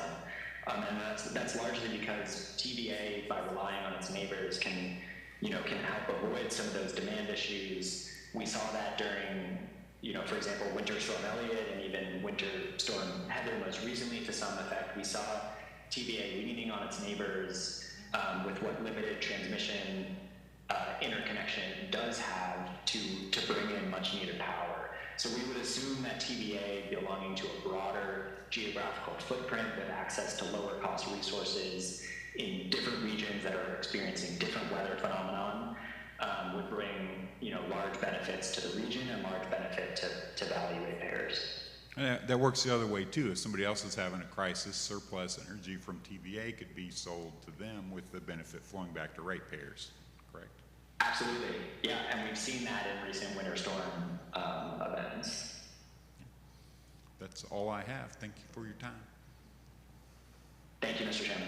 S15: And that's largely because TVA, by relying on its neighbors, can help avoid some of those demand issues. We saw that during, for example, Winter Storm Elliott and even Winter Storm Heather most recently to some effect. We saw TVA leaning on its neighbors with what limited transmission interconnection it does have to bring in much needed power. So we would assume that TVA belonging to a broader geographical footprint with access to lower cost resources in different regions that are experiencing different weather phenomenon would bring large benefits to the region and large benefit to value ratepayers.
S12: That works the other way too. If somebody else is having a crisis, surplus energy from TVA could be sold to them with the benefit flowing back to ratepayers, correct?
S15: Absolutely, yeah, and we've seen that in recent winter storm events.
S12: That's all I have. Thank you for your time.
S15: Thank you, Mr. Chairman.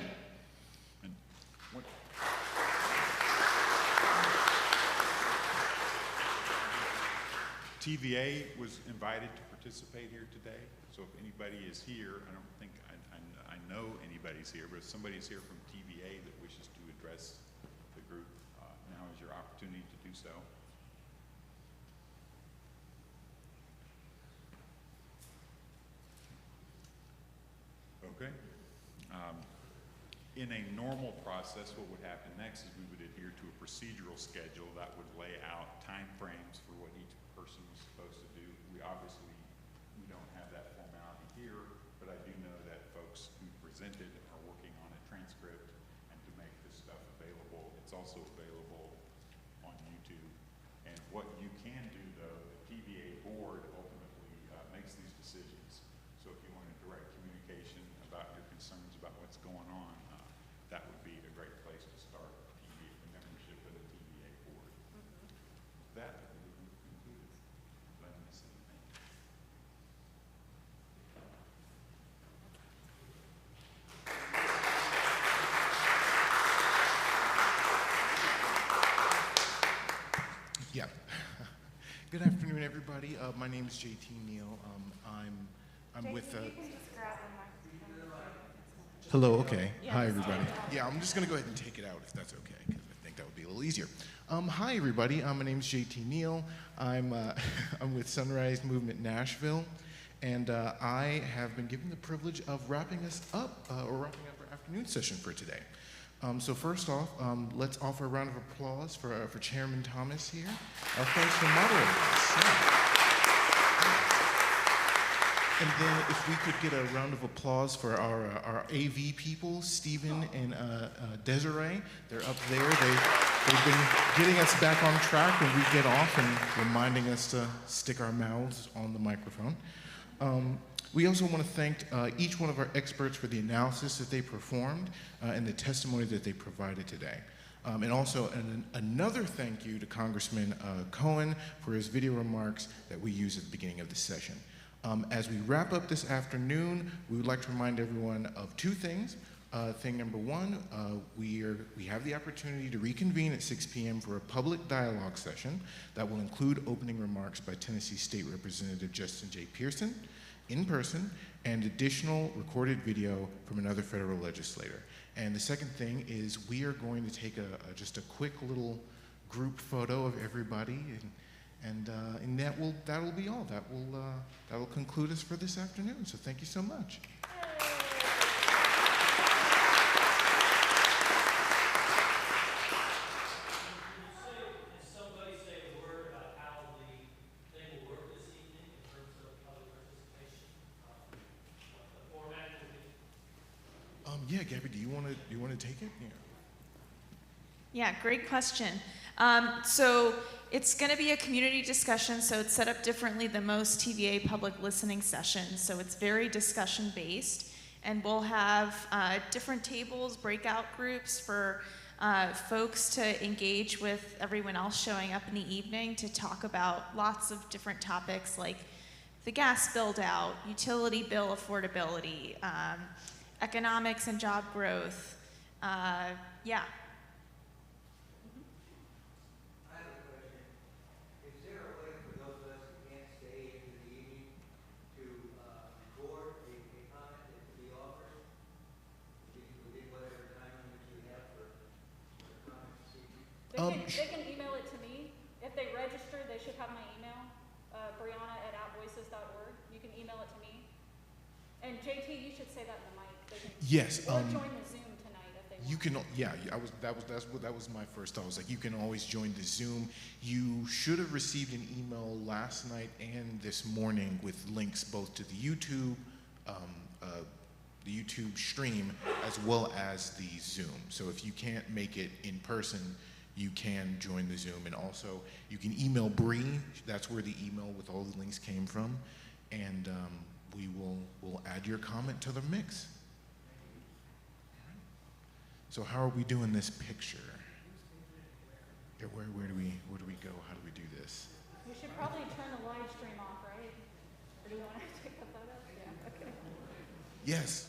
S12: And what? TVA was invited to participate here today, so if anybody is here, I don't think I know anybody's here, but if somebody's here from TVA that wishes to address the group, now is your opportunity to do so. Okay. In a normal process, what would happen next is we would adhere to a procedural schedule that would lay out time frames for what each person was supposed to do here, but I do know that folks who presented are working on a transcript and to make this stuff available. It's also available on YouTube. And what you can do, though, the TVA board ultimately makes these decisions. So if you want a direct communication about your concerns about what's going on, that would be a great place to start the membership of the TVA board. With that, I believe we've concluded. Did I miss anything?
S7: Yeah. Good afternoon, everybody. My name is JT Neal. I'm with. Hello. Okay. Hi, everybody. Yeah, I'm just gonna go ahead and take it out if that's okay, because I think that would be a little easier. Hi, everybody. My name is JT Neal. I'm with Sunrise Movement Nashville, and I have been given the privilege of wrapping up our afternoon session for today. So first off, let's offer a round of applause for Chairman Thomas here. Thanks for moderating us. And then if we could get a round of applause for our AV people, Stephen and Desiree. They're up there. They've been getting us back on track when we get off and reminding us to stick our mouths on the microphone. We also want to thank each one of our experts for the analysis that they performed and the testimony that they provided today. And also another thank you to Congressman Cohen for his video remarks that we used at the beginning of the session. As we wrap up this afternoon, we would like to remind everyone of two things. Thing number one, we have the opportunity to reconvene at 6 p.m. for a public dialogue session that will include opening remarks by Tennessee State Representative Justin J. Pearson in person and additional recorded video from another federal legislator. And the second thing is we are going to take just a quick little group photo of everybody, and that'll be all. That will conclude us for this afternoon. So thank you so much. Yeah, Gabby, do you want to take it?
S8: Yeah, great question. So it's going to be a community discussion, so it's set up differently than most TVA public listening sessions. So it's very discussion based, and we'll have different tables, breakout groups for folks to engage with everyone else showing up in the evening to talk about lots of different topics like the gas build out, utility bill affordability, economics and job growth. Yeah.
S17: I have a question. Is there a way for those of us who can't stay into the evening to record a comment that could be offered within whatever time limit you have for comments this evening?
S1: They can email it to me. If they register, they should have my email, brianna@appvoices.org. You can email it to me. And JT, you should say that in the mic.
S7: Yes.
S1: Or join the Zoom tonight if they want.
S7: You can. Yeah. That was my first thought. I was like, you can always join the Zoom. You should have received an email last night and this morning with links both to the YouTube stream as well as the Zoom. So if you can't make it in person, you can join the Zoom. And also, you can email Bree. That's where the email with all the links came from. And we'll add your comment to the mix. So how are we doing this picture? Yeah, where do we go? How do we do this?
S1: You should probably turn the live stream off, right? Or do you want to take the photo? Yeah, okay.
S7: Yes.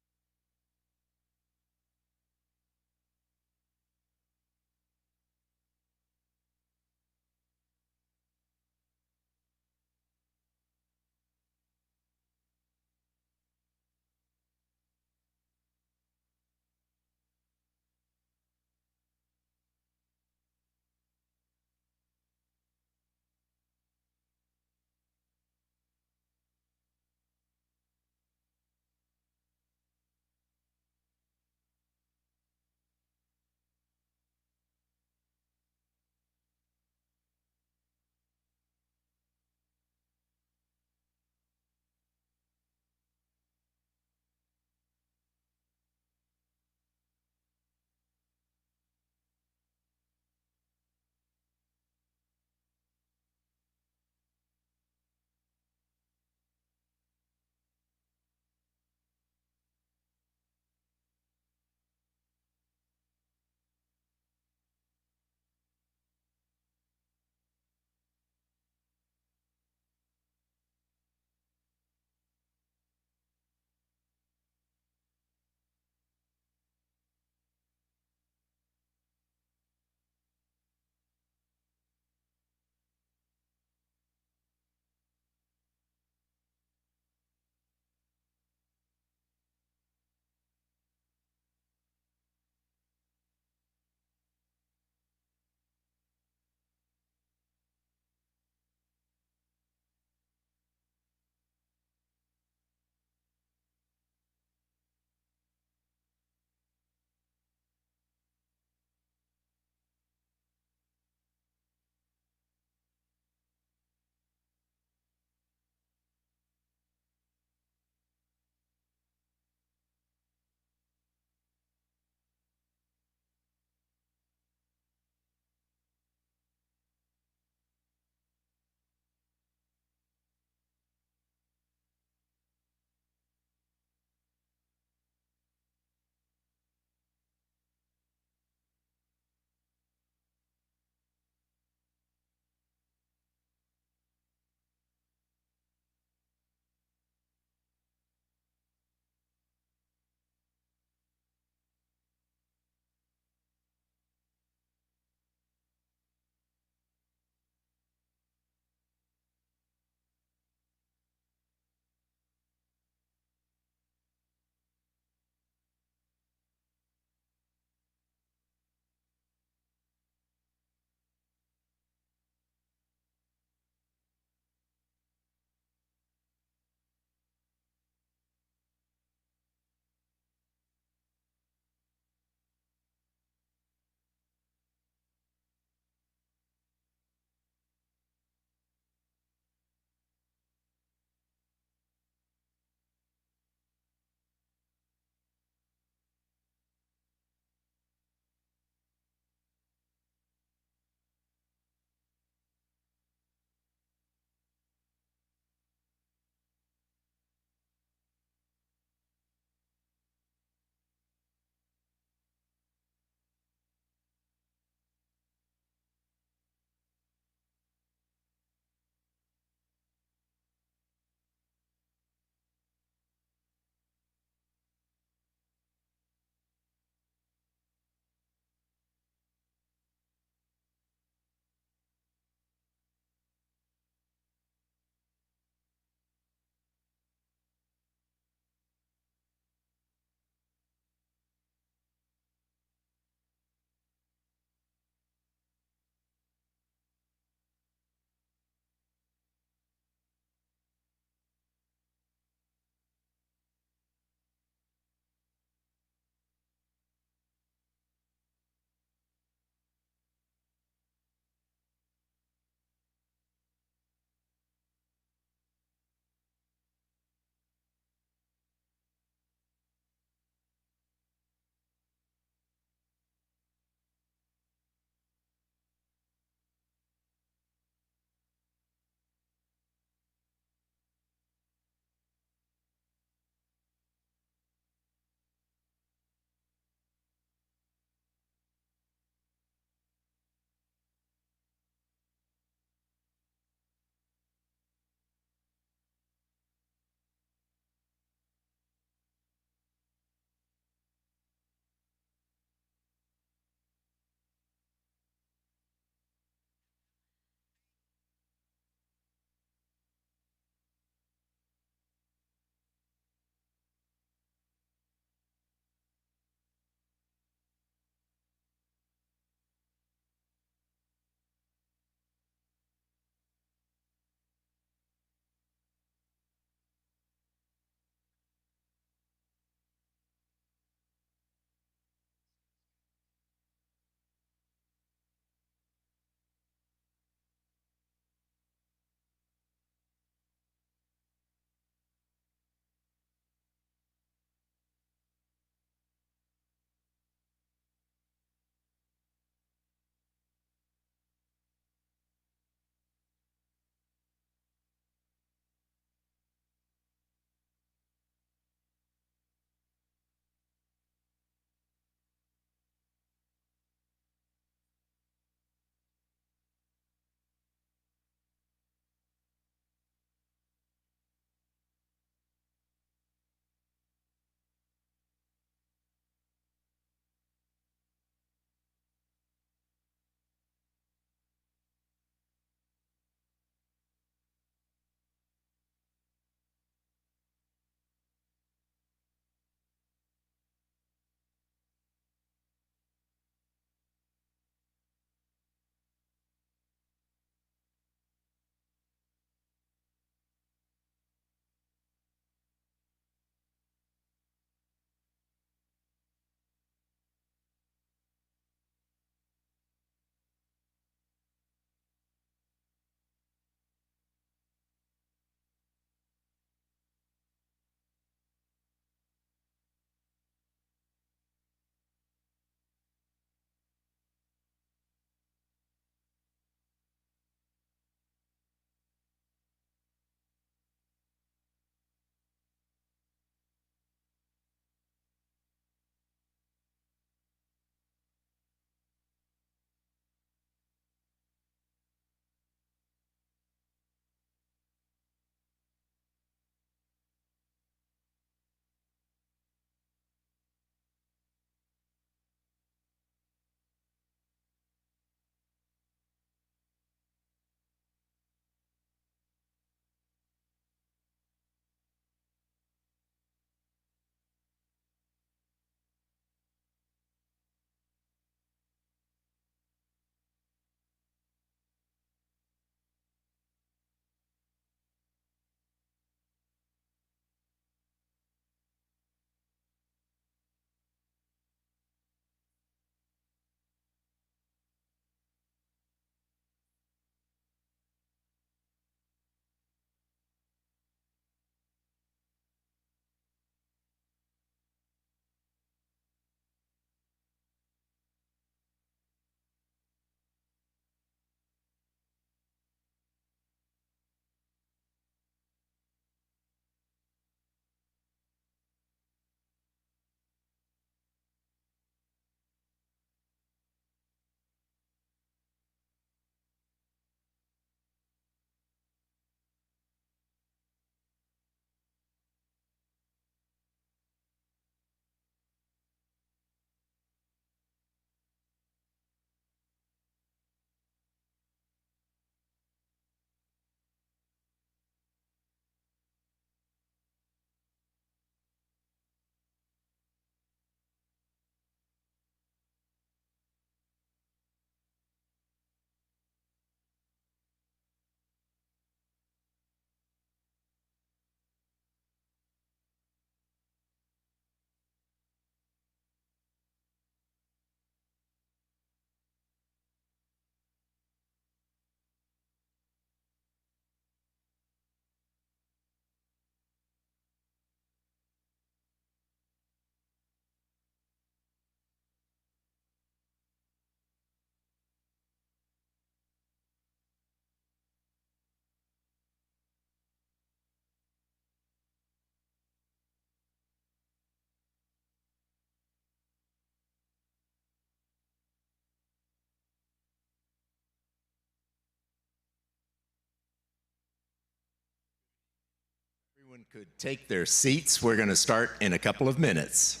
S18: everyone could take their seats, we're going to start in a couple of minutes.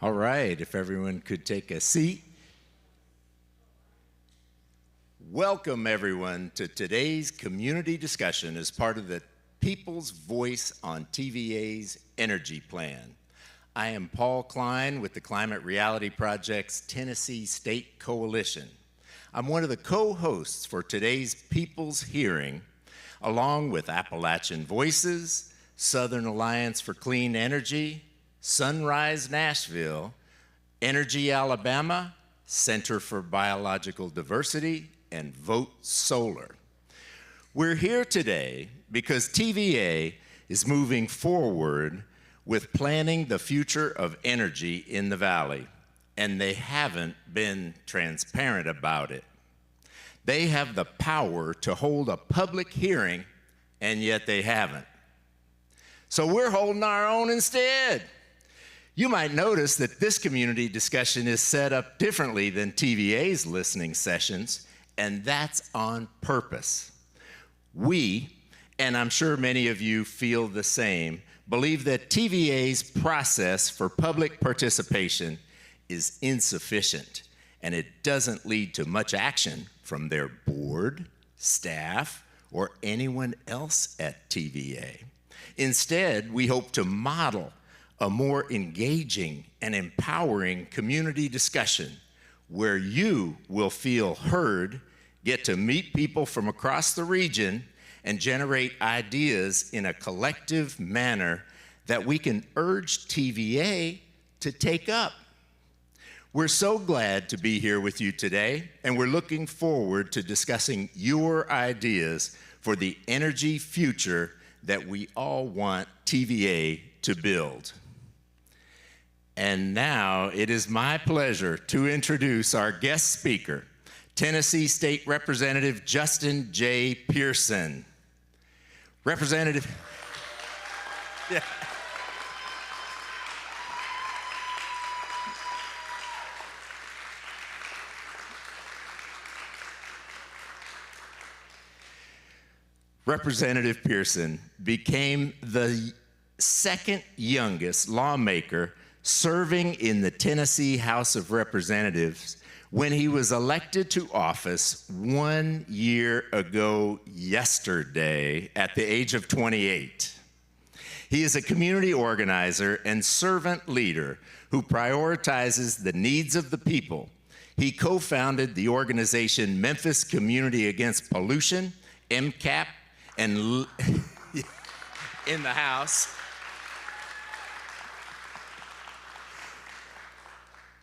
S18: All right, if everyone could take a seat. Welcome, everyone, to today's community discussion as part of the People's Voice on TVA's Energy Plan. I am Paul Klein with the Climate Reality Project's Tennessee State Coalition. I'm one of the co-hosts for today's People's Hearing, along with Appalachian Voices, Southern Alliance for Clean Energy, Sunrise Nashville, Energy Alabama, Center for Biological Diversity, and Vote Solar. We're here today because TVA is moving forward with planning the future of energy in the Valley, and they haven't been transparent about it. They have the power to hold a public hearing, and yet they haven't. So we're holding our own instead. You might notice that this community discussion is set up differently than TVA's listening sessions, and that's on purpose. We, and I'm sure many of you feel the same, believe that TVA's process for public participation is insufficient, and it doesn't lead to much action from their board, staff, or anyone else at TVA. Instead, we hope to model a more engaging and empowering community discussion where you will feel heard, get to meet people from across the region, and generate ideas in a collective manner that we can urge TVA to take up. We're so glad to be here with you today, and we're looking forward to discussing your ideas for the energy future that we all want TVA to build. And now it is my pleasure to introduce our guest speaker, Tennessee State Representative Justin J. Pearson. Representative. Yeah. Representative Pearson became the second youngest lawmaker serving in the Tennessee House of Representatives when he was elected to office 1 year ago yesterday at the age of 28. He is a community organizer and servant leader who prioritizes the needs of the people. He co-founded the organization Memphis Community Against Pollution, MCAP, and in the House.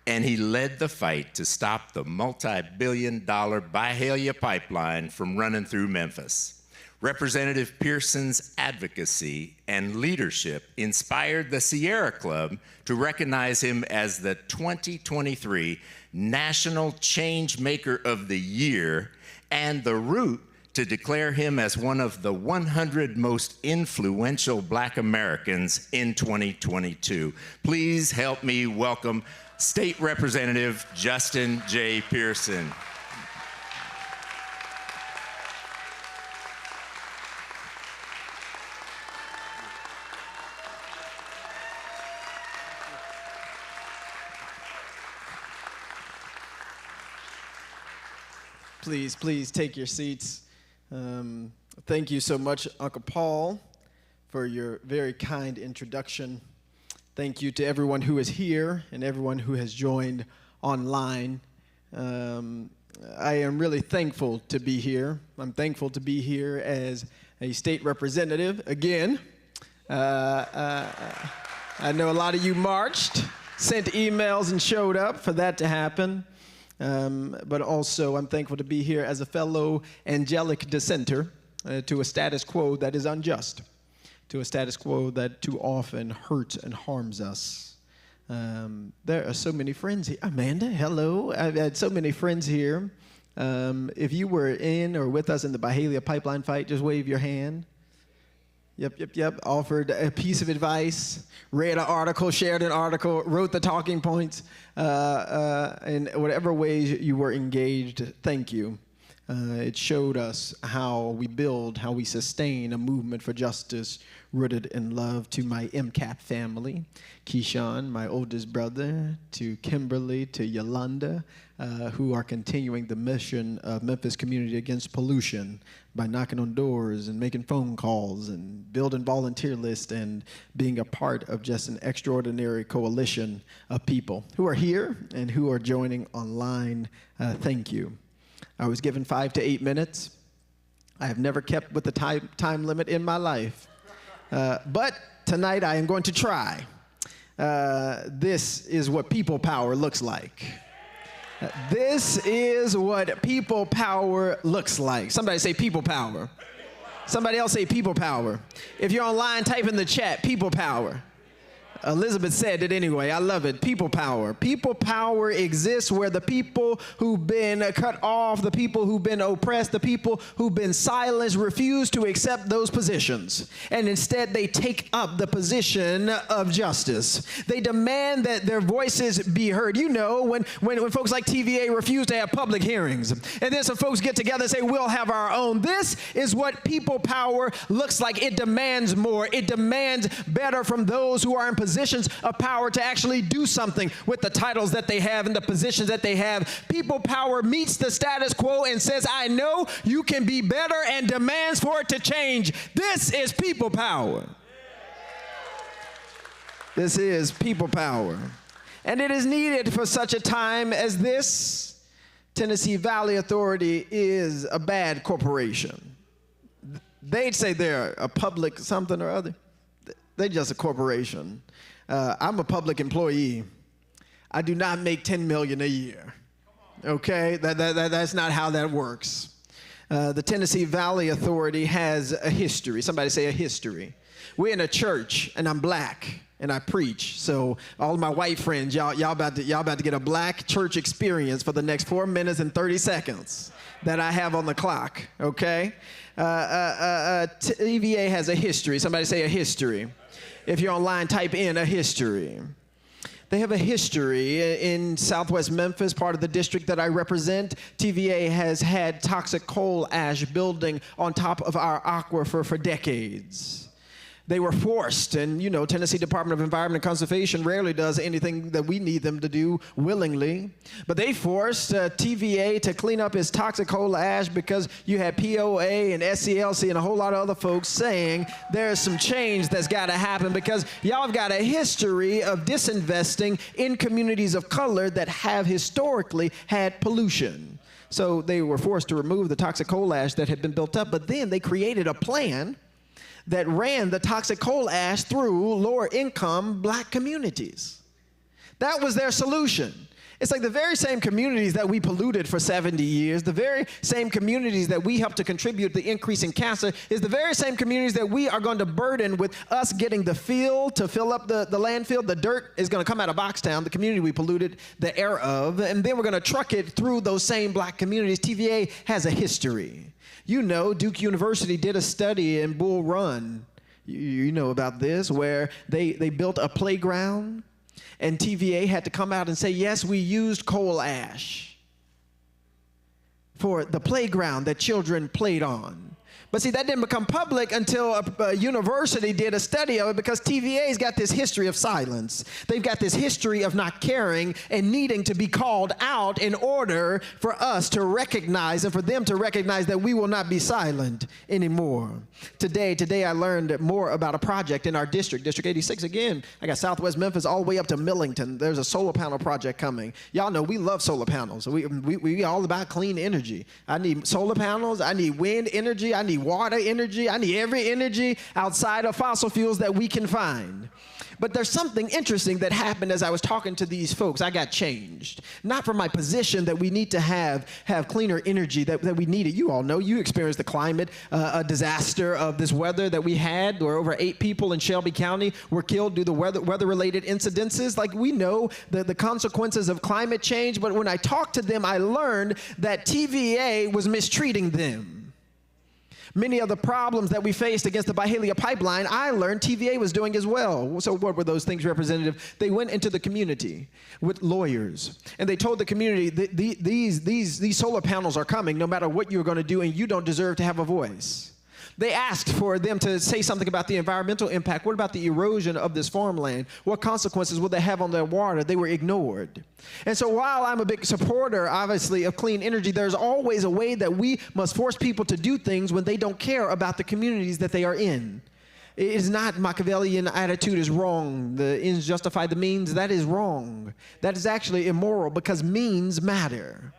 S18: And he led the fight to stop the multi-billion-dollar Byhalia pipeline from running through Memphis. Representative Pearson's advocacy and leadership inspired the Sierra Club to recognize him as the 2023 National Changemaker of the Year and the Root to declare him as one of the 100 most influential Black Americans in 2022. Please help me welcome State Representative Justin J. Pearson.
S19: Please take your seats. Thank you so much, Uncle Paul, for your very kind introduction. Thank you to everyone who is here and everyone who has joined online. I am really thankful to be here. I'm thankful to be here as a state representative again. I know a lot of you marched, sent emails, and showed up for that to happen. But also, I'm thankful to be here as a fellow angelic dissenter to a status quo that is unjust, to a status quo that too often hurts and harms us. There are so many friends here. Amanda, hello. I've had so many friends here. If you were in or with us in the Byhalia pipeline fight, just wave your hand. Yep. Offered a piece of advice, read an article, shared an article, wrote the talking points. In whatever ways you were engaged, thank you. It showed us how we build, how we sustain a movement for justice rooted in love. To my MCAP family, Keyshawn, my oldest brother, to Kimberly, to Yolanda, who are continuing the mission of Memphis Community Against Pollution by knocking on doors and making phone calls and building volunteer lists and being a part of just an extraordinary coalition of people who are here and who are joining online. Thank you. I was given 5 to 8 minutes. I have never kept with the time limit in my life. But tonight I am going to try. This is what people power looks like. This is what people power looks like. Somebody say people power. Somebody else say people power. If you're online, type in the chat, people power. Elizabeth said it anyway. I love it. People power. People power exists where the people who've been cut off, the people who've been oppressed, the people who've been silenced refuse to accept those positions. And instead, they take up the position of justice. They demand that their voices be heard. You know, when folks like TVA refuse to have public hearings, and then some folks get together and say, we'll have our own. This is what people power looks like. It demands more. It demands better from those who are in positions of power to actually do something with the titles that they have and the positions that they have. People power meets the status quo and says, I know you can be better, and demands for it to change. This is people power. This is people power. And it is needed for such a time as this. Tennessee Valley Authority is a bad corporation. They'd say they're a public something or other. They're just a corporation. I'm a public employee. I do not make $10 million a year. Okay, that's not how that works. The Tennessee Valley Authority has a history. Somebody say a history. We're in a church, and I'm black, and I preach. So all of my white friends, y'all about to get a black church experience for the next 4 minutes and 30 seconds that I have on the clock. Okay. TVA has a history. Somebody say a history. If you're online, type in a history. They have a history in southwest Memphis, part of the district that I represent. TVA has had toxic coal ash building on top of our aquifer for decades. They were forced, and you know, Tennessee Department of Environment and Conservation rarely does anything that we need them to do willingly. But they forced TVA to clean up its toxic coal ash because you had POA and SCLC and a whole lot of other folks saying there's some change that's got to happen because y'all have got a history of disinvesting in communities of color that have historically had pollution. So they were forced to remove the toxic coal ash that had been built up, but then they created a plan that ran the toxic coal ash through lower income black communities. That was their solution. It's like the very same communities that we polluted for 70 years, the very same communities that we helped to contribute to the increase in cancer, is the very same communities that we are going to burden with us getting the fill to fill up the landfill. The dirt is going to come out of Boxtown, the community we polluted the air of, and then we're going to truck it through those same black communities. TVA has a history. You know, Duke University did a study in Bull Run, you know about this, where they built a playground, and TVA had to come out and say, yes, we used coal ash for the playground that children played on. But see, that didn't become public until a university did a study of it, because TVA's got this history of silence. They've got this history of not caring and needing to be called out in order for us to recognize and for them to recognize that we will not be silent anymore. Today I learned more about a project in our district, District 86 again. I got Southwest Memphis all the way up to Millington. There's a solar panel project coming. Y'all know we love solar panels. We all about clean energy. I need solar panels. I need wind energy. I need water energy. I need every energy outside of fossil fuels that we can find. But there's something interesting that happened as I was talking to these folks. I got changed. Not from my position that we need to have cleaner energy, that we need it. You all know, you experienced the climate a disaster of this weather that we had, where over 8 people in Shelby County were killed due to weather-related incidences. Like, we know the consequences of climate change, but when I talked to them, I learned that TVA was mistreating them. Many of the problems that we faced against the Byhalia pipeline, I learned TVA was doing as well. So what were those things, Representative? They went into the community with lawyers, and they told the community that these solar panels are coming no matter what you're going to do, and you don't deserve to have a voice. They asked for them to say something about the environmental impact. What about the erosion of this farmland? What consequences will they have on their water? They were ignored. And so while I'm a big supporter, obviously, of clean energy, there's always a way that we must force people to do things when they don't care about the communities that they are in. It is not Machiavellian attitude is wrong. The ends justify the means. That is wrong. That is actually immoral, because means matter.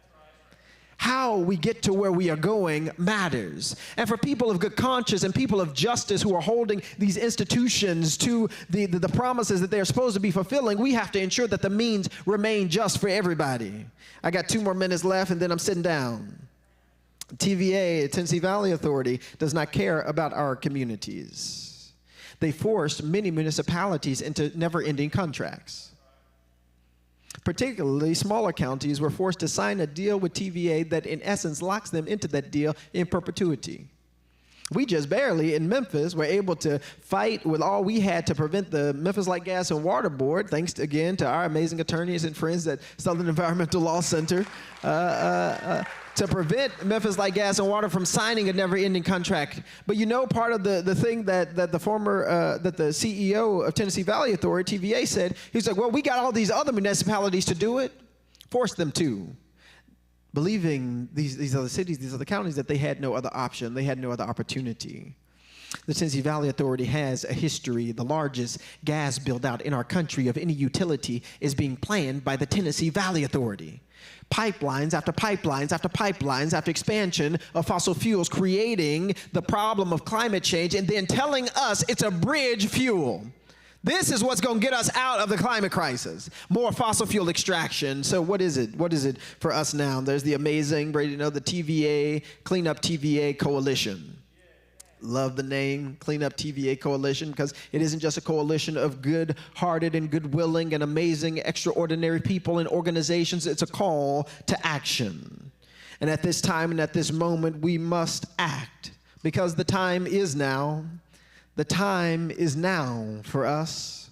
S19: How we get to where we are going matters. And for people of good conscience and people of justice who are holding these institutions to the promises that they're supposed to be fulfilling, we have to ensure that the means remain just for everybody. I got 2 more minutes left, and then I'm sitting down. TVA, Tennessee Valley Authority, does not care about our communities. They forced many municipalities into never-ending contracts. Particularly, smaller counties were forced to sign a deal with TVA that, in essence, locks them into that deal in perpetuity. We just barely, in Memphis, were able to fight with all we had to prevent the Memphis Light, Gas, and Water Board, thanks again to our amazing attorneys and friends at Southern Environmental Law Center, to prevent Memphis Light, Gas, and Water from signing a never-ending contract. But you know, part of the thing that the CEO of Tennessee Valley Authority, TVA, said, he's like, well, we got all these other municipalities to do it. Force them to. Believing these other cities, these other counties, that they had no other option, they had no other opportunity. The Tennessee Valley Authority has a history. The largest gas build-out in our country of any utility is being planned by the Tennessee Valley Authority. Pipelines after pipelines after pipelines after expansion of fossil fuels, creating the problem of climate change and then telling us it's a bridge fuel. This is what's going to get us out of the climate crisis. More fossil fuel extraction. So what is it? What is it for us now? There's the amazing, Brady, you know, the TVA, Clean Up TVA Coalition. Love the name, Clean Up TVA Coalition, because it isn't just a coalition of good-hearted and good-willing and amazing, extraordinary people and organizations. It's a call to action. And at this time and at this moment, we must act, because the time is now. The time is now for us.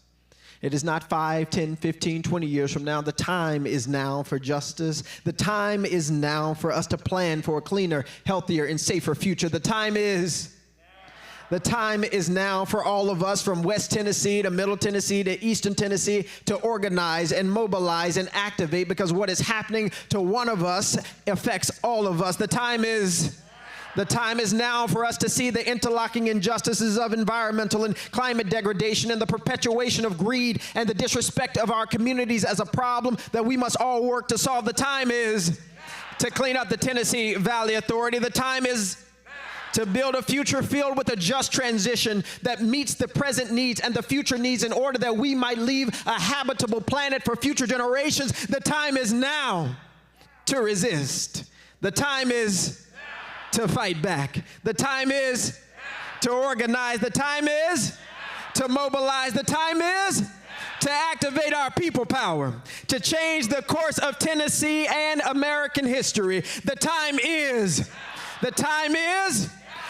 S19: It is not 5, 10, 15, 20 years from now. The time is now for justice. The time is now for us to plan for a cleaner, healthier, and safer future. The time is now for all of us, from West Tennessee to Middle Tennessee to Eastern Tennessee, to organize and mobilize and activate, because what is happening to one of us affects all of us. The time is now for us to see the interlocking injustices of environmental and climate degradation and the perpetuation of greed and the disrespect of our communities as a problem that we must all work to solve. The time is to clean up the Tennessee Valley Authority. The time is to build a future filled with a just transition that meets the present needs and the future needs in order that we might leave a habitable planet for future generations. The time is now to resist. The time is to fight back. The time is to organize. The time is to mobilize. The time is to activate our people power, to change the course of Tennessee and American history. The time is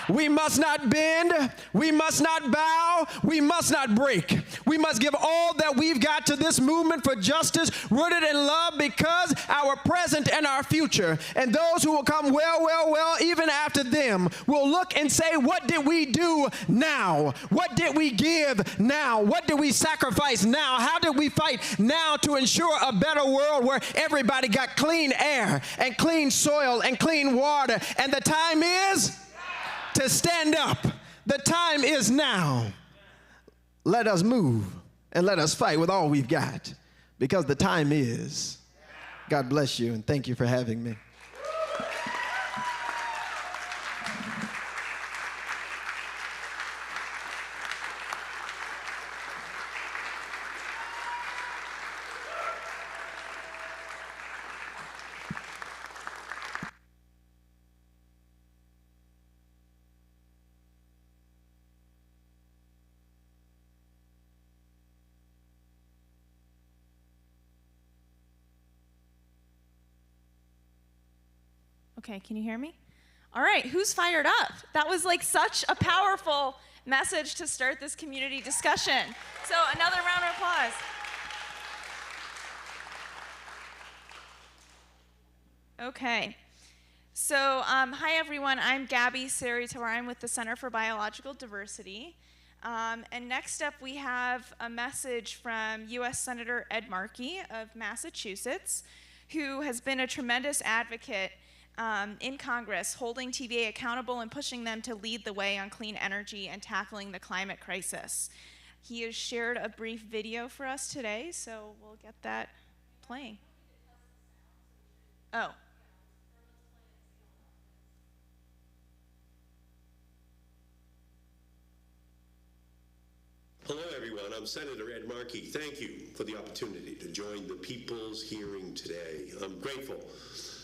S19: We must not bend. We must not bow. We must not break. We must give all that we've got to this movement for justice, rooted in love, because our present and our future, and those who will come well, even after them, will look and say, what did we do now? What did we give now? What did we sacrifice now? How did we fight now to ensure a better world where everybody got clean air and clean soil and clean water? And the time is to stand up. The time is now. Let us move and let us fight with all we've got, because the time is. God bless you, and thank you for having me.
S8: Okay, can you hear me? All right, who's fired up? That was like such a powerful message to start this community discussion. So another round of applause. Okay, so hi everyone, I'm Gabby Sari-Tawar. I'm with the Center for Biological Diversity. And next up we have a message from U.S. Senator Ed Markey of Massachusetts, who has been a tremendous advocate in Congress, holding TVA accountable and pushing them to lead the way on clean energy and tackling the climate crisis. He has shared a brief video for us today, so we'll get that playing. Oh.
S20: Hello, everyone. I'm Senator Ed Markey. Thank you for the opportunity to join the people's hearing today. I'm grateful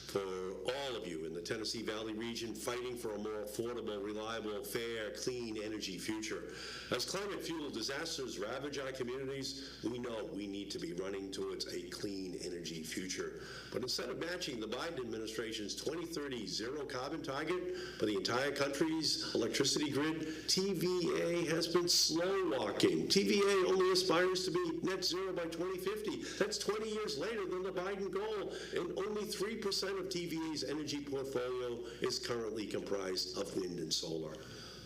S20: for all of you in the Tennessee Valley region fighting for a more affordable, reliable, fair, clean energy future. As climate-fueled disasters ravage our communities, we know we need to be running towards a clean energy future. But instead of matching the Biden administration's 2030 zero carbon target for the entire country's electricity grid, TVA has been slow walking. TVA only aspires to be net zero by 2050. That's 20 years later than the Biden goal, and only 3% of TVA's energy portfolio is currently comprised of wind and solar.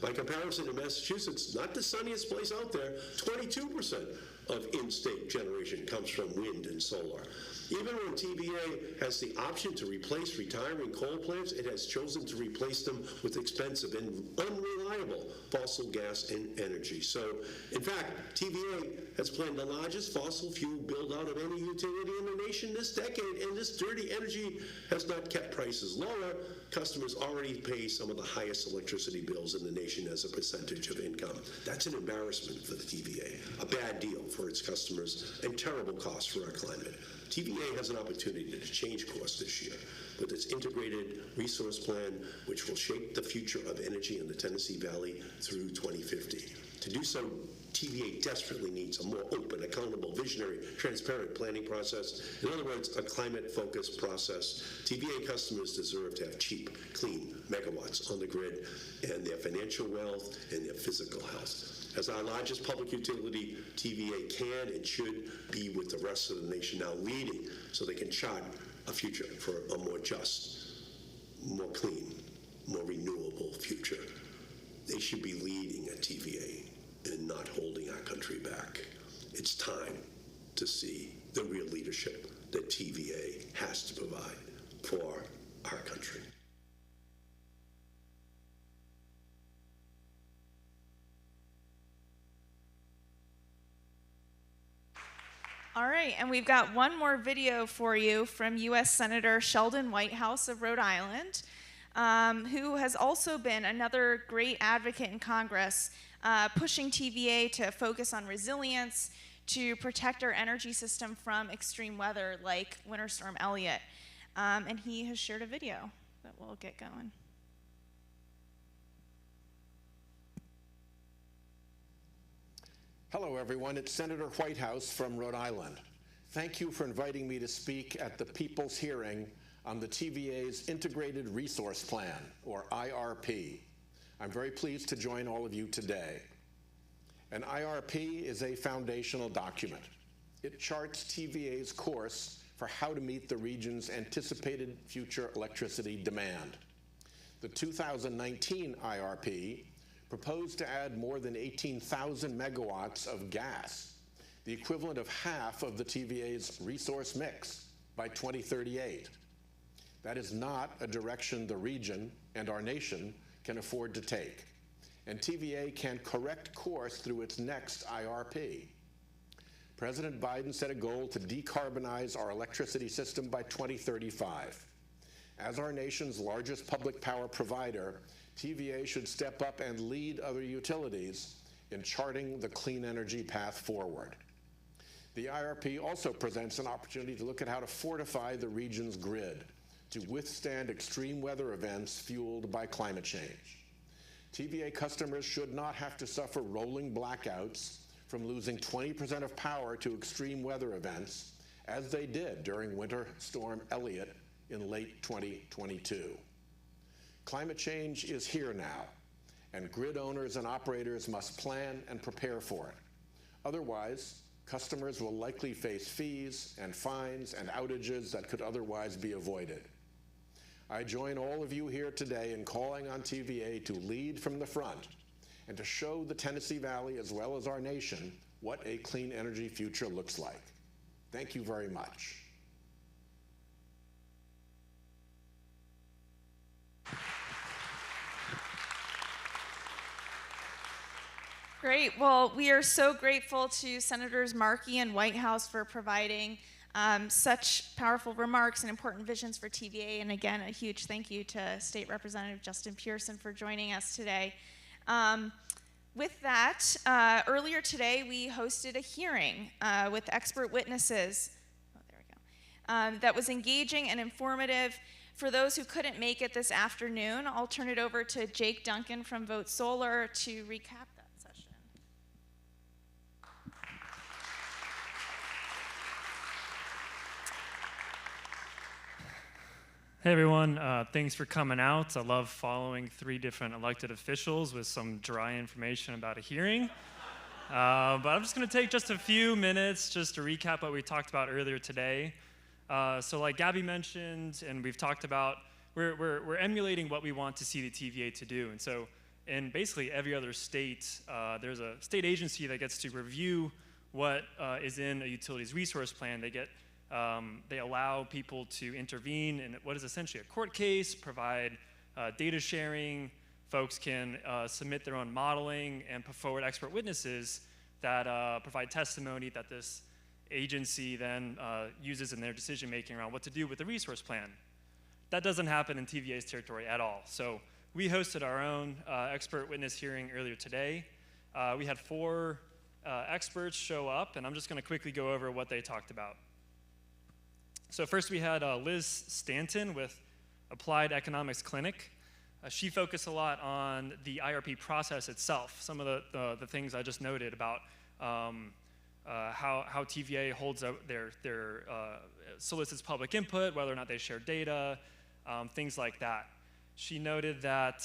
S20: By comparison to Massachusetts, not the sunniest place out there, 22% of in-state generation comes from wind and solar. Even when TVA has the option to replace retiring coal plants, it has chosen to replace them with expensive and unreliable fossil gas and energy. So, in fact, TVA has planned the largest fossil fuel build-out of any utility in the nation this decade, and this dirty energy has not kept prices lower. Customers already pay some of the highest electricity bills in the nation as a percentage of income. That's an embarrassment for the TVA, a bad deal for its customers, and terrible cost for our climate. TVA has an opportunity to change course this year with its integrated resource plan, which will shape the future of energy in the Tennessee Valley through 2050. To do so, TVA desperately needs a more open, accountable, visionary, transparent planning process. In other words, a climate-focused process. TVA customers deserve to have cheap, clean megawatts on the grid, and their financial wealth and their physical health. As our largest public utility, TVA can and should be with the rest of the nation now leading so they can chart a future for a more just, more clean, more renewable future. They should be leading at TVA and not holding our country back. It's time to see the real leadership that TVA has to provide for our country.
S8: All right, and we've got one more video for you from U.S. Senator Sheldon Whitehouse of Rhode Island, who has also been another great advocate in Congress, pushing TVA to focus on resilience, to protect our energy system from extreme weather like Winter Storm Elliott. And he has shared a video that we'll get going.
S21: Hello, everyone. It's Senator Whitehouse from Rhode Island. Thank you for inviting me to speak at the People's Hearing on the TVA's Integrated Resource Plan, or IRP. I'm very pleased to join all of you today. An IRP is a foundational document. It charts TVA's course for how to meet the region's anticipated future electricity demand. The 2019 IRP proposed to add more than 18,000 megawatts of gas, the equivalent of half of the TVA's resource mix by 2038. That is not a direction the region and our nation can afford to take, and TVA can correct course through its next IRP. President Biden set a goal to decarbonize our electricity system by 2035. As our nation's largest public power provider, TVA should step up and lead other utilities in charting the clean energy path forward. The IRP also presents an opportunity to look at how to fortify the region's grid to withstand extreme weather events fueled by climate change. TVA customers should not have to suffer rolling blackouts from losing 20% of power to extreme weather events, as they did during Winter Storm Elliott in late 2022. Climate change is here now, and grid owners and operators must plan and prepare for it. Otherwise, customers will likely face fees and fines and outages that could otherwise be avoided. I join all of you here today in calling on TVA to lead from the front and to show the Tennessee Valley, as well as our nation, what a clean energy future looks like. Thank you very much.
S8: Great. Well, we are so grateful to Senators Markey and Whitehouse for providing such powerful remarks and important visions for TVA. And again, a huge thank you to State Representative Justin Pearson for joining us today. With that, earlier today we hosted a hearing with expert witnesses. Oh, there we go. That was engaging and informative. For those who couldn't make it this afternoon, I'll turn it over to Jake Duncan from Vote Solar to recap that session.
S9: Hey everyone, thanks for coming out. I love following 3 different elected officials with some dry information about a hearing. But I'm just going to take just a few minutes just to recap what we talked about earlier today. So like Gabby mentioned, and we've talked about, we're emulating what we want to see the TVA to do. And so in basically every other state, there's a state agency that gets to review what is in a utility's resource plan. They allow people to intervene in what is essentially a court case, provide data sharing. Folks can submit their own modeling and put forward expert witnesses that provide testimony that this agency then uses in their decision making around what to do with the resource plan. That doesn't happen in TVA's territory at all. So we hosted our own expert witness hearing earlier today. We had 4 experts show up, and I'm just going to quickly go over what they talked about. So first we had Liz Stanton with Applied Economics Clinic. She focused a lot on the IRP process itself, some of the things I just noted about how TVA holds out their solicits public input, whether or not they share data, things like that. She noted that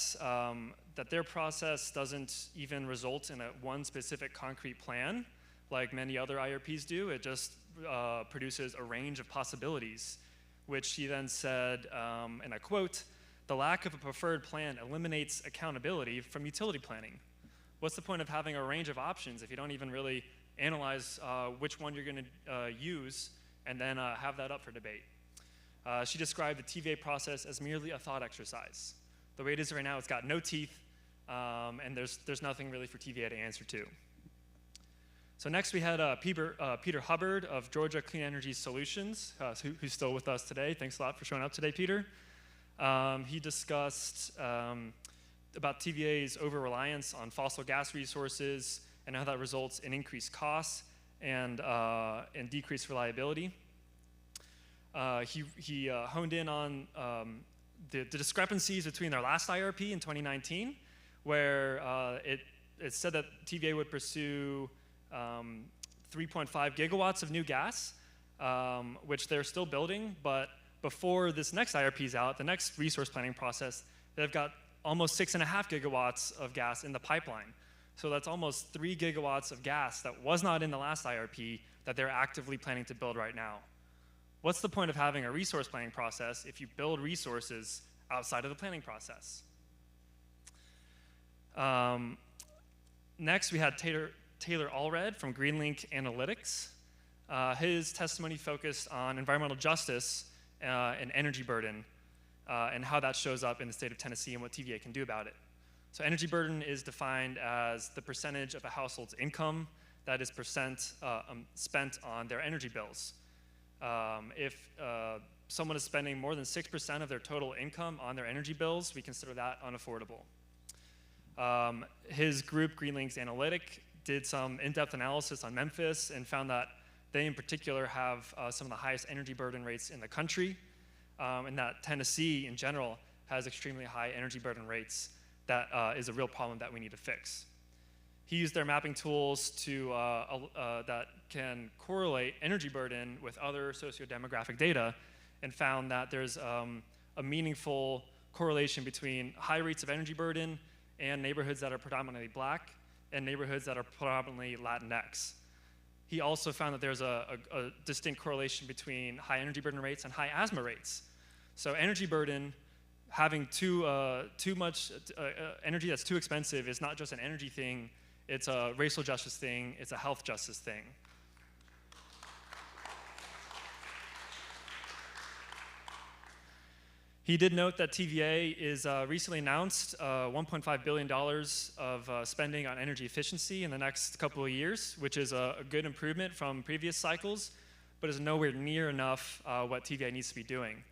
S9: that their process doesn't even result in one specific concrete plan, like many other IRPs do. It just produces a range of possibilities, which she then said, and I quote, "The lack of a preferred plan eliminates accountability from utility planning. What's the point of having a range of options if you don't even really analyze which one you're going to use and then have that up for debate?" She described the TVA process as merely a thought exercise. The way it is right now, it's got no teeth, and there's nothing really for TVA to answer to. So next we had Peter Hubbard of Georgia Clean Energy Solutions, who's still with us today. Thanks a lot for showing up today, Peter. He discussed about TVA's over-reliance on fossil gas resources and how that results in increased costs and decreased reliability. He honed in on the discrepancies between their last IRP in 2019, where it said that TVA would pursue 3.5 gigawatts of new gas, which they're still building, but before this next IRP is out, the next resource planning process, they've got almost 6.5 gigawatts of gas in the pipeline. So that's almost 3 gigawatts of gas that was not in the last IRP that they're actively planning to build right now. What's the point of having a resource planning process if you build resources outside of the planning process? Next, we had Taylor Allred from GreenLink Analytics. His testimony focused on environmental justice and energy burden and how that shows up in the state of Tennessee and what TVA can do about it. So energy burden is defined as the percentage of a household's income that is spent on their energy bills. If someone is spending more than 6% of their total income on their energy bills, we consider that unaffordable. His group, GreenLink Analytics, did some in-depth analysis on Memphis and found that they in particular have some of the highest energy burden rates in the country, and that Tennessee in general has extremely high energy burden rates. That is a real problem that we need to fix. He used their mapping tools that can correlate energy burden with other socio-demographic data and found that there's a meaningful correlation between high rates of energy burden and neighborhoods that are predominantly black and neighborhoods that are predominantly Latinx. He also found that there's a distinct correlation between high energy burden rates and high asthma rates. So energy burden, having too much energy that's too expensive is not just an energy thing, it's a racial justice thing, it's a health justice thing. He did note that TVA is recently announced $1.5 billion of spending on energy efficiency in the next couple of years, which is a good improvement from previous cycles, but is nowhere near enough what TVA needs to be doing.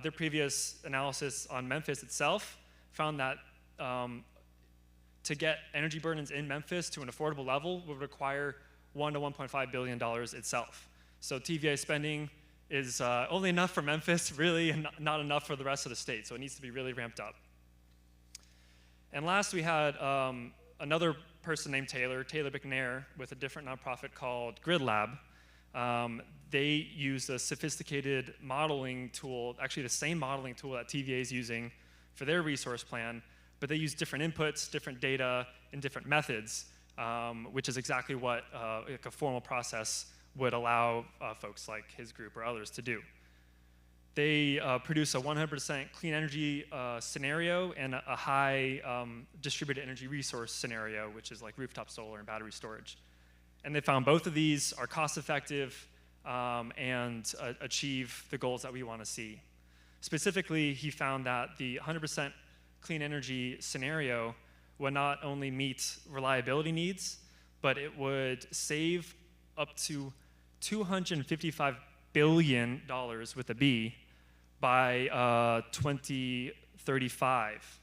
S9: Their previous analysis on Memphis itself found that to get energy burdens in Memphis to an affordable level would require $1 to $1.5 billion itself. So TVA spending is only enough for Memphis, really, and not enough for the rest of the state. So it needs to be really ramped up. And last, we had another person named Taylor McNair, with a different nonprofit called Grid Lab. They use a sophisticated modeling tool, actually the same modeling tool that TVA is using for their resource plan, but they use different inputs, different data, and different methods, which is exactly what like a formal process would allow folks like his group or others to do. They produce a 100% clean energy scenario and a high distributed energy resource scenario, which is like rooftop solar and battery storage. And they found both of these are cost effective and achieve the goals that we want to see. Specifically, he found that the 100% clean energy scenario would not only meet reliability needs, but it would save up to $255 billion with a B by 2035.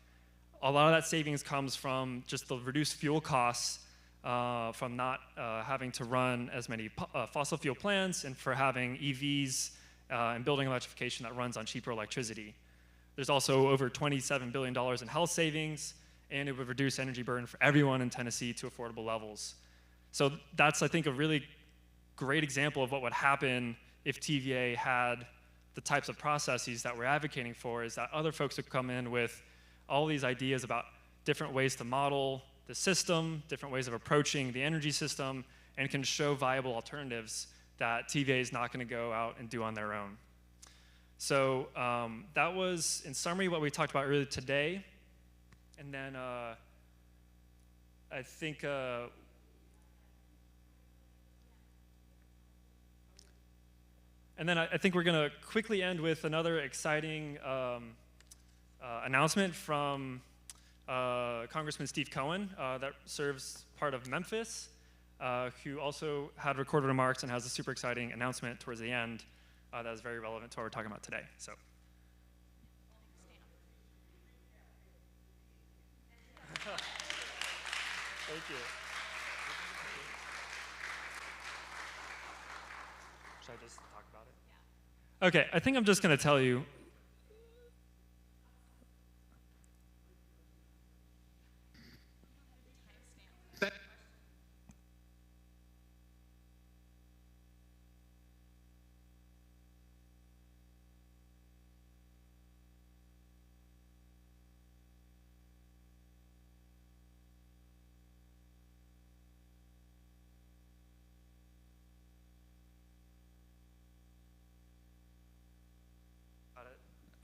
S9: A lot of that savings comes from just the reduced fuel costs from not having to run as many fossil fuel plants and for having EVs and building electrification that runs on cheaper electricity. There's also over $27 billion in health savings, and it would reduce energy burden for everyone in Tennessee to affordable levels. So that's, I think, a really great example of what would happen if TVA had the types of processes that we're advocating for, is that other folks would come in with all these ideas about different ways to model the system, different ways of approaching the energy system, and can show viable alternatives that TVA is not going to go out and do on their own. So that was, in summary, what we talked about earlier today. And then I think I think we're going to quickly end with another exciting announcement from Congressman Steve Cohen that serves part of Memphis, who also had recorded remarks and has a super exciting announcement towards the end that is very relevant to what we're talking about today. So. Thank you. Should I just talk about it? Yeah. Okay, I think I'm just going to tell you.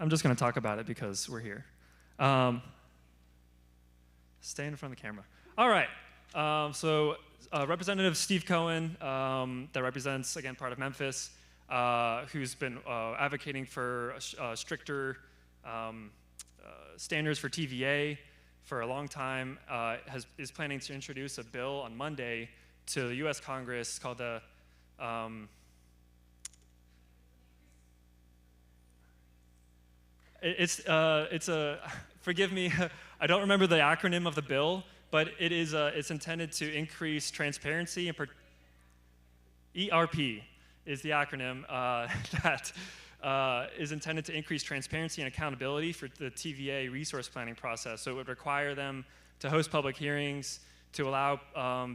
S9: I'm just going to talk about it because we're here. Stay in front of the camera. All right. Representative Steve Cohen, that represents, again, part of Memphis, who's been advocating for stricter standards for TVA for a long time, is planning to introduce a bill on Monday to the U.S. Congress called the forgive me, I don't remember the acronym of the bill, but it's intended to increase transparency and ERP is the acronym that is intended to increase transparency and accountability for the TVA resource planning process. So it would require them to host public hearings, to allow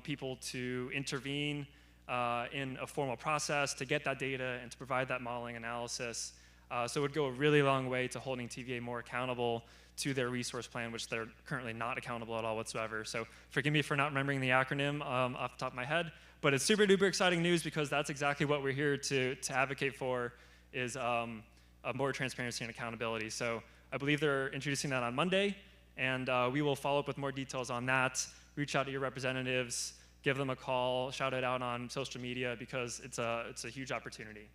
S9: people to intervene in a formal process to get that data and to provide that modeling analysis. So it would go a really long way to holding TVA more accountable to their resource plan, which they're currently not accountable at all whatsoever. So forgive me for not remembering the acronym off the top of my head, but it's super duper exciting news because that's exactly what we're here to advocate for, is more transparency and accountability. So I believe they're introducing that on Monday, and we will follow up with more details on that. Reach out to your representatives, give them a call, shout it out on social media because it's a huge opportunity.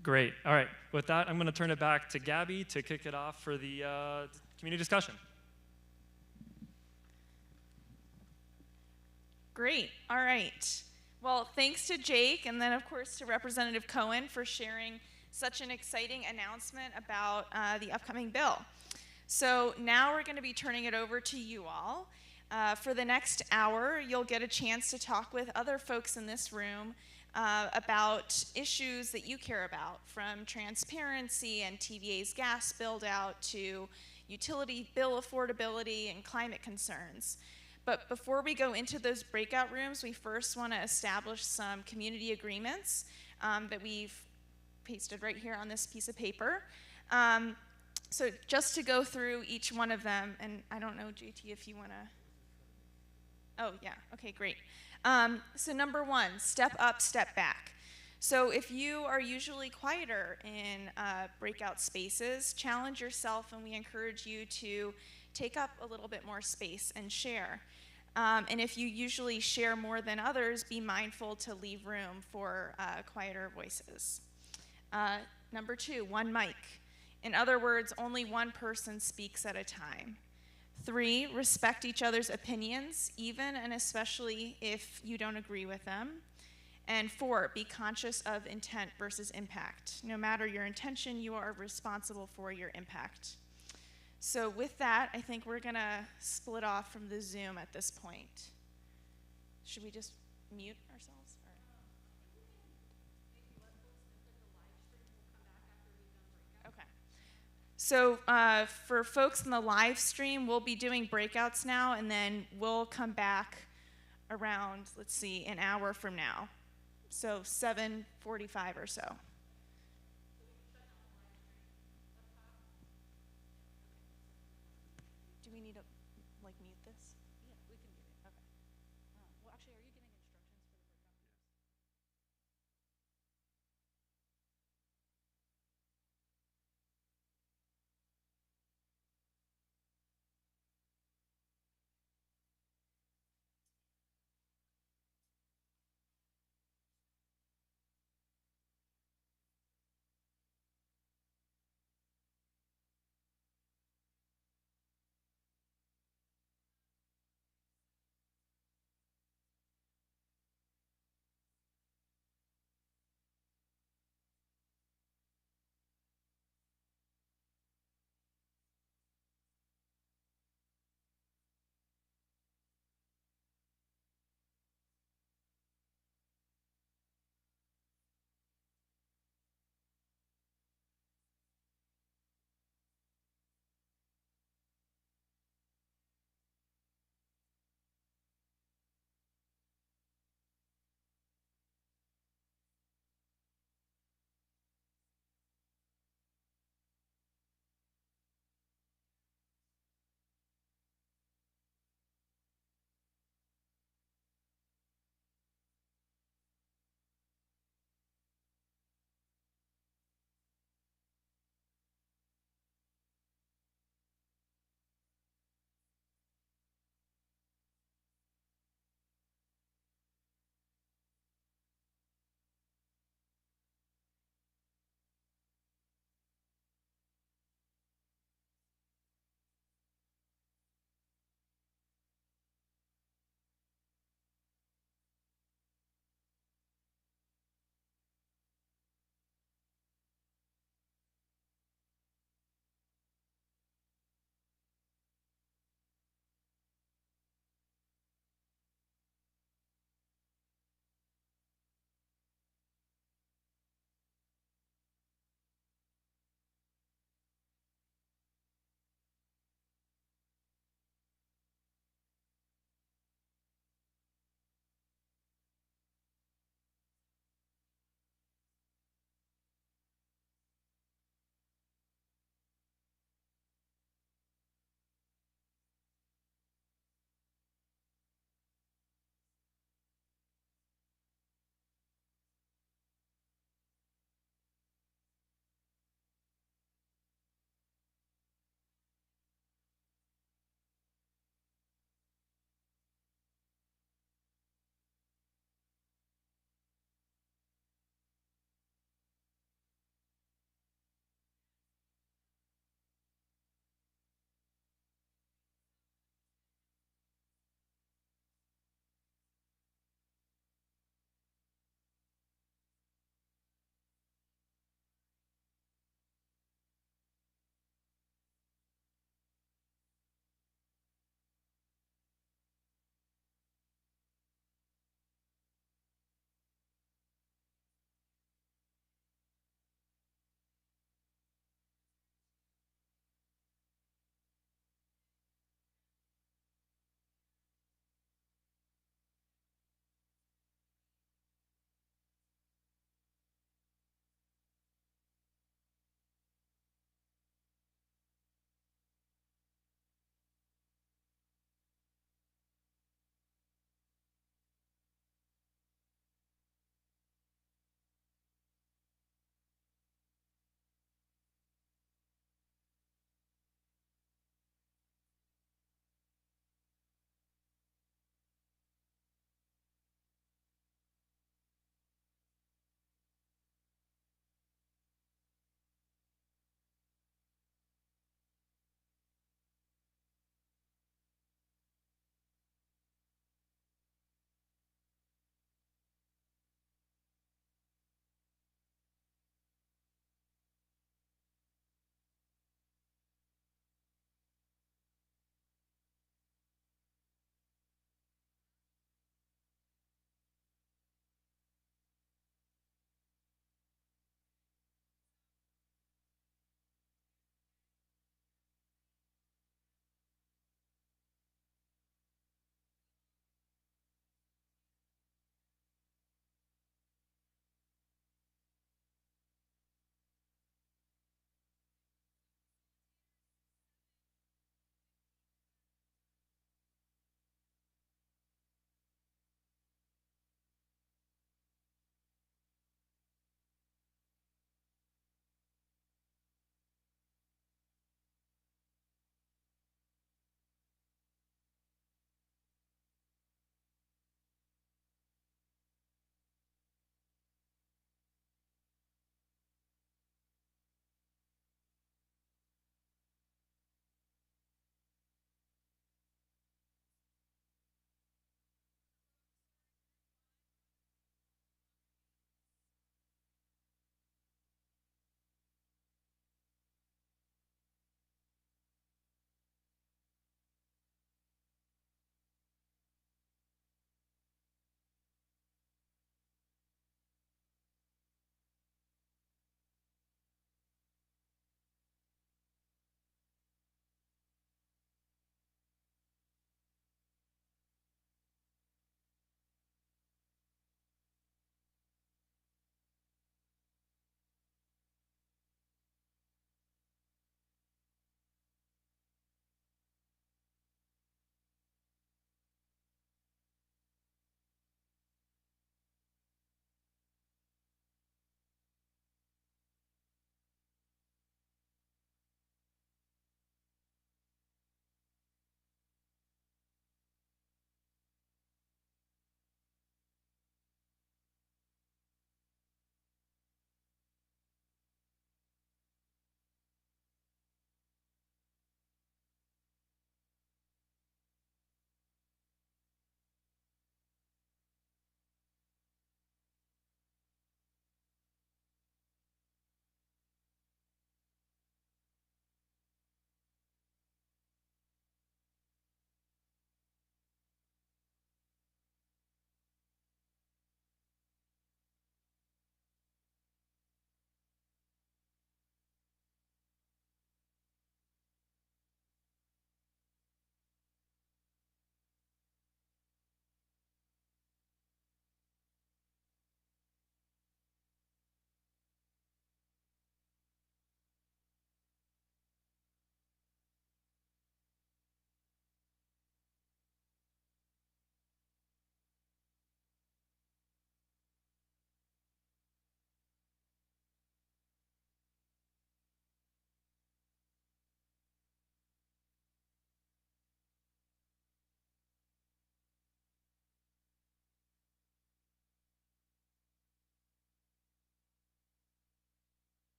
S9: Great. All right. With that, I'm going to turn it back to Gabby to kick it off for the community discussion.
S8: Great. All right. Well, thanks to Jake, and then, of course, to Representative Cohen for sharing such an exciting announcement about the upcoming bill. So now we're going to be turning it over to you all. For the next hour, you'll get a chance to talk with other folks in this room about issues that you care about, from transparency and TVA's gas build out to utility bill affordability and climate concerns. But before we go into those breakout rooms, we first want to establish some community agreements that we've pasted right here on this piece of paper. So just to go through each one of them, and I don't know, JT, if you want to. Oh, yeah. Okay, great. So number one, step up, step back. So if you are usually quieter in breakout spaces, challenge yourself, and we encourage you to take up a little bit more space and share. And if you usually share more than others, be mindful to leave room for quieter voices. Number two, one mic. In other words, only one person speaks at a time. 3, respect each other's opinions, even and especially if you don't agree with them. And 4, be conscious of intent versus impact. No matter your intention, you are responsible for your impact. So with that, I think we're gonna split off from the Zoom at this point. Should we just mute ourselves? Okay. So for folks in the live stream, we'll be doing breakouts now, and then we'll come back around, let's see, an hour from now. So 7:45 or so. Do we need to, like, mute this? Yeah, we can mute it. Okay. Well, actually, are you giving instructions for the breakout?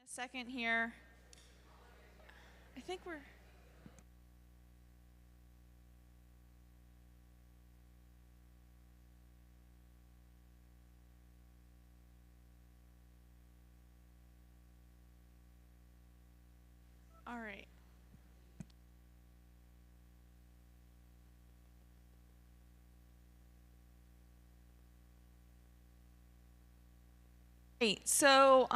S8: second here. I think we're... All right. Great. So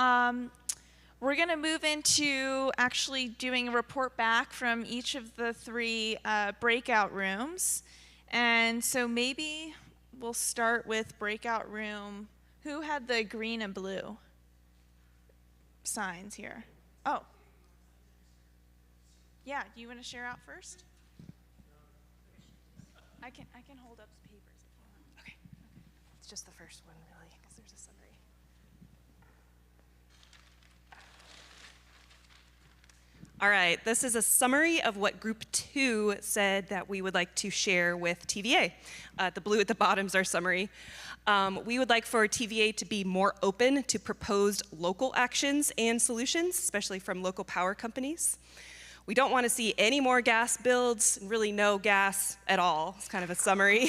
S8: we're going to move into actually doing a report back from each of the three breakout rooms. And so maybe we'll start with breakout room. Who had the green and blue signs here? Oh. Yeah, do you want to share out first? I can hold up the papers if you want. Okay. It's just the first one, really, because there's a summary.
S3: All right, this is a summary of what Group 2 said that we would like to share with TVA. The blue at the bottom is our summary. We would like for TVA to be more open to proposed local actions and solutions, especially from local power companies. We don't want to see any more gas builds, really no gas at all. It's kind of a summary.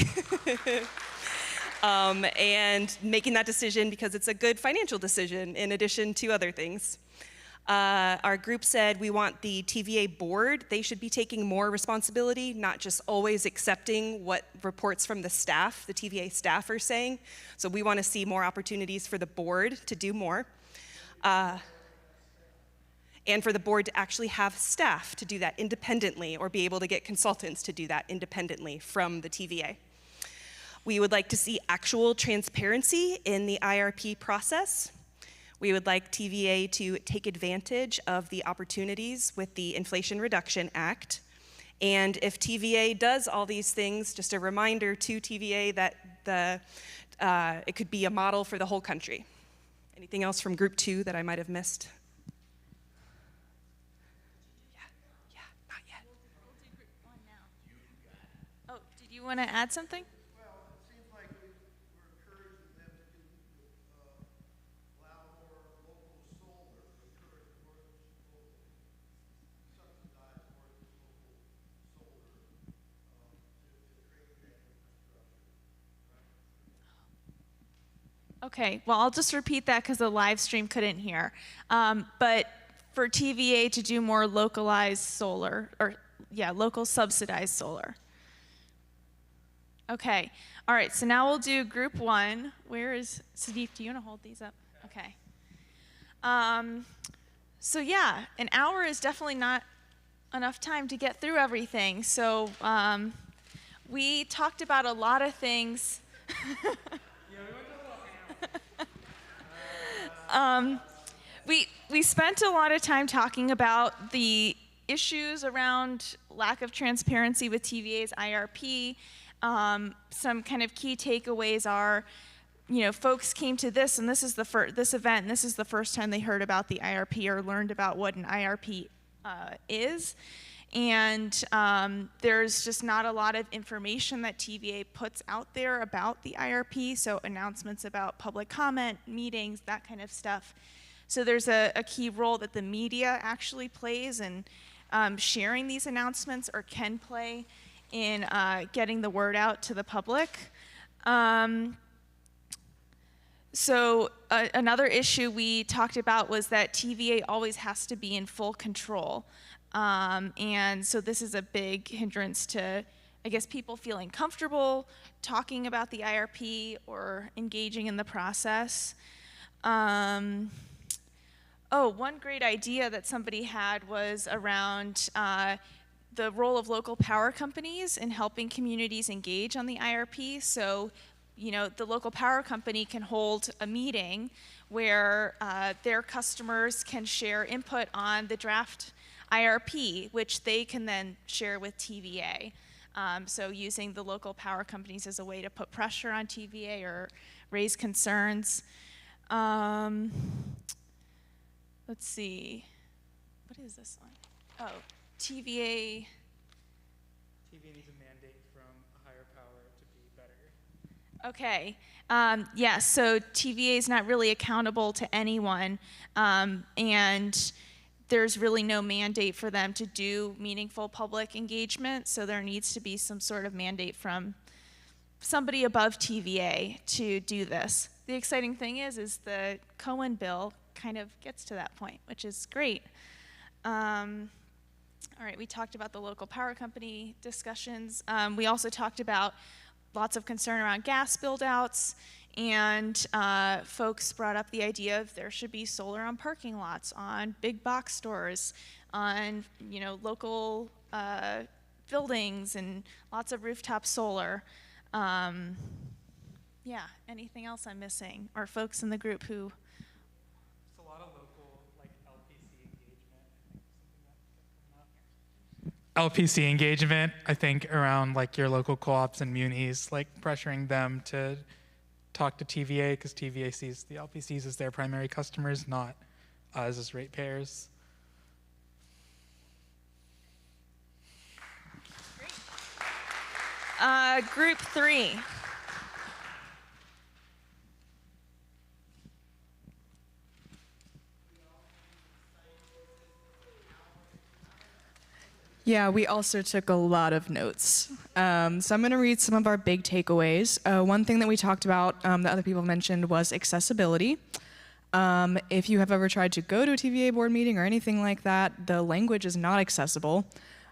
S3: And making that decision because it's a good financial decision in addition to other things. Our group said we want the TVA board, they should be taking more responsibility, not just always accepting what reports from the staff, the TVA staff are saying. So we want to see more opportunities for the board to do more. And for the board to actually have staff to do that independently or be able to get consultants to do that independently from the TVA. We would like to see actual transparency in the IRP process. We would like TVA to take advantage of the opportunities with the Inflation Reduction Act. And if TVA does all these things, just a reminder to TVA that it could be a model for the whole country. Anything else from Group 2 that I might have missed? Yeah, not yet.
S8: We'll do Group 1 now. Oh, did you want to add something? Okay, well, I'll just repeat that because the live stream couldn't hear. But for TVA to do more localized solar, or yeah, local subsidized solar. Okay, all right, so now we'll do Group 1. Where is, Sadiq, do you want to hold these up? Okay. So yeah, an hour is definitely not enough time to get through everything. So we talked about a lot of things. We spent a lot of time talking about the issues around lack of transparency with TVA's IRP. Some kind of key takeaways are, you know, folks came to this and this is the this event, and this is the first time they heard about the IRP or learned about what an IRP is. And there's just not a lot of information that TVA puts out there about the IRP, so announcements about public comment, meetings, that kind of stuff. So there's a key role that the media actually plays in sharing these announcements, or can play in getting the word out to the public. So another issue we talked about was that TVA always has to be in full control. And so this is a big hindrance to, I guess, people feeling comfortable talking about the IRP or engaging in the process. Oh, one great idea that somebody had was around the role of local power companies in helping communities engage on the IRP. So, you know, the local power company can hold a meeting where their customers can share input on the draft IRP, which they can then share with TVA. So using the local power companies as a way to put pressure on TVA or raise concerns. Let's see, what is this one? Oh, TVA.
S9: TVA needs a mandate from a higher power to be better.
S8: Okay. Yes, so TVA is not really accountable to anyone, and there's really no mandate for them to do meaningful public engagement, so there needs to be some sort of mandate from somebody above TVA to do this. The exciting thing is the Cohen bill kind of gets to that point, which is great. All right, we talked about the local power company discussions. We also talked about lots of concern around gas build-outs, and folks brought up the idea of there should be solar on parking lots, on big box stores, on local buildings, and lots of rooftop solar. Yeah, anything else I'm missing, or folks in the group who?
S4: It's a lot of local, like LPC engagement, I think, around like your local co-ops and munis, like pressuring them to talk to TVA, because TVA sees the LPCs as their primary customers, not us as ratepayers.
S8: Group 3.
S22: Yeah, we also took a lot of notes. So I'm going to read some of our big takeaways. One thing that we talked about that other people mentioned was accessibility. If you have ever tried to go to a TVA board meeting or anything like that, the language is not accessible.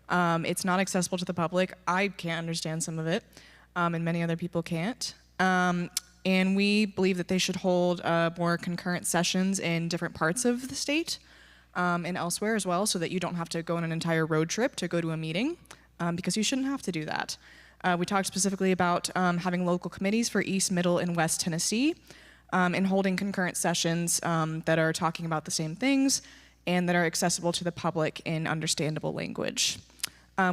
S22: It's not accessible to the public. I can't understand some of it, and many other people can't. And we believe that they should hold more concurrent sessions in different parts of the state. And elsewhere as well, so that you don't have to go on an entire road trip to go to a meeting, because you shouldn't have to do that. We talked specifically about having local committees for East, Middle, and West Tennessee, and holding concurrent sessions that are talking about the same things and that are accessible to the public in understandable language.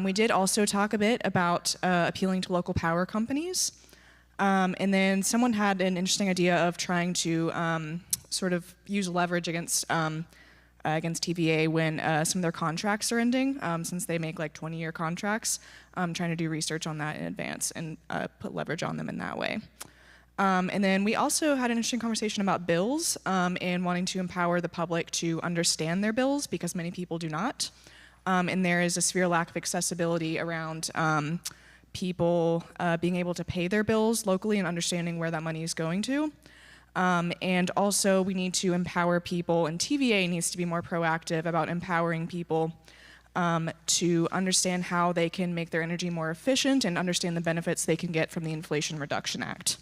S22: We did also talk a bit about appealing to local power companies. And then someone had an interesting idea of trying to sort of use leverage against TVA when some of their contracts are ending, since they make like 20-year contracts, trying to do research on that in advance and put leverage on them in that way. And then we also had an interesting conversation about bills and wanting to empower the public to understand their bills, because many people do not. And there is a severe lack of accessibility around people being able to pay their bills locally and understanding where that money is going to. And also we need to empower people, and TVA needs to be more proactive about empowering people to understand how they can make their energy more efficient and understand the benefits they can get from the Inflation Reduction Act.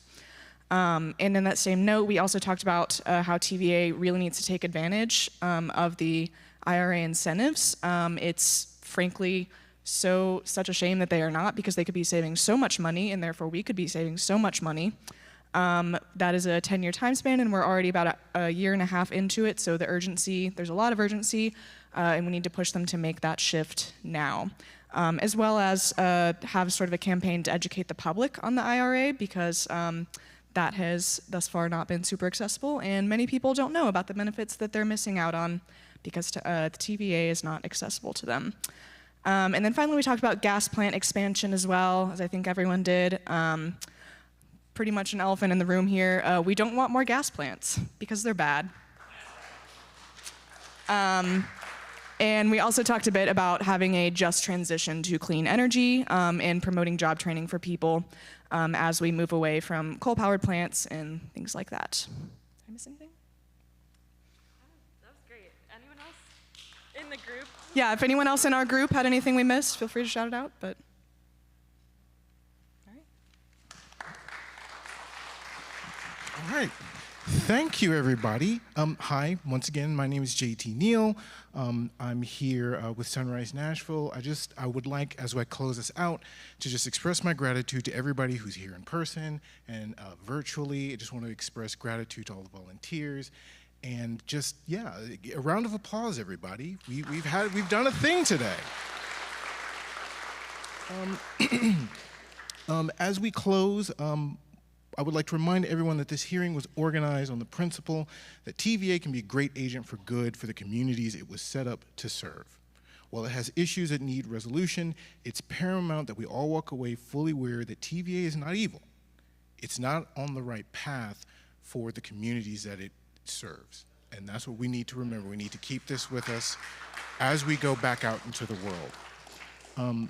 S22: And in that same note, we also talked about how TVA really needs to take advantage of the IRA incentives. It's frankly such a shame that they are not, because they could be saving so much money, and therefore we could be saving so much money. That is a 10-year time span, and we're already about a year and a half into it, so there's a lot of urgency, and we need to push them to make that shift now. As well as have sort of a campaign to educate the public on the IRA, because that has thus far not been super accessible, and many people don't know about the benefits that they're missing out on, because the TVA is not accessible to them. And then finally we talked about gas plant expansion as well, as I think everyone did. Pretty much an elephant in the room here. We don't want more gas plants because they're bad. And we also talked a bit about having a just transition to clean energy and promoting job training for people as we move away from coal-powered plants and things like that. Did I miss anything?
S3: That was great. Anyone else in the group?
S22: Yeah, if anyone else in our group had anything we missed, feel free to shout it out. But.
S7: All right. Thank you, everybody. Hi, once again, my name is JT Neal. I'm here with Sunrise Nashville. I would like, as I close this out, to just express my gratitude to everybody who's here in person and virtually. I just want to express gratitude to all the volunteers. And just, yeah, a round of applause, everybody. We've done a thing today. As we close, I would like to remind everyone that this hearing was organized on the principle that TVA can be a great agent for good for the communities it was set up to serve. While it has issues that need resolution, it's paramount that we all walk away fully aware that TVA is not evil. it's not on the right path for the communities that it serves. And that's what we need to remember. We need to keep this with us as we go back out into the world.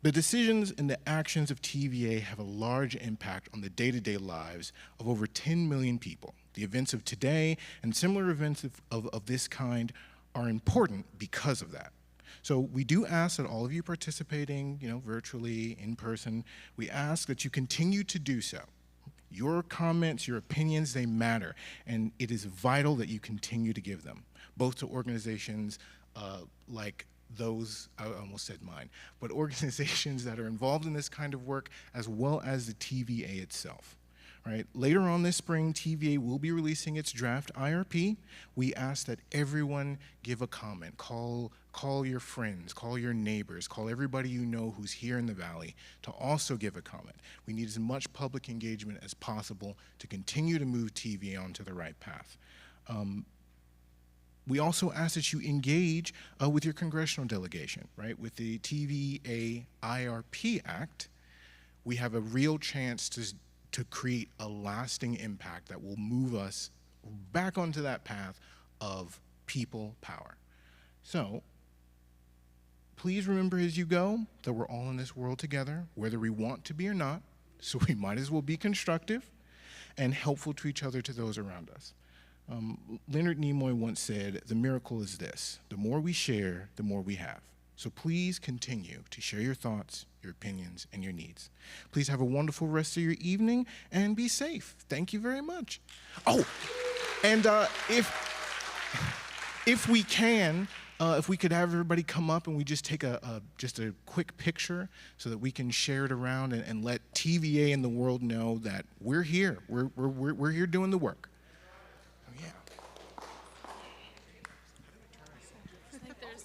S7: The decisions and the actions of TVA have a large impact on the day-to-day lives of over 10 million people. The events of today and similar events of this kind are important because of that. So we do ask that all of you participating, virtually, in person, we ask that you continue to do so. Your comments, your opinions, they matter, and it is vital that you continue to give them, both to organizations like those, I almost said mine, but organizations that are involved in this kind of work, as well as the TVA itself. Right? Later on this spring, TVA will be releasing its draft IRP. We ask that everyone give a comment. Call your friends, call your neighbors, call everybody you know who's here in the Valley to also give a comment. We need as much public engagement as possible to continue to move TVA onto the right path. We also ask that you engage with your congressional delegation, right? With the TVA IRP Act, we have a real chance to create a lasting impact that will move us back onto that path of people power. So, please remember as you go that we're all in this world together, whether we want to be or not, so we might as well be constructive and helpful to each other, to those around us. Leonard Nimoy once said, "The miracle is this: the more we share, the more we have." So please continue to share your thoughts, your opinions, and your needs. Please have a wonderful rest of your evening and be safe. Thank you very much. Oh, and if we can, if we could have everybody come up and we just take just a quick picture so that we can share it around and let TVA and the world know that we're here. We're here doing the work. Oh, yeah.
S8: I think there's